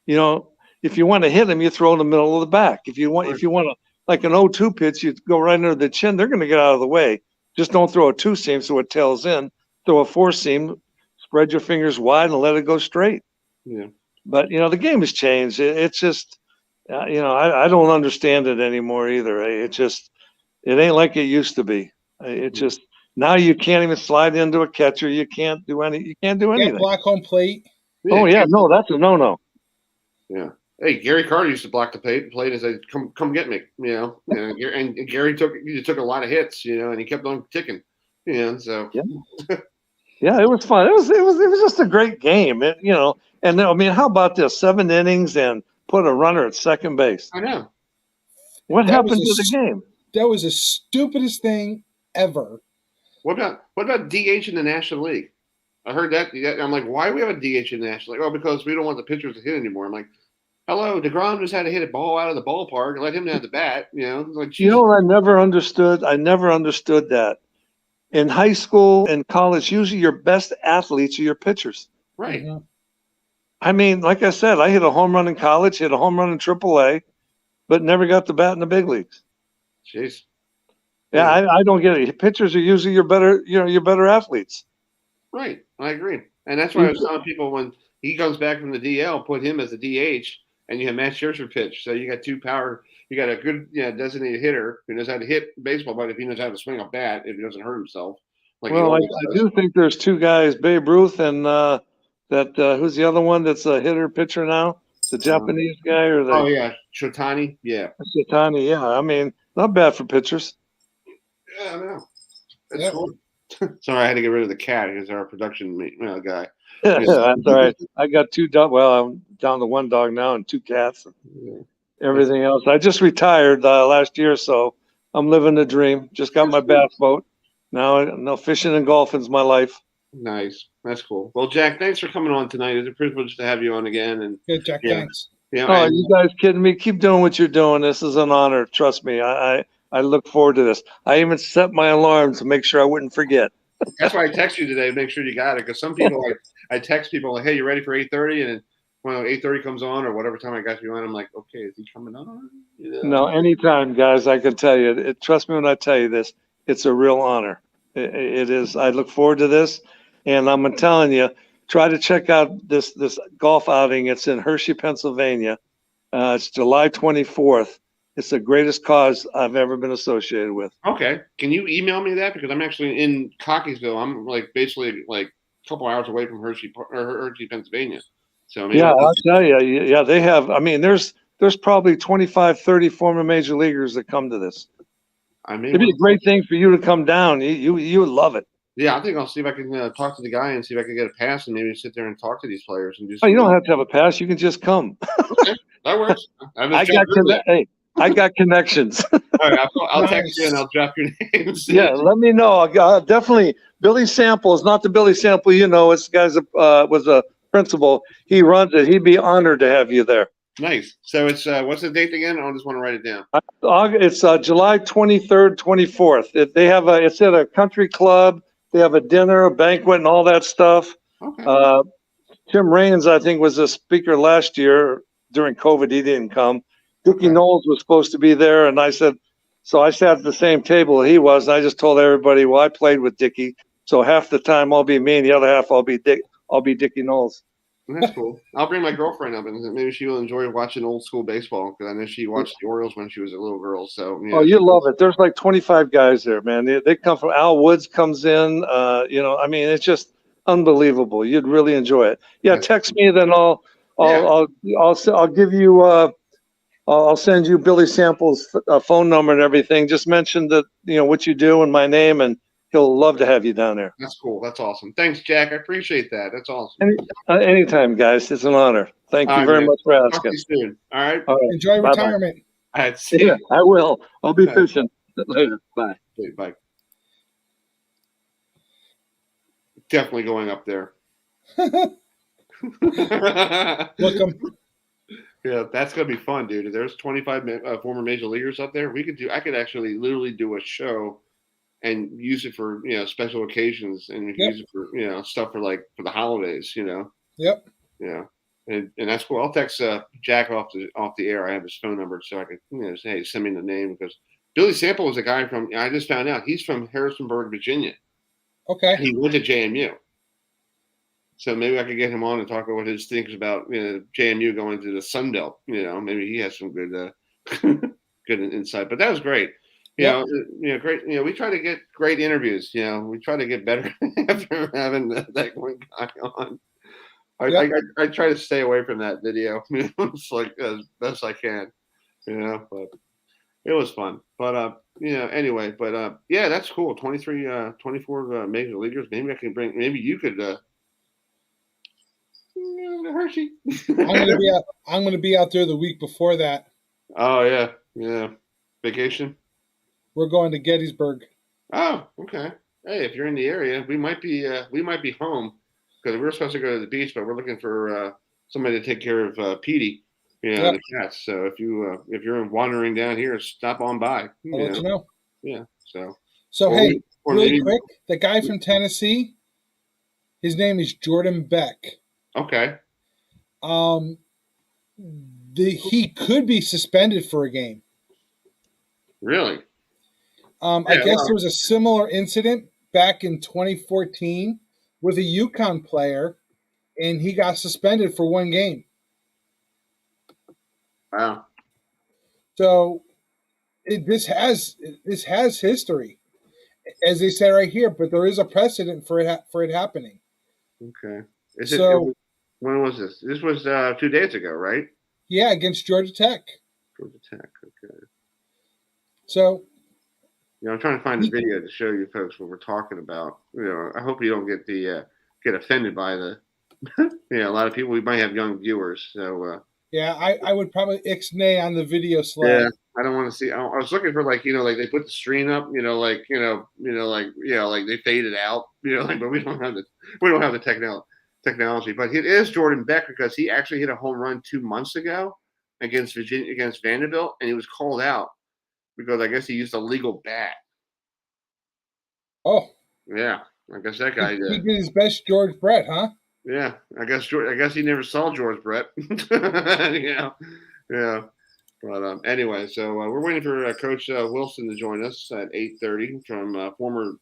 If you want to hit them, you throw in the middle of the back. If you want to, like an 0-2 pitch, you go right under the chin. They're going to get out of the way. Just don't throw a 2-seam so it tails in. Throw a 4-seam, spread your fingers wide and let it go straight. Yeah. But the game has changed. It's just, I don't understand it anymore either. It ain't like it used to be. It just now you can't even slide into a catcher. You can't do anything. Yeah, block home plate. Oh yeah, no, that's a no. Yeah. Hey, Gary Carter used to block the plate and say, "Come get me," and Gary took a lot of hits, and he kept on ticking, So yeah, it was fun. It was just a great game, And I mean, how about this? 7 innings and put a runner at second base. I know. What happened to the game? That was the stupidest thing ever. What about DH in the National League? I heard that. I'm like, why do we have a DH in the National League? Oh, because we don't want the pitchers to hit anymore. I'm like, hello, DeGrom just had to hit a ball out of the ballpark and let him have the bat. Like, what I never understood? I never understood that. In high school and college, usually your best athletes are your pitchers. Right. Mm-hmm. I mean, like I said, I hit a home run in college, hit a home run in AAA, but never got the bat in the big leagues. Jeez. Yeah, I don't get it. Pitchers are usually your better athletes. Right. I agree. And that's why I was telling people when he comes back from the DL, put him as a DH, and you have Matt Scherzer pitch. So you got 2 power. You got a good designated hitter who knows how to hit baseball, but if he knows how to swing a bat, if he doesn't hurt himself. Like I do think there's 2 guys, Babe Ruth and who's the other one that's a hitter pitcher now? The Japanese guy or the? Oh yeah, Shotani. Yeah. Shotani. Yeah, I mean, not bad for pitchers. Yeah, I know. That's cool. Sorry, I had to get rid of the cat because our production guy. That's all right. I got 2 dogs. Well, I'm down to 1 dog now and 2 cats. And everything else. I just retired last year, so I'm living the dream. Just got my bass boat. Now fishing and golfing's my life. Nice. That's cool. Well, Jack, thanks for coming on tonight. It's a privilege to have you on again. And good, Jack. Thanks. Yeah, you guys kidding me? Keep doing what you're doing. This is an honor. Trust me. I look forward to this. I even set my alarm to make sure I wouldn't forget. That's why I text you today to make sure you got it. Because some people, I text people like, "Hey, you ready for 8:30?" And when 8:30 comes on or whatever time I got you on, I'm like, "Okay, is he coming on?" No, anytime, guys. I can tell you. Trust me when I tell you this. It's a real honor. It is. I look forward to this, and I'm telling you, try to check out this golf outing. It's in Hershey, Pennsylvania. It's July 24th. It's the greatest cause I've ever been associated with. Okay. Can you email me that? Because I'm actually in Cockeysville. I'm basically a couple hours away from Hershey, Pennsylvania. So I'll tell you. Yeah, they have. I mean, there's probably 25, 30 former major leaguers that come to this. It'd be a great thing for you to come down. You would love it. Yeah, I think I'll see if I can talk to the guy and see if I can get a pass and maybe sit there and talk to these players and do. Oh, you don't have to have a pass. You can just come. Okay, that works. I got connections. All right, I'll text you and I'll drop your names. Yeah, let me know. Definitely, Billy Sample is not the Billy Sample It's the guy's was a principal. He runs it. He'd be honored to have you there. Nice. So it's what's the date again? I just want to write it down. It's July 23rd, 24th. It's at a country club. They have a dinner, a banquet, and all that stuff. Okay. Tim Raines, I think, was a speaker last year during COVID. He didn't come. Dickie Knowles was supposed to be there, and I said, so I sat at the same table he was, and I just told everybody, well, I played with Dickie, so half the time I'll be me, and the other half I'll be Dickie Knowles. That's cool. I'll bring my girlfriend up, and maybe she will enjoy watching old school baseball because I know she watched the Orioles when she was a little girl. So Oh, you love it. There's like 25 guys there, man. They come from Al Woods comes in. I mean, it's just unbelievable. You'd really enjoy it. Yeah, text me, then I'll give you. I'll send you Billy Sample's phone number and everything. Just mention that what you do and my name, and he'll love to have you down there. That's cool. That's awesome. Thanks, Jack. I appreciate that. That's awesome. Anytime, guys. It's an honor. Thank All you right, very man. much for Talk to asking. you soon. All right. All right. Enjoy Bye-bye. retirement. All right. See Yeah, you. I will. I'll be Okay. fishing later. Bye. Okay, bye. Definitely going up there. Welcome. Yeah, that's gonna be fun, dude. There's 25 former major leaguers up there. I could actually literally do a show and use it for special occasions, and we can use it for stuff for the holidays. Yep. Yeah, and that's cool. I'll text Jack off the air. I have his phone number, so I could say, hey, send me the name, because Billy Sample is a guy from. I just found out he's from Harrisonburg, Virginia. Okay. He went to JMU. So maybe I could get him on and talk about what his thinks about JMU going to the Sun Belt. Maybe he has some good good insight. But that was great. Yep. Great. We try to get great interviews. We try to get better after having that one guy on. I try to stay away from that video. It's like as best I can. But it was fun. But anyway. But yeah, that's cool. 24 major leaguers. Maybe I can bring. Maybe you could. Hershey. I'm gonna be out there the week before that. Oh yeah. Vacation. We're going to Gettysburg. Oh, okay. Hey, if you're in the area, we might be home, because we're supposed to go to the beach, but we're looking for somebody to take care of Petey, and the cats. So if you're wandering down here, stop on by. I'll let you know. Yeah. So hey, really maybe, quick, the guy from Tennessee, his name is Jordan Beck. Okay. He could be suspended for a game. Really? I guess there was a similar incident back in 2014 with a UConn player, and he got suspended for one game. Wow. So this has history, as they say right here, but there is a precedent for it happening. Okay. When was this? This was 2 days ago, right? Yeah, against Georgia Tech. Georgia Tech. Okay. So. I'm trying to find the video to show you folks what we're talking about. I hope you don't get offended by the. A lot of people. We might have young viewers, so. Yeah, I would probably ixnay on the video slide. Yeah, I don't want to see. I was looking for like they put the screen up, like they fade it out, but we don't have the technology. But it is Jordan Beck, because he actually hit a home run 2 months ago against Vanderbilt, and he was called out because I guess he used a legal bat. Oh. Yeah, I guess that guy did. He did his best George Brett, huh? Yeah, I guess he never saw George Brett. Yeah. But anyway, so we're waiting for Coach Wilson to join us at 8:30 from former.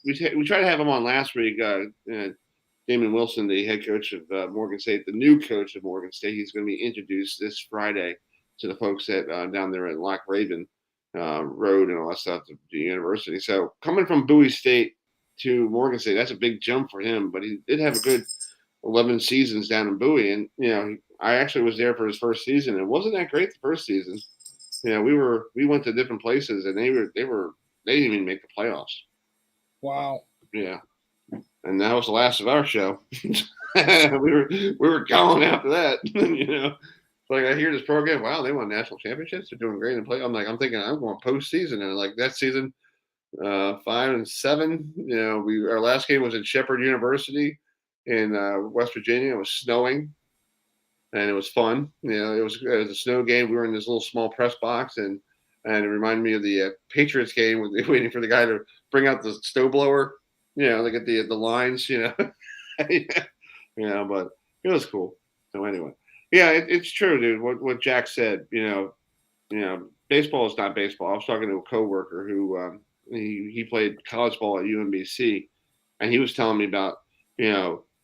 We tried to have him on last week. Damon Wilson, the head coach of Morgan State, the new coach of Morgan State. He's going to be introduced this Friday to the folks at down there at Lock Raven Road and all that stuff at the university. So coming from Bowie State to Morgan State, that's a big jump for him. But he did have a good 11 seasons down in Bowie, and I actually was there for his first season. It wasn't that great the first season. We went to different places, and they didn't even make the playoffs. Wow. Yeah, and that was the last of our show. we were gone after that. Like I hear this program, wow, they won national championships. They're doing great in play. I'm thinking I'm going postseason, and like that season, 5 and 7. Our last game was at Shepherd University in West Virginia. It was snowing, and it was fun. It was a snow game. We were in this little small press box, and it reminded me of the Patriots game when they're waiting for the guy to bring out the snow blower. They get the lines. But it was cool. So anyway, yeah, it's true, dude. What Jack said. Baseball is not baseball. I was talking to a coworker who he played college ball at UMBC, and he was telling me about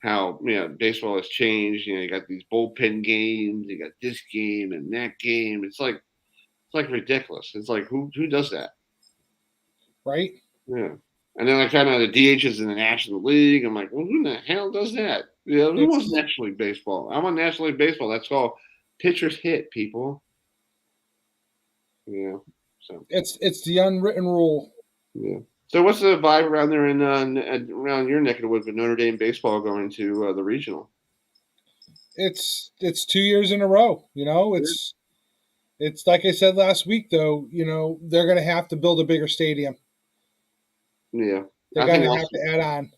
how baseball has changed. You got these bullpen games, you got this game and that game. It's like ridiculous. It's like who does that? Right? Yeah. And then I found out the DHs in the National League. I'm like, well, who the hell does that? Who wants National League baseball? I want National League baseball. That's called pitchers hit, people. Yeah. So it's the unwritten rule. Yeah. So what's the vibe around there in around your neck of the woods with Notre Dame baseball going to the regional? It's 2 years in a row. It's like I said last week, though. They're going to have to build a bigger stadium. Yeah, They're going to have to add on.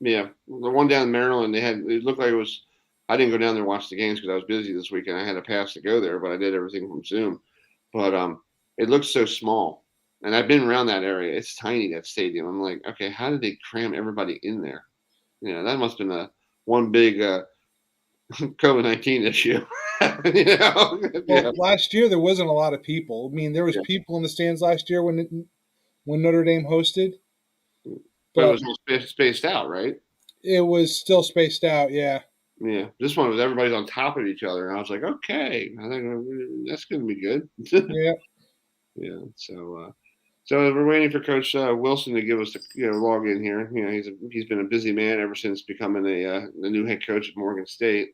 Yeah, the one down in Maryland, it looked like it was. I didn't go down there and watch the games because I was busy this weekend. I had a pass to go there, but I did everything from Zoom. But it looks so small, and I've been around that area. It's tiny, that stadium. I'm like, okay, how did they cram everybody in there? That must have been one big COVID-19 issue. Well, last year there wasn't a lot of people. I mean, there was people in the stands last year when Notre Dame hosted, but it was all spaced out, right? It was still spaced out, yeah. Yeah, this one was everybody's on top of each other, and I was like, okay, I think that's going to be good. Yeah. Yeah. So we're waiting for Coach Wilson to give us the log in here. He's been a busy man ever since becoming the new head coach at Morgan State.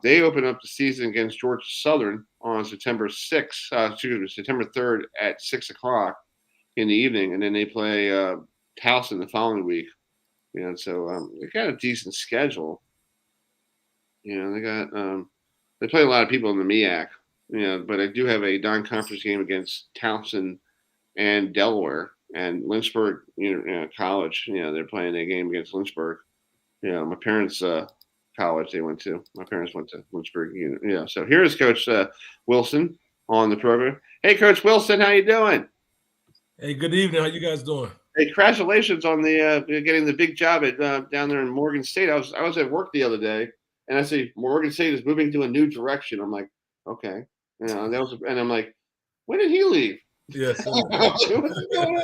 They open up the season against Georgia Southern on September 3rd at 6:00 in the evening, and then they play Towson the following week. So they got a decent schedule. They play a lot of people in the MEAC. But I do have a non-conference game against Towson and Delaware and Lynchburg College. They're playing a game against Lynchburg. My parents' college they went to. My parents went to Lynchburg. So here is Coach Wilson on the program. Hey, Coach Wilson, how you doing? Hey, good evening. How you guys doing? Hey, congratulations on the getting the big job at down there in Morgan State. I was at work the other day, and I see Morgan State is moving to a new direction. I'm like, okay, and I'm like, when did he leave? Yes. What's going on?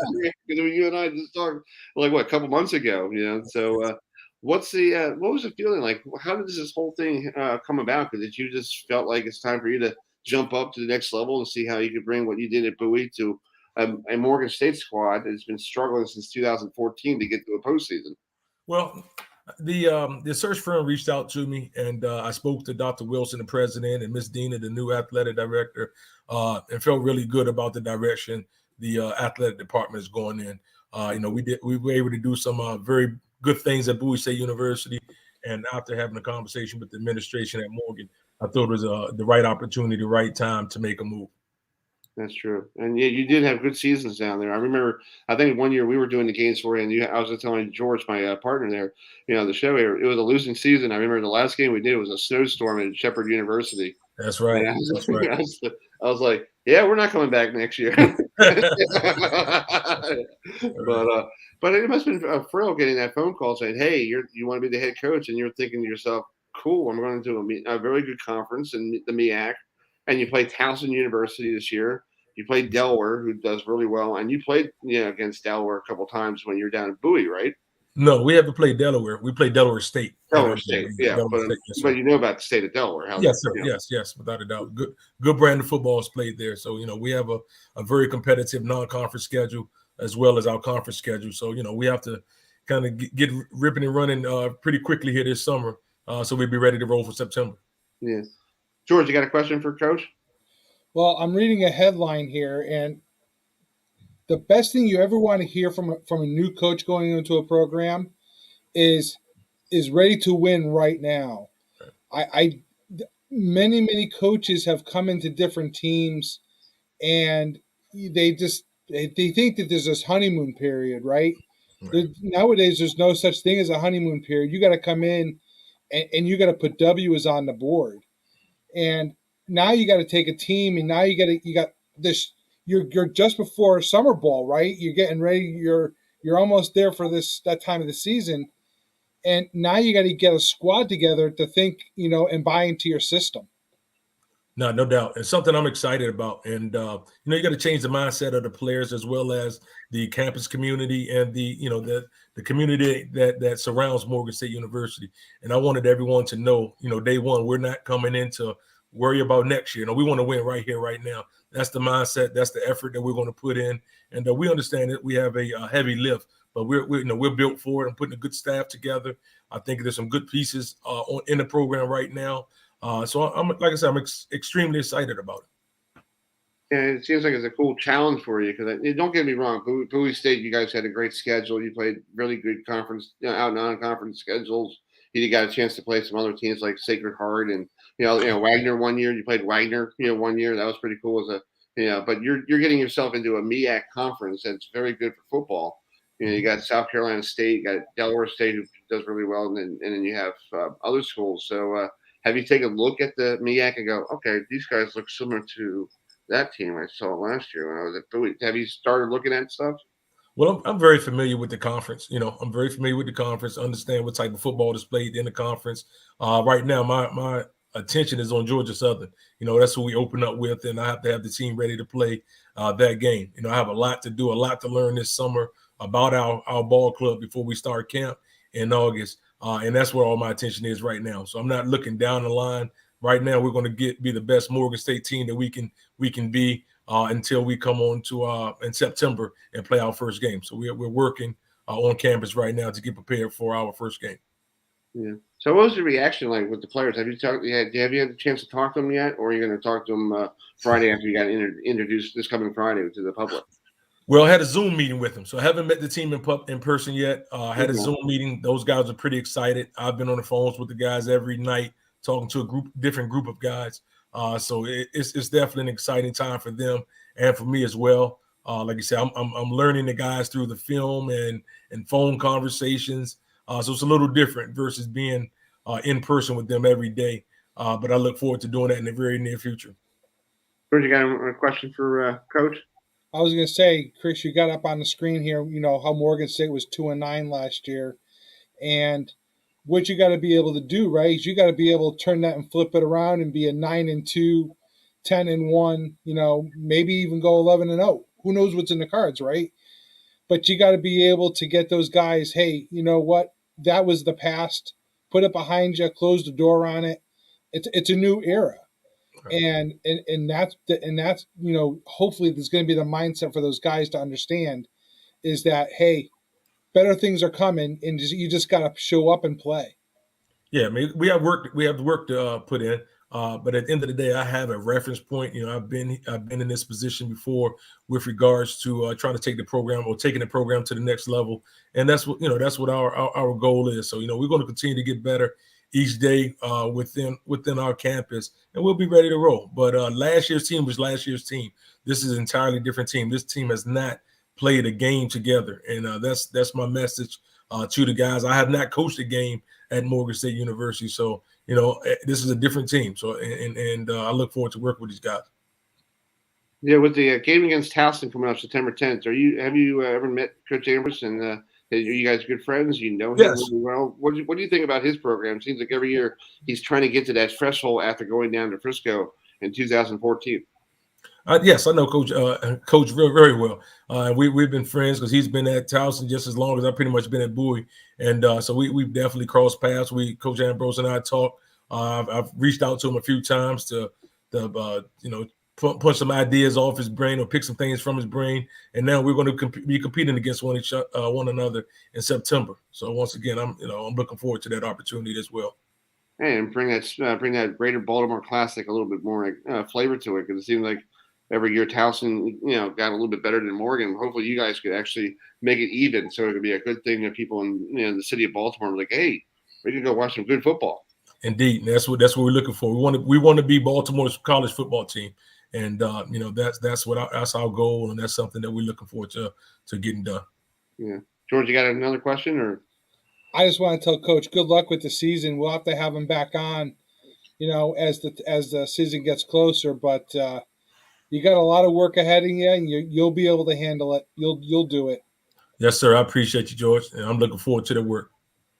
Because you and I just talked like a couple months ago. So what was the feeling like? How did this whole thing come about? Because you just felt like it's time for you to jump up to the next level and see how you could bring what you did at Bowie to a Morgan State squad that's been struggling since 2014 to get to a postseason. Well, the search firm reached out to me, and I spoke to Dr. Wilson, the president, and Miss Dina, the new athletic director, and felt really good about the direction the athletic department is going in. We were able to do some very good things at Bowie State University, and after having a conversation with the administration at Morgan, I thought it was the right opportunity, the right time to make a move. That's true. And yeah, you did have good seasons down there. I remember, I think one year we were doing the games for you, and I was just telling George, my partner there, the show here, it was a losing season. I remember the last game we did was a snowstorm at Shepherd University. That's right. That's right. I was like, yeah, we're not coming back next year. But it must have been a thrill getting that phone call saying, hey, you want to be the head coach, and you're thinking to yourself, cool, I'm going to do a very good conference in the MEAC, and you play Towson University this year. You played Delaware, who does really well, and you played against Delaware a couple times when you're down at Bowie, right? No, we haven't played Delaware. We played Delaware State. Delaware State, yeah. Delaware State, yes, but you know about the state of Delaware. Yes, sir. Yes, without a doubt. Good brand of football is played there. So, we have a very competitive non-conference schedule as well as our conference schedule. So, we have to kind of get ripping and running pretty quickly here this summer. So we'll be ready to roll for September. Yeah. George, you got a question for Coach? Well, I'm reading a headline here, and the best thing you ever want to hear from a new coach going into a program is ready to win right now. Many coaches have come into different teams, and they think that there's this honeymoon period, right? Nowadays, there's no such thing as a honeymoon period. You got to come in, and you got to put W's on the board, and now you got to take a team, and now you got this. You're just before summer ball, right? You're getting ready. You're almost there for that time of the season, and now you got to get a squad together to think, and buy into your system. No doubt. It's something I'm excited about, and you got to change the mindset of the players as well as the campus community and the community that surrounds Morgan State University. And I wanted everyone to know, day one, we're not coming in to worry about next year. We want to win right here, right now. That's the mindset. That's the effort that we're going to put in. And we understand that we have a heavy lift, but we're built for it and putting a good staff together. I think there's some good pieces in the program right now. So I'm like I said, I'm extremely excited about it. And it seems like it's a cool challenge for you because don't get me wrong, Bowie State, you guys had a great schedule. You played really good conference, out and non-conference schedules. You got a chance to play some other teams like Sacred Heart and Wagner one year. You played Wagner, 1 year. That was pretty cool as a But you're getting yourself into a MEAC conference that's very good for football. You got South Carolina State, you got Delaware State who does really well, and then you have other schools. So have you taken a look at the MEAC and go, okay, these guys look similar to that team I saw last year when I was at Bowie? Have you started looking at stuff? Well, I'm very familiar with the conference. I'm very familiar with the conference, understand what type of football is played in the conference. Right now, my attention is on Georgia Southern. That's who we open up with, and I have to have the team ready to play that game. I have a lot to do, a lot to learn this summer about our ball club before we start camp in August. And that's where all my attention is right now. So I'm not looking down the line. Right now, we're going to be the best Morgan State team that we can be until we come on to in September and play our first game. So we're working on campus right now to get prepared for our first game. Yeah. So what was the reaction like with the players? Have you had a chance to talk to them yet, or are you going to talk to them Friday after you got introduced this coming Friday to the public? Well, I had a Zoom meeting with them, so I haven't met the team in person yet. I had a Zoom meeting. Those guys are pretty excited. I've been on the phones with the guys every night, talking to a different group of guys. So it's definitely an exciting time for them and for me as well. Like I said, I'm learning the guys through the film and phone conversations. So it's a little different versus being in person with them every day. But I look forward to doing that in the very near future. George, you got a question for Coach? I was going to say, Chris, you got up on the screen here, how Morgan State was 2-9 last year. And what you got to be able to do, right, is you got to be able to turn that and flip it around and be a 9-2, 10-1, maybe even go 11-0. Who knows what's in the cards, right? But you got to be able to get those guys, hey, you know what? That was the past. Put it behind you, close the door on it. It's a new era. And that's hopefully there's going to be the mindset for those guys to understand is that, hey, better things are coming, and you just got to show up and play. Yeah, I mean, we have the work to put in. But at the end of the day, I have a reference point. I've been in this position before with regards to trying to take the program or taking the program to the next level, and that's what our goal is. So we're going to continue to get better each day within our campus, and we'll be ready to roll. But last year's team was last year's team. This is an entirely different team. This team has not played a game together, and that's my message to the guys. I have not coached a game at Morgan State University, so this is a different team. So and I look forward to working with these guys. Yeah, with the game against Towson coming up September 10th, have you ever met Coach Ambrose? And are you guys good friends? You know him really well. What do you think about his program? It seems like every year he's trying to get to that threshold after going down to Frisco in 2014. Yes, I know Coach very, very well. We've been friends because he's been at Towson just as long as I've pretty much been at Bowie, and so we've definitely crossed paths. Coach Ambrose and I talk. I've reached out to him a few times to punch some ideas off his brain or pick some things from his brain, and now we're going to be competing against one another in September. So once again, I'm looking forward to that opportunity as well. And bring that Greater Baltimore Classic a little bit more flavor to it, because it seems like every year Towson, got a little bit better than Morgan. Hopefully you guys could actually make it even, so it could be a good thing that people in the city of Baltimore are like, hey, we can go watch some good football. Indeed, that's what we're looking for. We want to be Baltimore's college football team, and that's our goal, and that's something that we're looking forward to getting done. Yeah, George, you got another question? Or I just want to tell Coach, good luck with the season. We'll have to have him back on, as the season gets closer, but. You got a lot of work ahead of you, and you'll be able to handle it. You'll do it. Yes, sir. I appreciate you, George, and I'm looking forward to the work.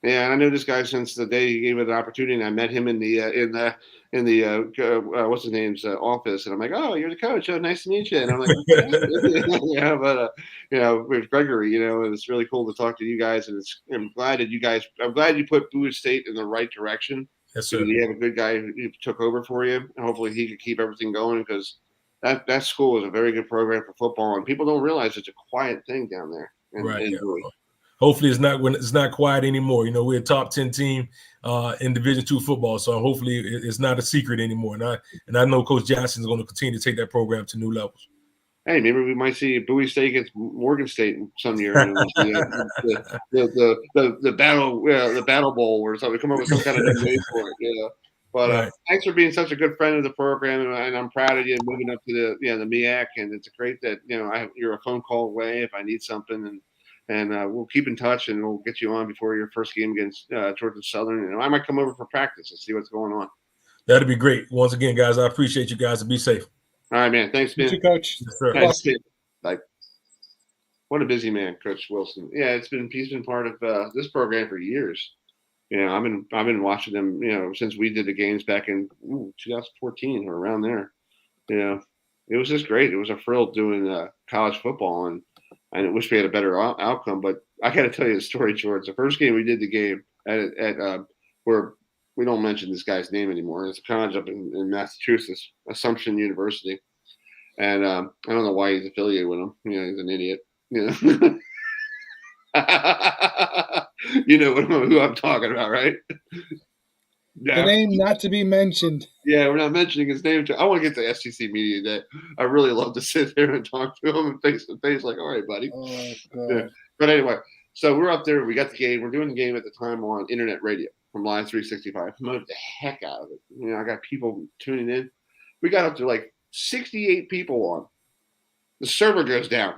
Yeah, and I know this guy since the day he gave me the opportunity. And I met him in the what's his name's office, and I'm like, oh, you're the coach. Oh, nice to meet you. And I'm like, yeah, but with Gregory, it's really cool to talk to you guys, and I'm glad you put Bowie State in the right direction. Yes, sir. You have a good guy who took over for you, and hopefully he could keep everything going, because that school is a very good program for football, and people don't realize it's a quiet thing down there. Right. hopefully it's not quiet anymore. You know, we're a top 10 team in Division II football, so hopefully it's not a secret anymore. And I know Coach Johnson is going to continue to take that program to new levels. Hey, maybe we might see Bowie State against Morgan State some year. And the battle bowl or something. Come up with some kind of new name for it. Yeah. But Right. thanks for being such a good friend of the program, and I'm proud of you moving up to the MEAC. And it's great that you're a phone call away if I need something, and we'll keep in touch, and we'll get you on before your first game against Georgia Southern. And I might come over for practice and see what's going on. That'd be great. Once again, guys, I appreciate you guys, and be safe. All right, man. Thanks, man. You too, Coach. Yes, sir. Thanks, man. Like, what a busy man, Coach Wilson. Yeah, he's been part of this program for years. I've been watching them, since we did the games back in 2014 or around there. It was just great. It was a thrill doing college football, and I wish we had a better outcome. But I got to tell you the story, George. The first game we did the game at where we don't mention this guy's name anymore. It's a college up in Massachusetts, Assumption University, and I don't know why he's affiliated with them. He's an idiot. You know who I'm talking about, right? The name not to be mentioned. Yeah, we're not mentioning his name. I want to get to SEC Media Day. I really love to sit there and talk to him face to face, like, all right, buddy. Oh, God. Yeah. But anyway, so we're up there. We got the game. We're doing the game at the time on internet radio from Line 365. Promoted the heck out of it. I got people tuning in. We got up to like 68 people on. The server goes down.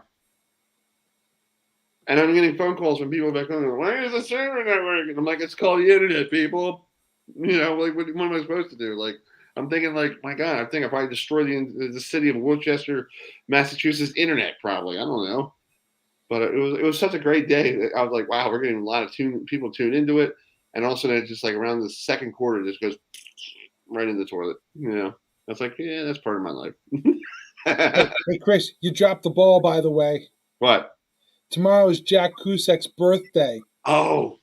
And I'm getting phone calls from people back home. Why is the server not working? I'm like, it's called the internet, people. Like, what am I supposed to do? Like, I'm thinking, like, my God, I think I probably destroyed the city of Worcester, Massachusetts internet, probably. I don't know. But it was such a great day. I was like, wow, we're getting a lot of people tuned into it. And all of a sudden, it's just like around the second quarter, it just goes right in the toilet. I was like, yeah, that's part of my life. Hey, Chris, you dropped the ball, by the way. What? Tomorrow is Jack Kucek's birthday. Oh,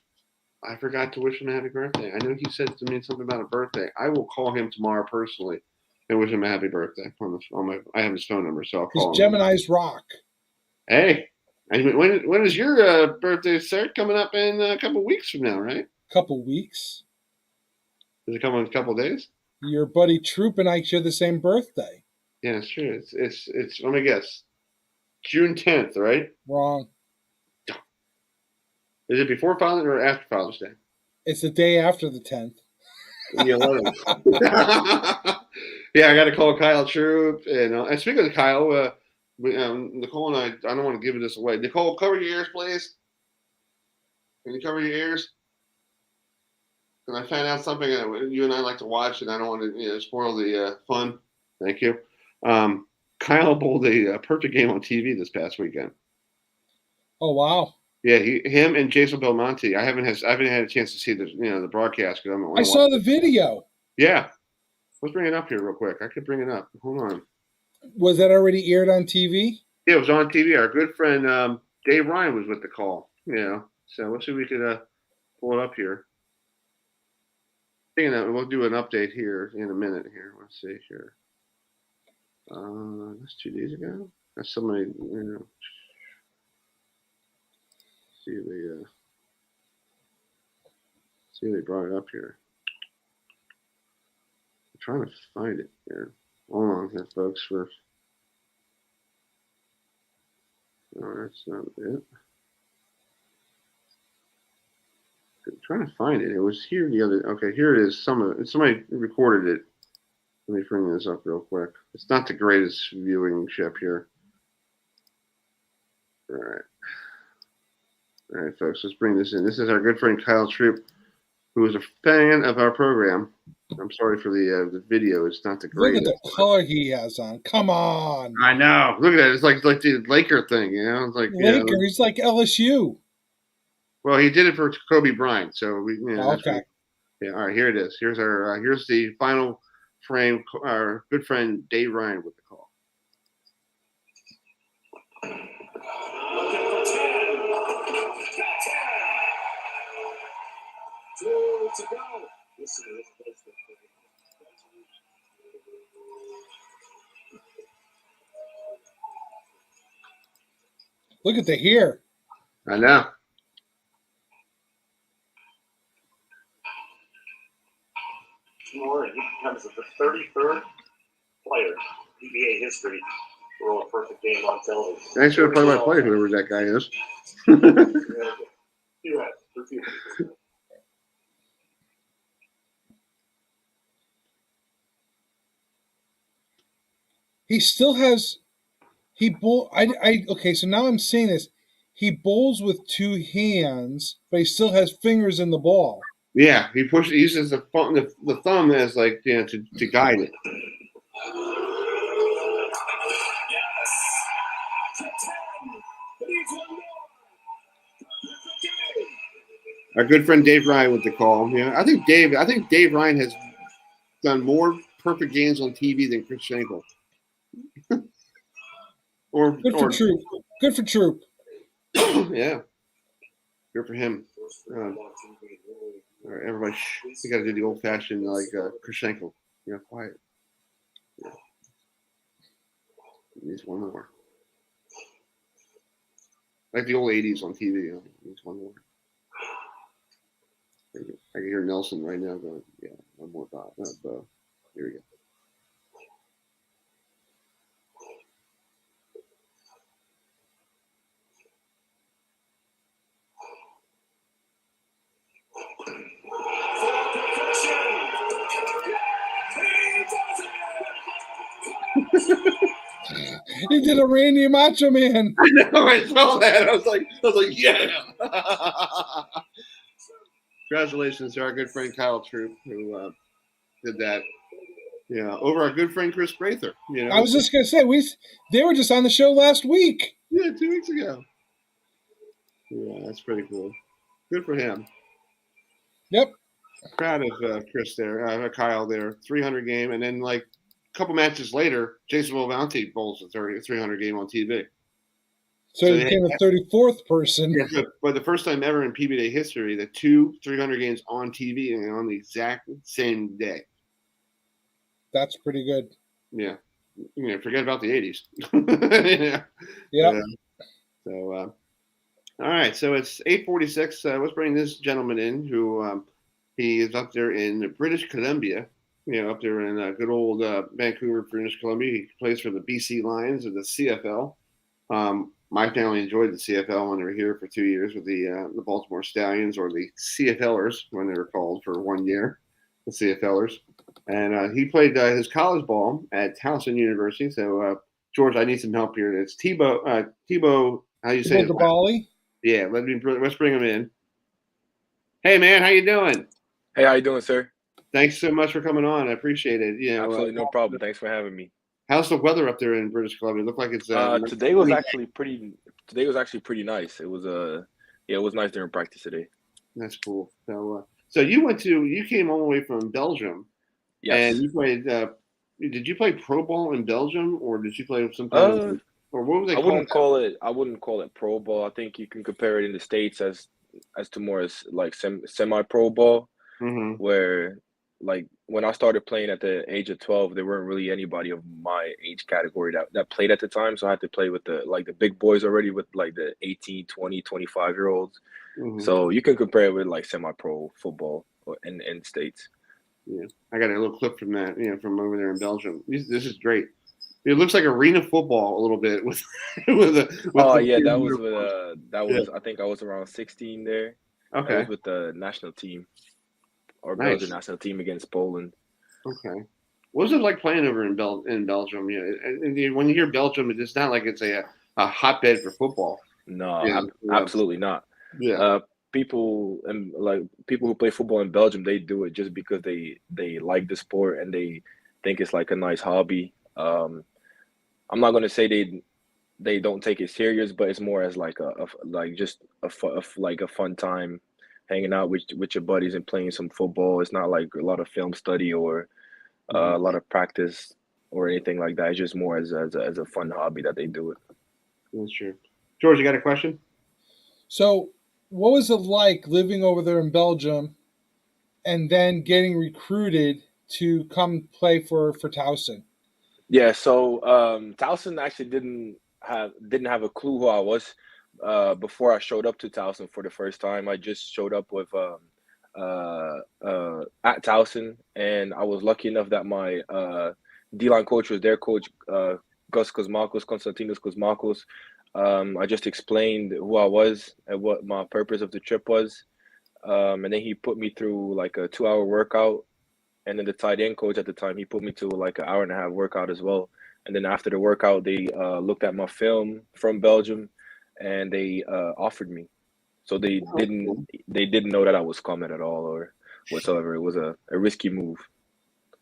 I forgot to wish him a happy birthday. I know he said to me something about a birthday. I will call him tomorrow personally and wish him a happy birthday. I have his phone number, so I'll call him. Gemini's rock. Hey, when is your birthday, sir? Coming up in a couple weeks from now, right? Couple weeks. Does it come in a couple days? Your buddy Troop and I share the same birthday. Yeah, it's true. It's let me guess. June 10th, right? Wrong. Is it before Father's Day or after Father's Day? It's the day after the 10th. The 11th. Yeah, I got to call Kyle Troop. And speaking of Kyle, Nicole and I don't want to give this away. Nicole, cover your ears, please. Can you cover your ears? Because I found out something that you and I like to watch, and I don't want to spoil the fun. Thank you. Kyle bowled a perfect game on TV this past weekend. Oh, wow. Yeah, him and Jason Belmonte. I haven't had a chance to see the broadcast. I saw the video. Yeah, let's bring it up here real quick. I could bring it up. Hold on. Was that already aired on TV? Yeah, it was on TV. Our good friend Dave Ryan was with the call. So let's see if we could pull it up here. Thinking that we'll do an update here in a minute. Here, let's see here. That's 2 days ago. That's somebody. See they brought it up here. I'm trying to find it here. Hold on here, folks. No, that's not it. I'm trying to find it. It was here the other. Okay, here it is. Somebody recorded it. Let me bring this up real quick. It's not the greatest viewing ship here. All right, folks, let's bring this in. This is our good friend Kyle Troop, who is a fan of our program. I'm sorry for the video. It's not the greatest. Look at the color he has on. Come on. I know. Look at that. It's like the Laker thing, It's like Laker. He's like LSU. Well, he did it for Kobe Bryant, so we. Okay. Yeah. All right. Here it is. Here's our. Here's the final frame. Our good friend Dave Ryan with the call. To go. Look at the hair. I know. more, and he becomes the 33rd player in PBA history to roll a perfect game on television. Thanks for the play-by-play, whoever that guy is. He still has okay, so now I'm seeing this. He bowls with two hands, but he still has fingers in the ball. Yeah, he uses the thumb as like to guide it. Our good friend Dave Ryan with the call. Yeah, I think Dave Ryan has done more perfect games on TV than Chris Schenkel. Good for Troop. Good for Troop. Yeah. Good for him. All right, everybody, we got to do the old-fashioned Chris Schenkel. Quiet. Yeah. Needs one more. Like the old 80s on TV. Needs one more. I can hear Nelson right now going, yeah, one more thought. Here we go. He did a Randy Macho Man. I know, I saw that. I was like, yeah. Congratulations to our good friend Kyle Troop, who did that. Yeah, over our good friend Chris Prather. I was just gonna say they were just on the show last week. Yeah, 2 weeks ago. Yeah, that's pretty cool. Good for him. Yep. Proud of Chris there, Kyle there. 300 game, and then like a couple matches later, Jason Volvanti bowls a 300 game on TV. So he became a 34th person. Yeah, but the first time ever in PBA history, the 2 300 games on TV and on the exact same day. That's pretty good. Yeah. Forget about the 80s. Yeah. So, all right. So it's 8:46. Let's bring this gentleman in who he is up there in British Columbia. Up there in good old Vancouver, British Columbia. He plays for the BC Lions of the CFL. My family enjoyed the CFL when they were here for 2 years with the Baltimore Stallions, or the CFLers when they were called for 1 year, the CFLers. And he played his college ball at Towson University. So, George, I need some help here. It's Tibo. How you say it? Debaillie? Yeah, let's bring him in. Hey, man, how you doing? Hey, how you doing, sir? Thanks so much for coming on. I appreciate it. Absolutely no problem. Thanks for having me. How's the weather up there in British Columbia? It looked like it's today was actually pretty nice. It was it was nice during practice today. That's cool. So you came all the way from Belgium. Yes. And you played did you play pro ball in Belgium, or did you play some kind of, or what was it called? I wouldn't call it pro ball. I think you can compare it in the States as to more as like semi pro ball, where like when I started playing at the age of 12, there weren't really anybody of my age category that played at the time. So I had to play with the big boys already, with like the 18, 20, 25-year-olds. So you can compare it with like semi-pro football in States. Yeah, I got a little clip from that, from over there in Belgium. This is great. It looks like arena football a little bit with I think I was around 16 there. Okay. That was with the national team. Or Belgian national team against Poland. Okay. What was it like playing over in Belgium? When you hear Belgium, it's not like it's a hotbed for football. No, absolutely not. Yeah. People who play football in Belgium, they do it just because they like the sport and they think it's like a nice hobby. I'm not gonna say they don't take it serious, but it's more as like a fun time, hanging out with your buddies and playing some football. It's not like a lot of film study or a lot of practice or anything like that. It's just more as a fun hobby that they do it. That's true. George, you got a question? So, what was it like living over there in Belgium and then getting recruited to come play for Towson? Yeah, so Towson actually didn't have a clue who I was before I showed up to Towson for the first time. I just showed up with at Towson, and I was lucky enough that my D-line coach was their coach, Konstantinos Kuzmakos. I just explained who I was and what my purpose of the trip was, and then he put me through like a 2-hour workout, and then the tight end coach at the time, he put me to like an hour and a half workout as well. And then after the workout, they looked at my film from Belgium, and they offered me. So they didn't know that I was coming at all or whatsoever. It was a risky move.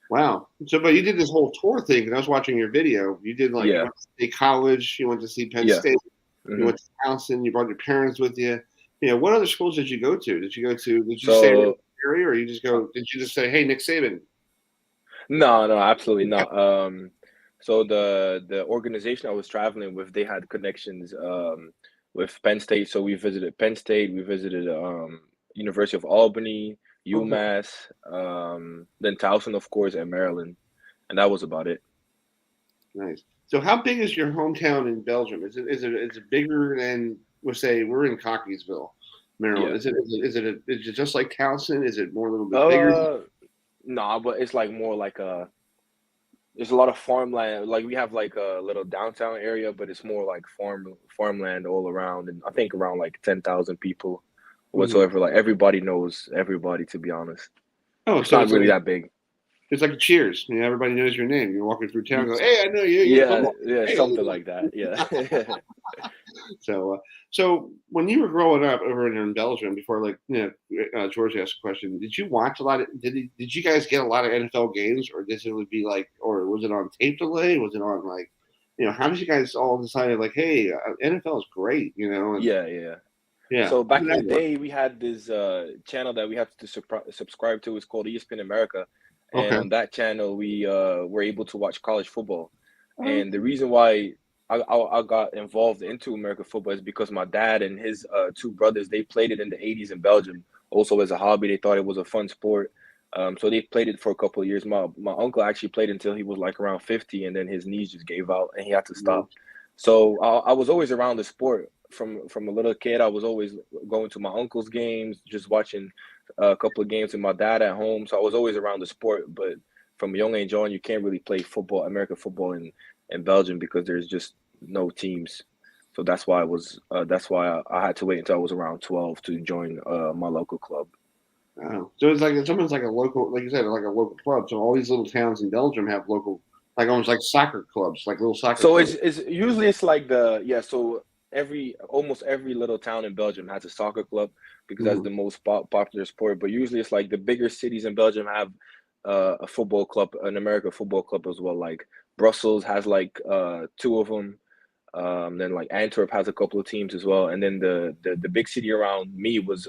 Wow. So, but you did this whole tour thing, and I was watching your video. You did you went to State College, you went to see Penn State, you went to Towson, you brought your parents with you. What other schools did you go to? Did you stay in the area, or did you just say, hey, Nick Saban? No, absolutely not. So the organization I was traveling with, they had connections with Penn State. So we visited Penn State, we visited University of Albany, UMass, then Towson, of course, and Maryland, and that was about it. Nice. So, how big is your hometown in Belgium? Is it bigger than, let's say, we're in Cockeysville, Maryland? Yeah. Is it just like Towson? Is it a little bit bigger? No, but it's like more like there's a lot of farmland. Like we have like a little downtown area, but it's more like farmland all around, and I think around like 10,000 people. Whatsoever, like everybody knows everybody, to be honest. Oh, it's not really that big. It's like a Cheers. Everybody knows your name. You're walking through town, go, "Hey, I know you." Yeah, hey, something like that. Yeah. So when you were growing up over in Belgium, before George asked a question, did you watch a lot of? Did you guys get a lot of NFL games, or did it be like, or was it on tape delay? Was it on like, how did you guys all decide like, hey, NFL is great, Yeah. So back in the day, we had this channel that we had to subscribe to. It's called ESPN America, and on that channel, we were able to watch college football. And the reason why I got involved into American football is because my dad and his two brothers, they played it in the 80s in Belgium, also as a hobby. They thought it was a fun sport, so they played it for a couple of years. My uncle actually played until he was like around 50, and then his knees just gave out, and he had to stop. So I was always around the sport. From a little kid, I was always going to my uncle's games, just watching a couple of games with my dad at home. So I was always around the sport. But from a young age on, you can't really play football, American football in Belgium, because there's just no teams. So that's why I had to wait until I was around 12 to join my local club. Oh. So it's almost like a local, like you said, like a local club. So all these little towns in Belgium have local, like almost like soccer clubs, like little soccer. So clubs. it's usually it's like so. Almost every little town in Belgium has a soccer club, because that's the most popular sport. But usually it's like the bigger cities in Belgium have a football club, an American football club as well. Like Brussels has like 2 of them. Then like Antwerp has a couple of teams as well. And then the big city around me was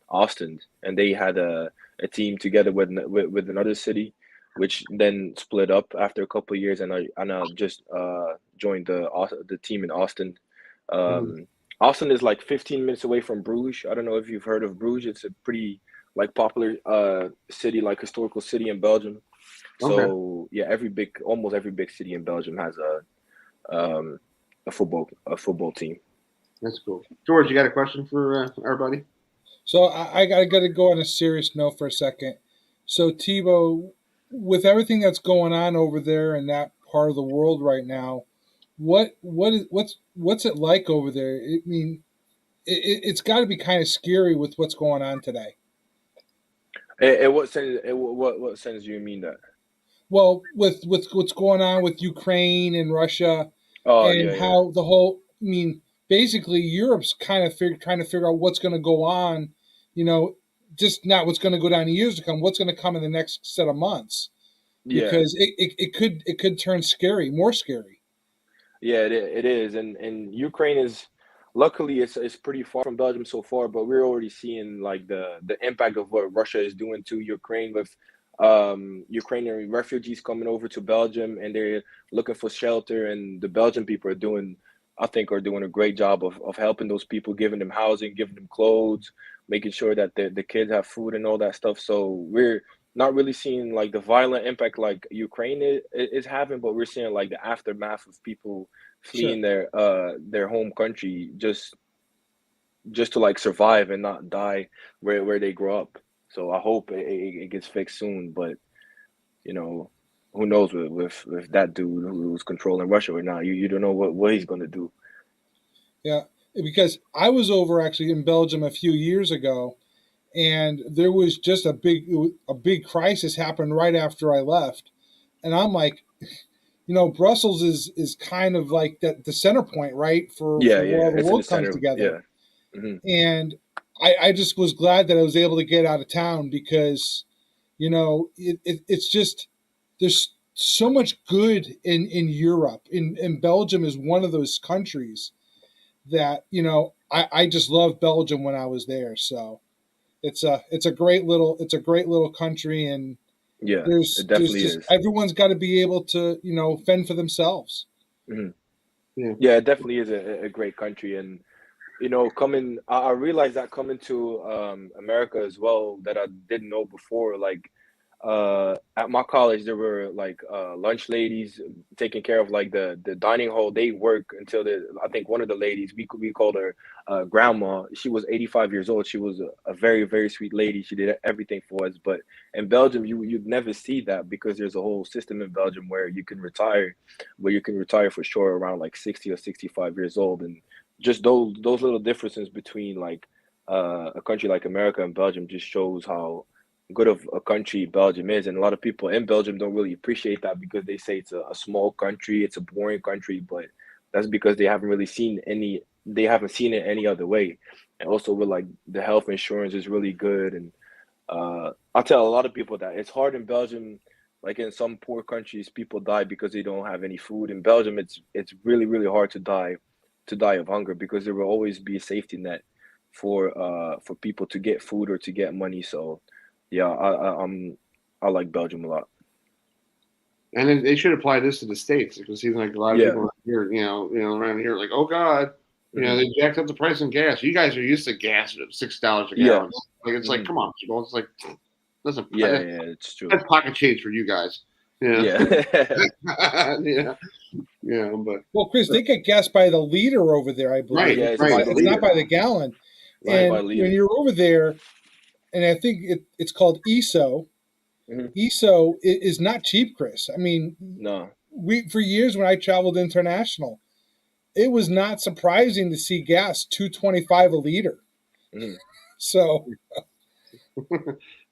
Austin, and they had a team together with another city, which then split up after a couple of years. And I just joined the team in Austin. Austin is like 15 minutes away from Bruges. I don't know if you've heard of Bruges. It's a pretty like popular city, like historical city in Belgium. So yeah, almost every big city in Belgium has a football team. That's cool. George, you got a question for everybody? So I gotta go on a serious note for a second. So Tibo, with everything that's going on over there in that part of the world right now, what's it like over there? I mean, it's got to be kind of scary with what's going on today. In what sense? What sense do you mean that? Well, with what's going on with Ukraine and Russia, how the whole. I mean, basically, Europe's kind of trying to figure out what's going to go on. Just not what's going to go down in years to come. What's going to come in the next set of months? Because it could turn scary, more scary. Yeah, it is, and Ukraine is, luckily it's pretty far from Belgium so far, but we're already seeing like the impact of what Russia is doing to Ukraine, with Ukrainian refugees coming over to Belgium, and they're looking for shelter, and the Belgian people are doing a great job of helping those people, giving them housing, giving them clothes, making sure that the kids have food and all that stuff. So we're not really seeing like the violent impact like Ukraine is having, but we're seeing like the aftermath of people fleeing their home country just to like survive and not die where they grow up. So I hope it gets fixed soon. But you know, who knows with that dude who's controlling Russia right now? You don't know what he's gonna do. Yeah, because I was over actually in Belgium a few years ago, and there was just a big crisis happened right after I left, and I'm like, Brussels is kind of like the center point, right, for Yeah, where all the it's in the world comes center. together. Yeah. Hmm. And I just was glad that I was able to get out of town because, it's just there's so much good in Europe. In Belgium is one of those countries that I just loved Belgium when I was there. So it's a great little country, and Yeah, it there's definitely just is. everyone's got to be able to fend for themselves. Hmm. Yeah. Yeah, it definitely is a great country. And I realized that coming to America as well that I didn't know before. Like at my college, there were like lunch ladies taking care of like the dining hall. They work until I think one of the ladies, we called her grandma. She was 85 years old. She was a very, very sweet lady. She did everything for us. But in Belgium, you'd never see that because there's a whole system in Belgium where you can retire for sure around like 60 or 65 years old. And just those little differences between like a country like America and Belgium just shows how good of a country Belgium is. And a lot of people in Belgium don't really appreciate that because they say it's a small country, it's a boring country, but that's because they haven't seen it any other way. And also with like the health insurance is really good. And I'll tell a lot of people that it's hard in Belgium. Like in some poor countries, people die because they don't have any food. In Belgium, it's really, really hard to die of hunger because there will always be a safety net for people to get food or to get money. So yeah, I like Belgium a lot. And then they should apply this to the States because even like a lot of Yeah. people here, around here, like, oh God, Mhm. they jacked up the price of gas. You guys are used to gas at $6 a Yeah. gallon. Like it's like, Mhm. come on, people. It's like, listen, Yeah, it's true. that's pocket change for you guys. Yeah. Yeah, but Well, Chris, they get gas by the liter over there, I believe. right, Yeah, it's It's, by right, the it's not liter. by the gallon. Right, by And when liter. you're over there, and I think it's called ESO. Mhm. ESO is not cheap, Chris. I mean, No. for years when I traveled international, it was not surprising to see gas $2.25 a liter. Mhm. So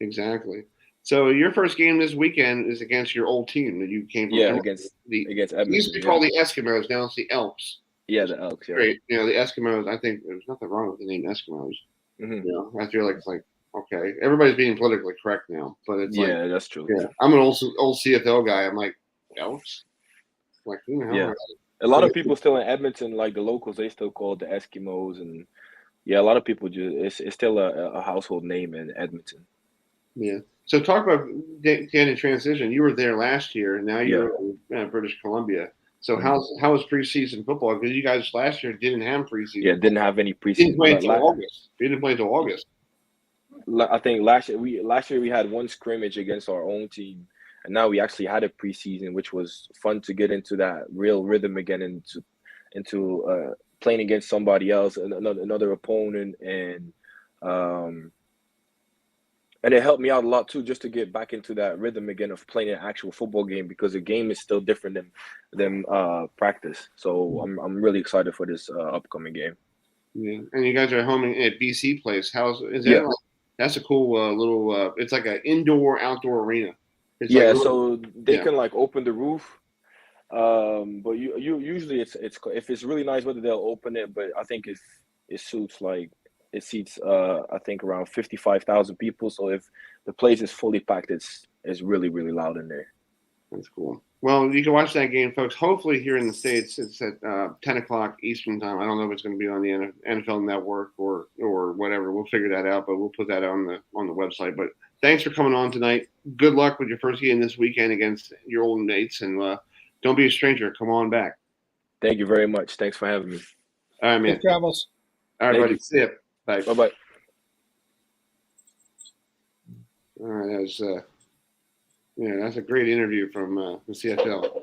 exactly. So your first game this weekend is against your old team that you came from. Yeah, The against it used to Edmonton. be called Yeah. the Eskimos. Now it's the Elks. Yeah, the Elks. Yeah. Great. The Eskimos. I think there's nothing wrong with the name Eskimos. Mhm. I feel like it's like okay, everybody's being politically correct now, but it's like Yeah, that's true. I'm an old CFL guy. I'm like Elks. Like who the hell? Yeah. Are A lot of people still in Edmonton, like the locals, they still call it the Eskimos, and yeah, a lot of people it's still a household name in Edmonton. Yeah. So talk about Dan transition. You were there last year, and now Yeah. you're in British Columbia. So Mhm. how was preseason football? Because you guys last year didn't have preseason. Yeah, didn't have any You didn't preseason. play until August. You didn't play until August. I think last year we had one scrimmage against our own team, and now we actually had a preseason, which was fun to get into that real rhythm again, into playing against somebody else, another opponent, um, and it helped me out a lot too, just to get back into that rhythm again of playing an actual football game because the game is still different than practice. So I'm really excited for this upcoming game. Yeah, and you guys are home at BC Place. Is that? Yeah. That's a cool little. It's like an indoor outdoor arena. It's Yeah, like so they can like open the roof, but you usually it's if it's really nice weather they'll open it. But I think if it suits like it seats I think around 55,000 people. So if the place is fully packed, it's really really loud in there. That's cool. Well, you can watch that game, folks. Hopefully, here in the States, it's at 10 o'clock Eastern time. I don't know if it's going to be on the NFL Network or whatever. We'll figure that out, but we'll put that on the website. But thanks for coming on tonight. Good luck with your first game this weekend against your old mates, and don't be a stranger. Come on back. Thank you very much. Thanks for having me. All right, man. Good travels. All right, Thank buddy. you. See ya. Bye. Bye-bye. All right, that's a great interview from the CFL.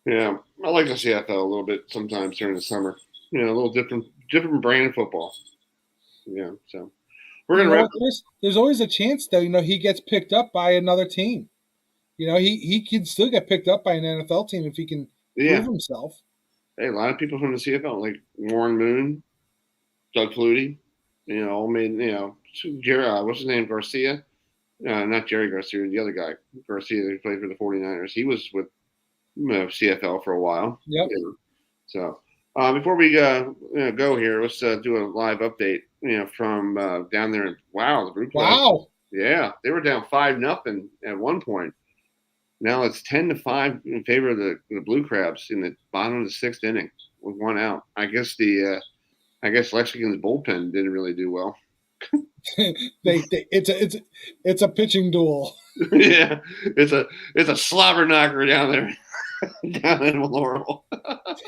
Yeah, I like the CFL a little bit sometimes during the summer. A little different brand of football. Yeah. So, We're going to wrap. There's always a chance, though. He gets picked up by another team. He can still get picked up by an NFL team if he can prove himself. Hey, a lot of people from the CFL, like Warren Moon, Doug Flutie, all made, Jerry, what's his name, Garcia? Not Jerry Garcia, the other guy, Garcia, who played for the 49ers. He was with CFL for a while. Yep. So before we go here, let's do a live update, from down there. Wow, the Blue Crabs. Wow. Yeah, they were down 5-0 at one point. Now it's 10-5 in favor of the Blue Crabs in the bottom of the 6th inning with one out. I guess Lexington's bullpen didn't really do well. It's a pitching duel. Yeah, it's a slobber knocker down there, down in Laurel.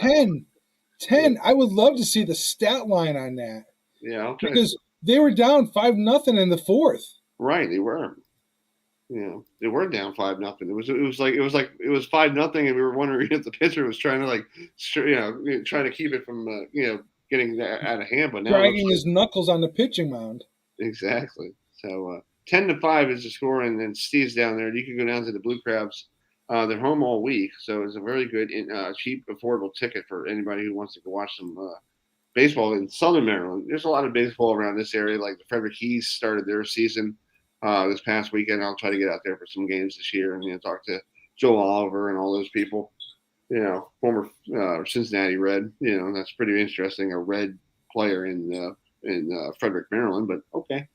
10. I would love to see the stat line on that. Yeah, because they were down 5-0 in the 4th. Right, they were. They were down 5-0. It was 5-0, and we were wondering if the pitcher was trying to trying to keep it from getting out of hand. But now dragging his knuckles on the pitching mound. Exactly. So 10-5 is the score, and then Steve's down there. You can go down to the Blue Crabs. They're home all week, so it's a very good, cheap, affordable ticket for anybody who wants to go watch some baseball in Southern Maryland. There's a lot of baseball around this area. Like the Frederick Keys started their season this past weekend. I'll try to get out there for some games this year and talk to Joe Oliver and all those people. Former Cincinnati Red. That's pretty interesting. A Red player in Frederick, Maryland. But okay,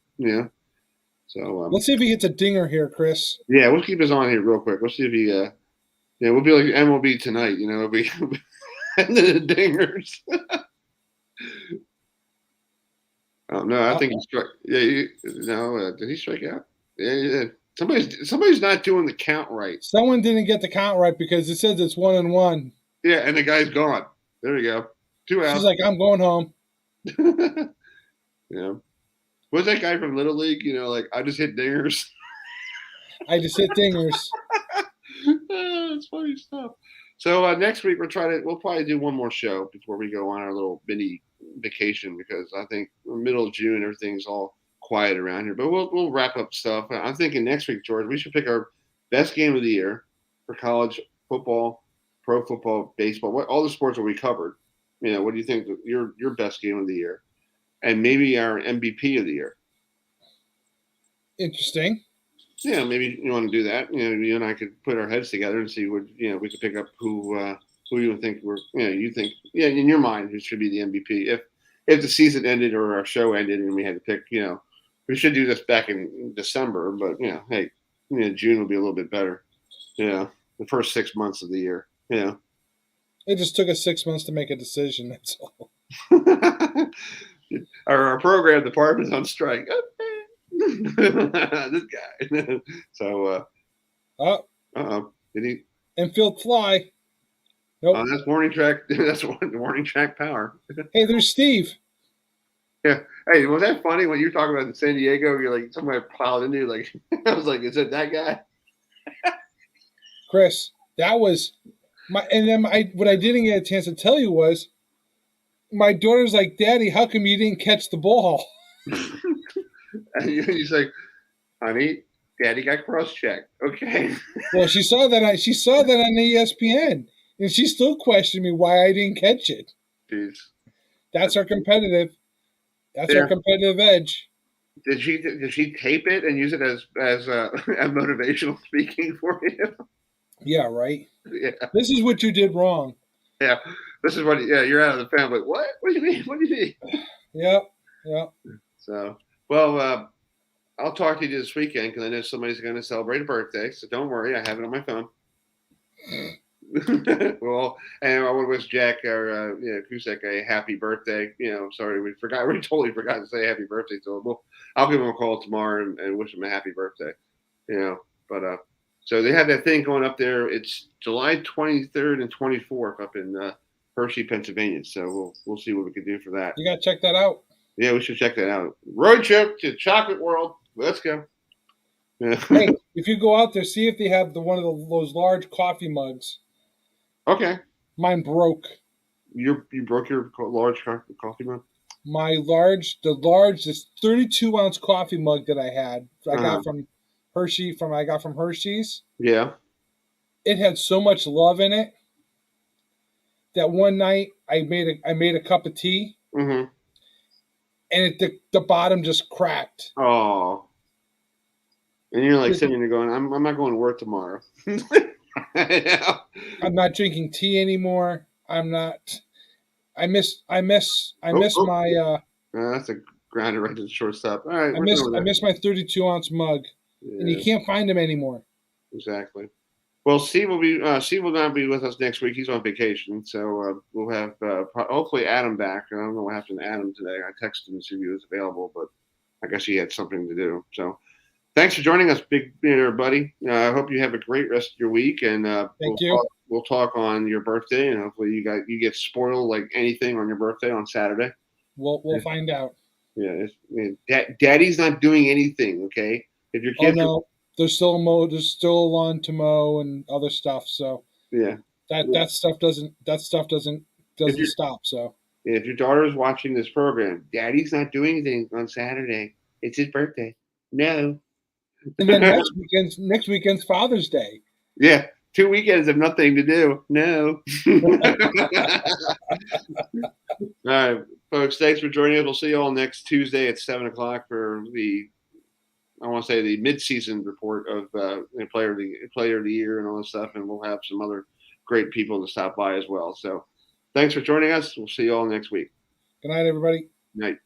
So let's see if he hits a dinger here, Chris. Yeah, we'll keep us on here real quick. We'll see if he. We'll be like MLB tonight. It'll be and the dingers. Oh no, I think he struck. Yeah, did he strike out? Yeah, he did. Somebody's not doing the count right. Someone didn't get the count right because it says it's 1-1. Yeah, and the guy's gone. There we go. 2 outs. She's like, I'm going home. Yeah. What's that guy from Little League? I just hit dingers. I just hit dingers. It's funny stuff. So next week we'll probably do one more show before we go on our little mini vacation, because I think middle of June everything's all quiet around here. But we'll wrap up stuff. I'm thinking next week, George, we should pick our best game of the year for college football, pro football, baseball, all the sports that we covered. What do you think your best game of the year, and maybe our MVP of the year? Interesting. Yeah, maybe you want to do that. You and I could put our heads together and see what we could pick up who you would think you think in your mind who should be the MVP if the season ended or our show ended and we had to pick. We should do this back in December, but hey, June will be a little bit better. The first 6 months of the year. It just took us 6 months to make a decision. That's all. Our program department's on strike. This guy. So. Did he? Infield fly. Nope. That's warning track. That's warning track power. Hey, there's Steve. Yeah. Hey, was that funny when you were talking about in San Diego? You're like, somebody piled into you. Like, I was like, is it that guy? Chris, that was my. And then what I didn't get a chance to tell you was, my daughter's like, Daddy, how come you didn't catch the ball? And he's like, honey, Daddy got cross-checked. Okay. Well, she saw that on ESPN, and she still questioned me why I didn't catch it. Jeez. That's our competitive. That's our competitive edge. Did she tape it and use it as motivational speaking for you? Yeah, right. Yeah. This is what you did wrong. Yeah. This is what. Yeah, you're out of the family. What? What do you mean? What do you mean? Yep. So, well, I'll talk to you this weekend because I know somebody's going to celebrate a birthday. So don't worry, I have it on my phone. Well, and I want to wish Jack or Kucek a happy birthday. Sorry, we totally forgot to say happy birthday to him. I'll give him a call tomorrow and wish him a happy birthday. But so they have that thing going up there. It's July 23rd and 24th up in Hershey, Pennsylvania. So we'll see what we can do for that. You got to check that out. Yeah, we should check that out. Road trip to Chocolate World. Let's go. Yeah. Hey, if you go out there, see if they have those large coffee mugs. Okay. Mine broke. You broke your large coffee mug? this 32-ounce coffee mug that I had, I got from Hershey's. Yeah. It had so much love in it that one night I made a cup of tea, Mm-hmm. and the bottom just cracked. Oh. And you're like sitting there going, I'm not going to work tomorrow. Yeah. I'm not drinking tea anymore. I'm not. I miss my. That's a grinder right to the shortstop. All right, I we're miss doing that. my 32-ounce mug, and you Yeah, can't find them anymore. exactly. Well, Steve will not be with us next week. He's on vacation, so we'll have hopefully Adam back. I don't know what happened to Adam today. I texted him to see if he was available, but I guess he had something to do. So thanks for joining us, big everybody. I hope you have a great rest of your week, and we'll talk on your birthday, and hopefully you get spoiled like anything on your birthday on Saturday. We'll find out. Yeah, Daddy's not doing anything. Okay, if your kids, there's still a lawn to mow and other stuff. So yeah, that stuff doesn't stop. So if your daughter's watching this program, Daddy's not doing anything on Saturday. It's his birthday. No. And then next weekend's Father's Day. Yeah, 2 weekends of nothing to do. No. All right, folks. Thanks for joining us. We'll see you all next Tuesday at 7:00 for the mid-season report of player of the year and all this stuff, and we'll have some other great people to stop by as well. So, thanks for joining us. We'll see you all next week. Good night, everybody. Night.